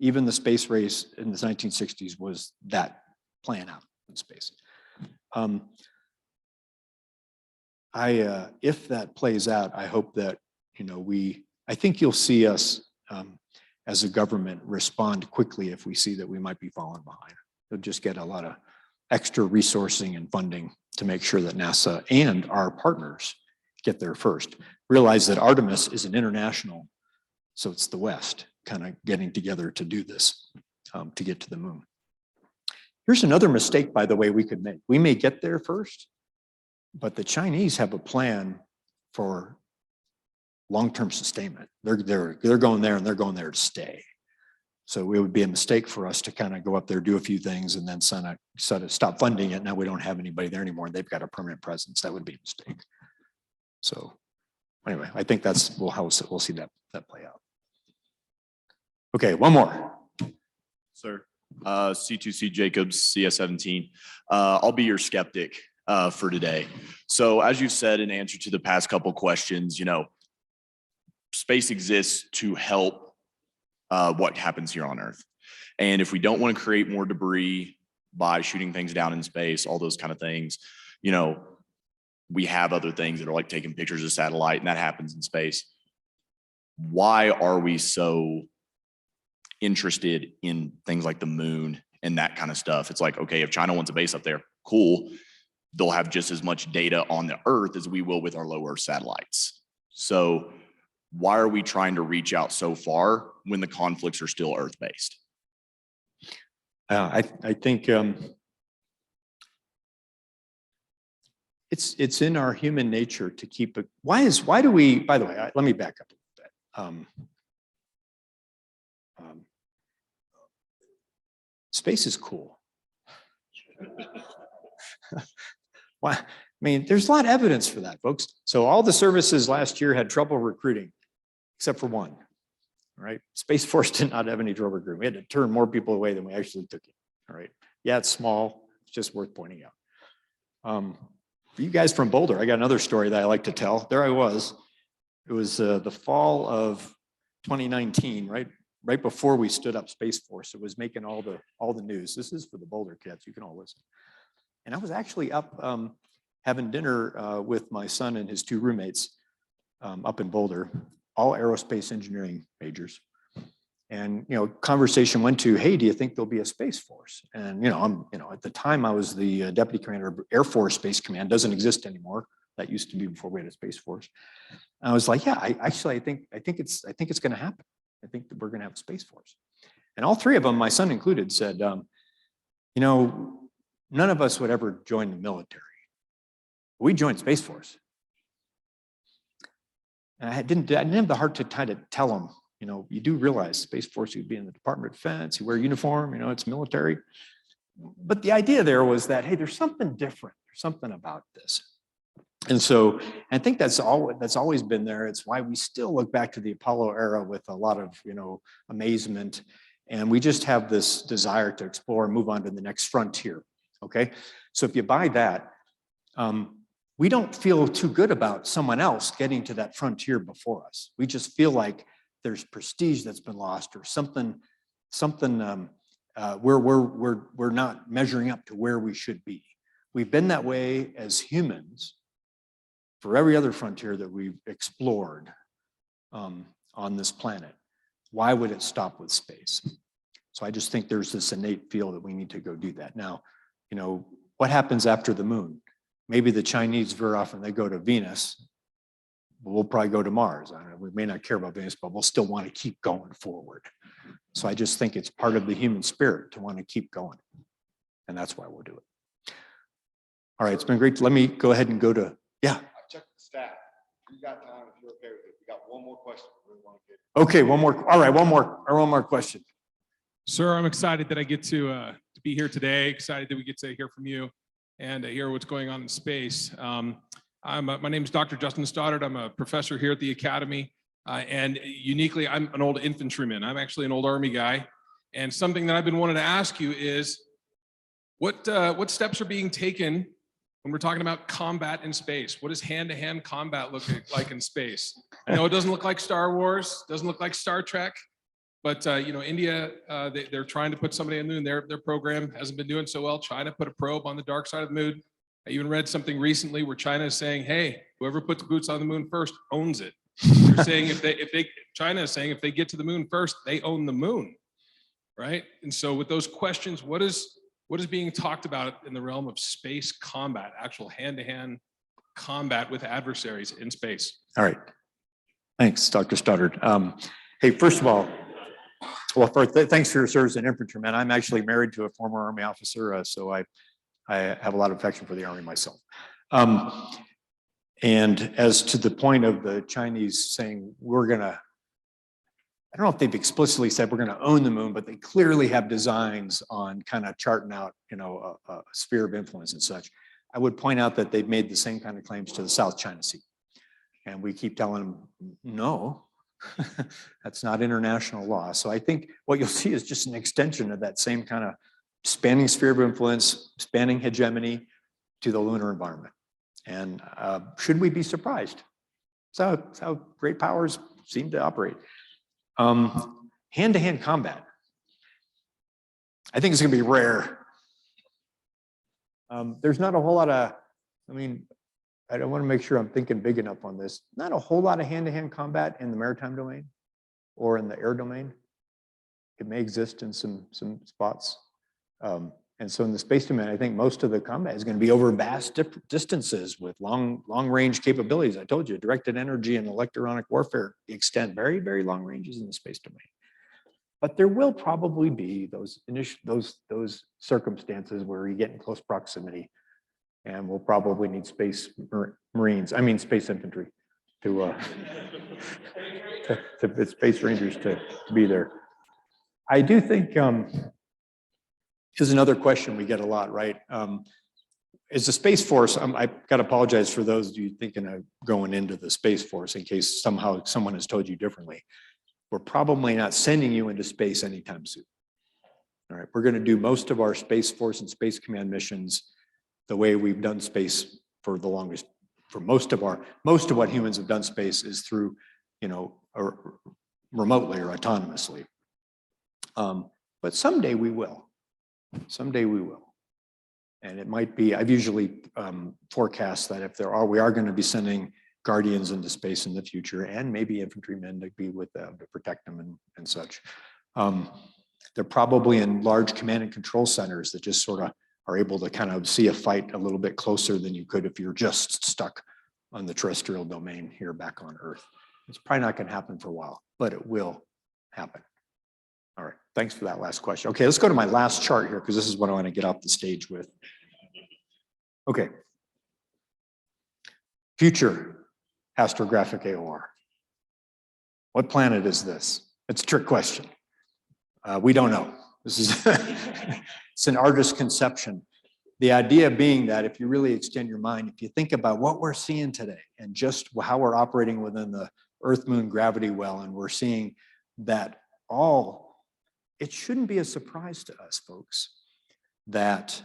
Even the space race in the 1960s was that playing out in space. If that plays out, I hope that, I think you'll see us as a government respond quickly if we see that we might be falling behind. We'll just get a lot of extra resourcing and funding to make sure that NASA and our partners get there first. Realize that Artemis is an international, so it's the West kind of getting together to do this, to get to the moon. Here's another mistake, by the way, we could make. We may get there first, But the Chinese have a plan for long-term sustainment. They're going there and they're going there to stay. So it would be a mistake for us to kind of go up there, do a few things, and then sort of stop funding it. Now we don't have anybody there anymore, and they've got a permanent presence. That would be a mistake. So anyway, I think that's how we'll see that play out. Okay, one more. Sir, C2C Jacobs, CS17. I'll be your skeptic for today. So as you've said in answer to the past couple questions, you know, space exists to help what happens here on Earth. And if we don't want to create more debris by shooting things down in space, all those kind of things, you know, we have other things that are like taking pictures of satellite, and that happens in space. Why are we so interested in things like the moon and that kind of stuff? It's like, okay, if China wants a base up there, cool. They'll have just as much data on the Earth as we will with our low Earth satellites. So why are we trying to reach out so far when the conflicts are still Earth-based? I think it's in our human nature to keep it. Why do we, by the way, let me back up a little bit. Space is cool. Why? I mean, there's a lot of evidence for that, folks. So all the services last year had trouble recruiting, except for one, right? Space Force did not have any trouble recruiting. We had to turn more people away than we actually took in, all right? Yeah, it's small. It's just worth pointing out. For you guys from Boulder, I got another story that I like to tell. There I was. It was the fall of 2019, right before we stood up Space Force. It was making all the news. This is for the Boulder kids. You can all listen. And I was actually up having dinner with my son and his two roommates up in Boulder, all aerospace engineering majors. And conversation went to, hey, do you think there'll be a Space Force? And at the time I was the deputy commander of Air Force Space Command. Doesn't exist anymore. That used to be before we had a Space Force. And I was like, yeah, I think it's going to happen. I think that we're going to have a Space Force. And all three of them, my son included, said, none of us would ever join the military. We joined Space Force. And I didn't have the heart to try to tell them, you do realize Space Force, you'd be in the Department of Defense, you wear a uniform, it's military. But the idea there was that, hey, there's something different. There's something about this. And so I think that's always been there. It's why we still look back to the Apollo era with a lot of, amazement. And we just have this desire to explore and move on to the next frontier. Okay. So if you buy that, we don't feel too good about someone else getting to that frontier before us. We just feel like there's prestige that's been lost or something we're not measuring up to where we should be. We've been that way as humans for every other frontier that we've explored on this planet. Why would it stop with space? So I just think there's this innate feel that we need to go do that. Now, what happens after the moon? Maybe the Chinese veer off and they go to Venus. We'll probably go to Mars. I don't know, we may not care about Venus, but we'll still want to keep going forward. So I just think it's part of the human spirit to want to keep going. And that's why we'll do it. All right, it's been great. Let me go ahead and go to, yeah. Check the staff. You got time if you're okay with it. We got one more question. We really want to get. Okay, one more. All right, one more question. Sir, I'm excited that I get to be here today. Excited that we get to hear from you and hear what's going on in space. My name is Dr. Justin Stoddard. I'm a professor here at the Academy. And uniquely, I'm an old infantryman. I'm actually an old Army guy. And something that I've been wanting to ask you is, what steps are being taken when we're talking about combat in space? What does hand-to-hand combat look like in space? I know it doesn't look like Star Wars, doesn't look like Star Trek, but India, they're trying to put somebody on the moon. Their program hasn't been doing so well. China put a probe on the dark side of the moon. I even read something recently where China is saying, hey, whoever puts boots on the moon first owns it. They're saying China is saying if they get to the moon first, they own the moon, right? And so with those questions, what is being talked about in the realm of space combat, actual hand-to-hand combat with adversaries in space? All right. Thanks, Dr. Stoddard. Hey, first of all, thanks for your service as an infantryman. I'm actually married to a former Army officer, so I have a lot of affection for the Army myself. And as to the point of the Chinese saying, we're gonna, I don't know if they've explicitly said we're gonna own the moon, but they clearly have designs on kind of charting out, a sphere of influence and such. I would point out that they've made the same kind of claims to the South China Sea. And we keep telling them, no, that's not international law. So I think what you'll see is just an extension of that same kind of spanning sphere of influence, spanning hegemony to the lunar environment. And should we be surprised? That's how great powers seem to operate. Hand-to-hand combat. I think it's gonna be rare. There's not a whole lot of, I don't want to make sure I'm thinking big enough on this. Not a whole lot of hand-to-hand combat in the maritime domain or in the air domain. It may exist in some spots. And so in the space domain, I think most of the combat is going to be over vast distances with long-range capabilities. I told you, directed energy and electronic warfare extend very, very long ranges in the space domain. But there will probably be those circumstances where you get in close proximity, and we'll probably need space infantry to space rangers to be there. I do think is another question we get a lot, right? Is the Space Force, I've got to apologize for those of you thinking of going into the Space Force in case somehow someone has told you differently. We're probably not sending you into space anytime soon. All right, we're going to do most of our Space Force and Space Command missions the way we've done space for the longest, for most of what humans have done space is through, or remotely or autonomously. But someday we will. Someday we will. And it might be, I've usually forecast that if we are going to be sending Guardians into space in the future, and maybe infantrymen to be with them to protect them and such. They're probably in large command and control centers that just sort of are able to kind of see a fight a little bit closer than you could if you're just stuck on the terrestrial domain here back on Earth. It's probably not going to happen for a while, but it will happen. All right, thanks for that last question. Okay, let's go to my last chart here because this is what I want to get off the stage with. Okay. Future astrographic AOR. What planet is this? It's a trick question. We don't know. This is it's an artist's conception. The idea being that if you really extend your mind, if you think about what we're seeing today and just how we're operating within the Earth-Moon gravity well, and we're seeing that it shouldn't be a surprise to us, folks, that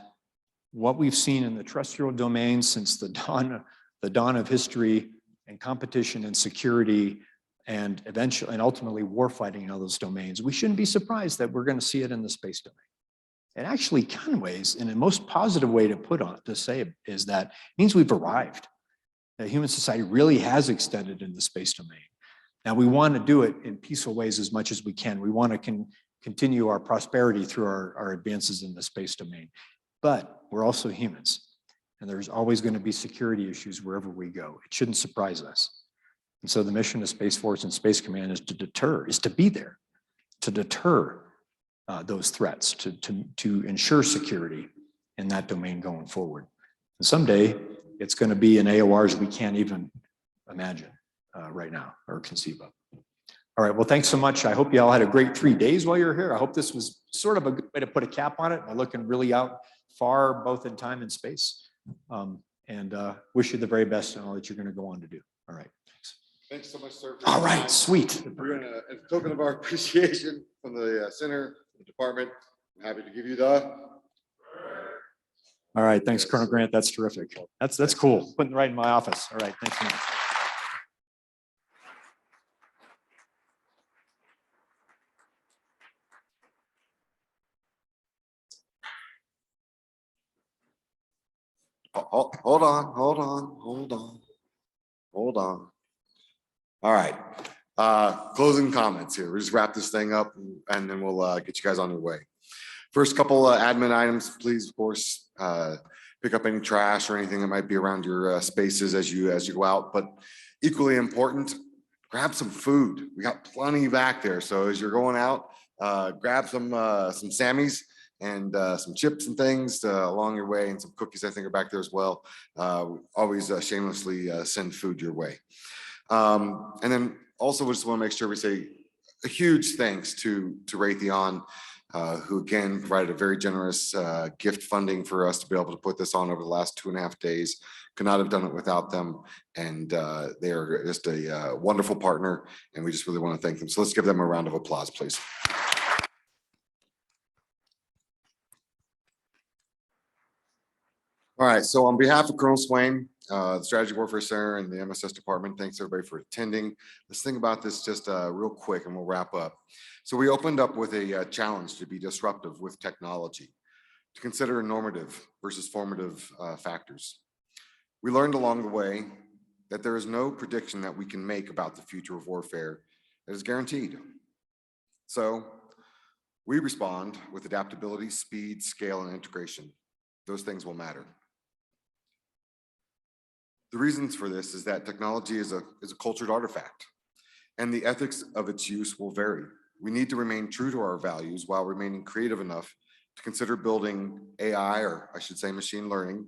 what we've seen in the terrestrial domain since the dawn of history and competition and security and eventually and ultimately warfighting in all those domains, we shouldn't be surprised that we're going to see it in the space domain. It actually kind ways, in the most positive way to say it, is that it means we've arrived. That human society really has extended in the space domain. Now we want to do it in peaceful ways as much as we can. We want to continue our prosperity through our advances in the space domain. But we're also humans, and there's always going to be security issues wherever we go. It shouldn't surprise us. And so the mission of Space Force and Space Command is to be there, to deter those threats, to ensure security in that domain going forward. And someday it's going to be in AORs we can't even imagine right now or conceive of. All right, well, thanks so much. I hope you all had a great 3 days while you're here. I hope this was sort of a good way to put a cap on it. I'm looking really out far, both in time and space. And wish you the very best in all that you're going to go on to do. All right, thanks. Thanks so much, sir. All right, sweet. We're gonna, as a token of our appreciation from the center, the department, I'm happy to give you the. All right, thanks, Colonel Grant. That's terrific. That's cool. Putting it right in my office. All right, thanks so much. Hold on. All right. Closing comments here. We'll just wrap this thing up and then we'll get you guys on your way. First couple admin items, please, of course, pick up any trash or anything that might be around your spaces as you go out. But equally important, grab some food. We got plenty back there. So as you're going out, grab some Sammys, and some chips and things along your way, and some cookies I think are back there as well. Always shamelessly send food your way. And then also we just want to make sure we say a huge thanks to Raytheon, who again provided a very generous gift funding for us to be able to put this on over the last 2.5 days. Could not have done it without them, and they are just a wonderful partner, and we just really want to thank them. So let's give them a round of applause, please. All right, so on behalf of Colonel Swain, the Strategy Warfare Center and the MSS department, thanks everybody for attending. Let's think about this just real quick and we'll wrap up. So we opened up with a challenge to be disruptive with technology, to consider normative versus formative factors. We learned along the way that there is no prediction that we can make about the future of warfare that is guaranteed. So we respond with adaptability, speed, scale, and integration. Those things will matter. The reasons for this is that technology is a cultured artifact, and the ethics of its use will vary. We need to remain true to our values while remaining creative enough to consider building AI, or I should say machine learning,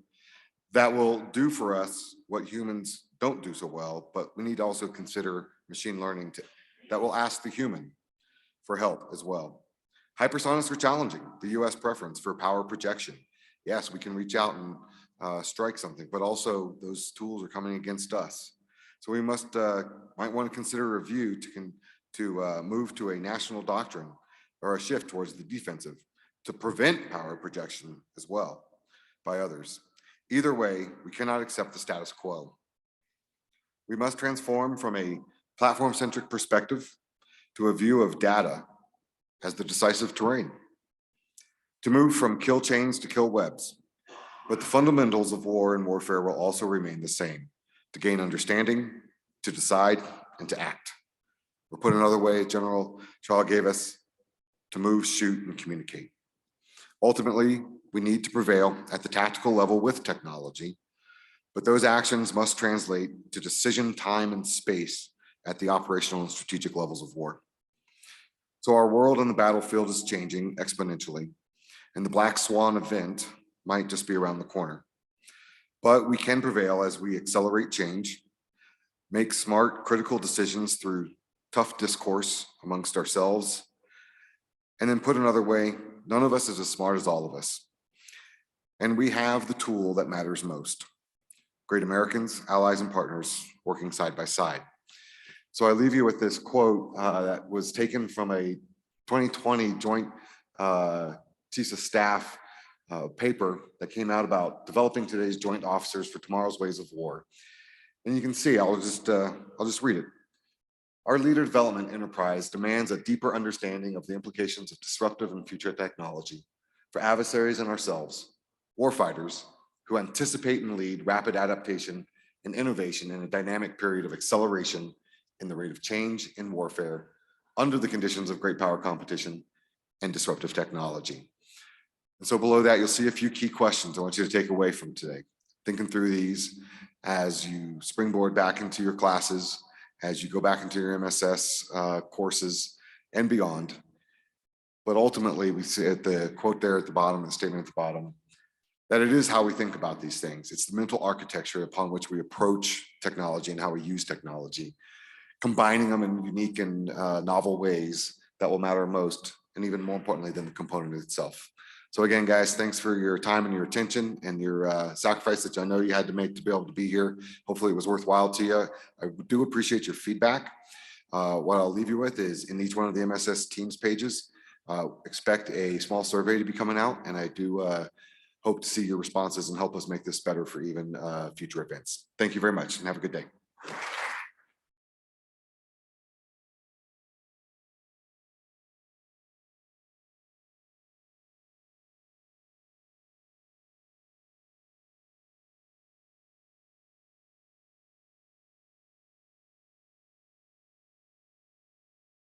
that will do for us what humans don't do so well, but we need to also consider machine learning that will ask the human for help as well. Hypersonics are challenging, the US preference for power projection. Yes, we can reach out and strike something, but also those tools are coming against us. So we might want to consider a review to move to a national doctrine or a shift towards the defensive to prevent power projection as well by others. Either way, we cannot accept the status quo. We must transform from a platform-centric perspective to a view of data as the decisive terrain, to move from kill chains to kill webs. But the fundamentals of war and warfare will also remain the same: to gain understanding, to decide, and to act. Or put another way, General Shaw gave us: to move, shoot, and communicate. Ultimately, we need to prevail at the tactical level with technology, but those actions must translate to decision time and space at the operational and strategic levels of war. So our world on the battlefield is changing exponentially, and the Black Swan event might just be around the corner. But we can prevail as we accelerate change, make smart, critical decisions through tough discourse amongst ourselves, and then put another way, none of us is as smart as all of us. And we have the tool that matters most: great Americans, allies, and partners working side by side. So I leave you with this quote that was taken from a 2020 Joint Chiefs of Staff paper that came out about developing today's joint officers for tomorrow's ways of war. And you can see, I'll just read it. Our leader development enterprise demands a deeper understanding of the implications of disruptive and future technology for adversaries and ourselves, warfighters who anticipate and lead rapid adaptation and innovation in a dynamic period of acceleration in the rate of change in warfare under the conditions of great power competition and disruptive technology. And so below that, you'll see a few key questions I want you to take away from today. Thinking through these as you springboard back into your classes, as you go back into your MSS courses and beyond. But ultimately, we see at the quote there at the bottom, the statement at the bottom, that it is how we think about these things. It's the mental architecture upon which we approach technology and how we use technology, combining them in unique and novel ways that will matter most, and even more importantly than the component itself. So again, guys, thanks for your time and your attention and your sacrifice that I know you had to make to be able to be here. Hopefully it was worthwhile to you. I do appreciate your feedback. What I'll leave you with is in each one of the MSS Teams pages, expect a small survey to be coming out, and I do hope to see your responses and help us make this better for even future events. Thank you very much and have a good day.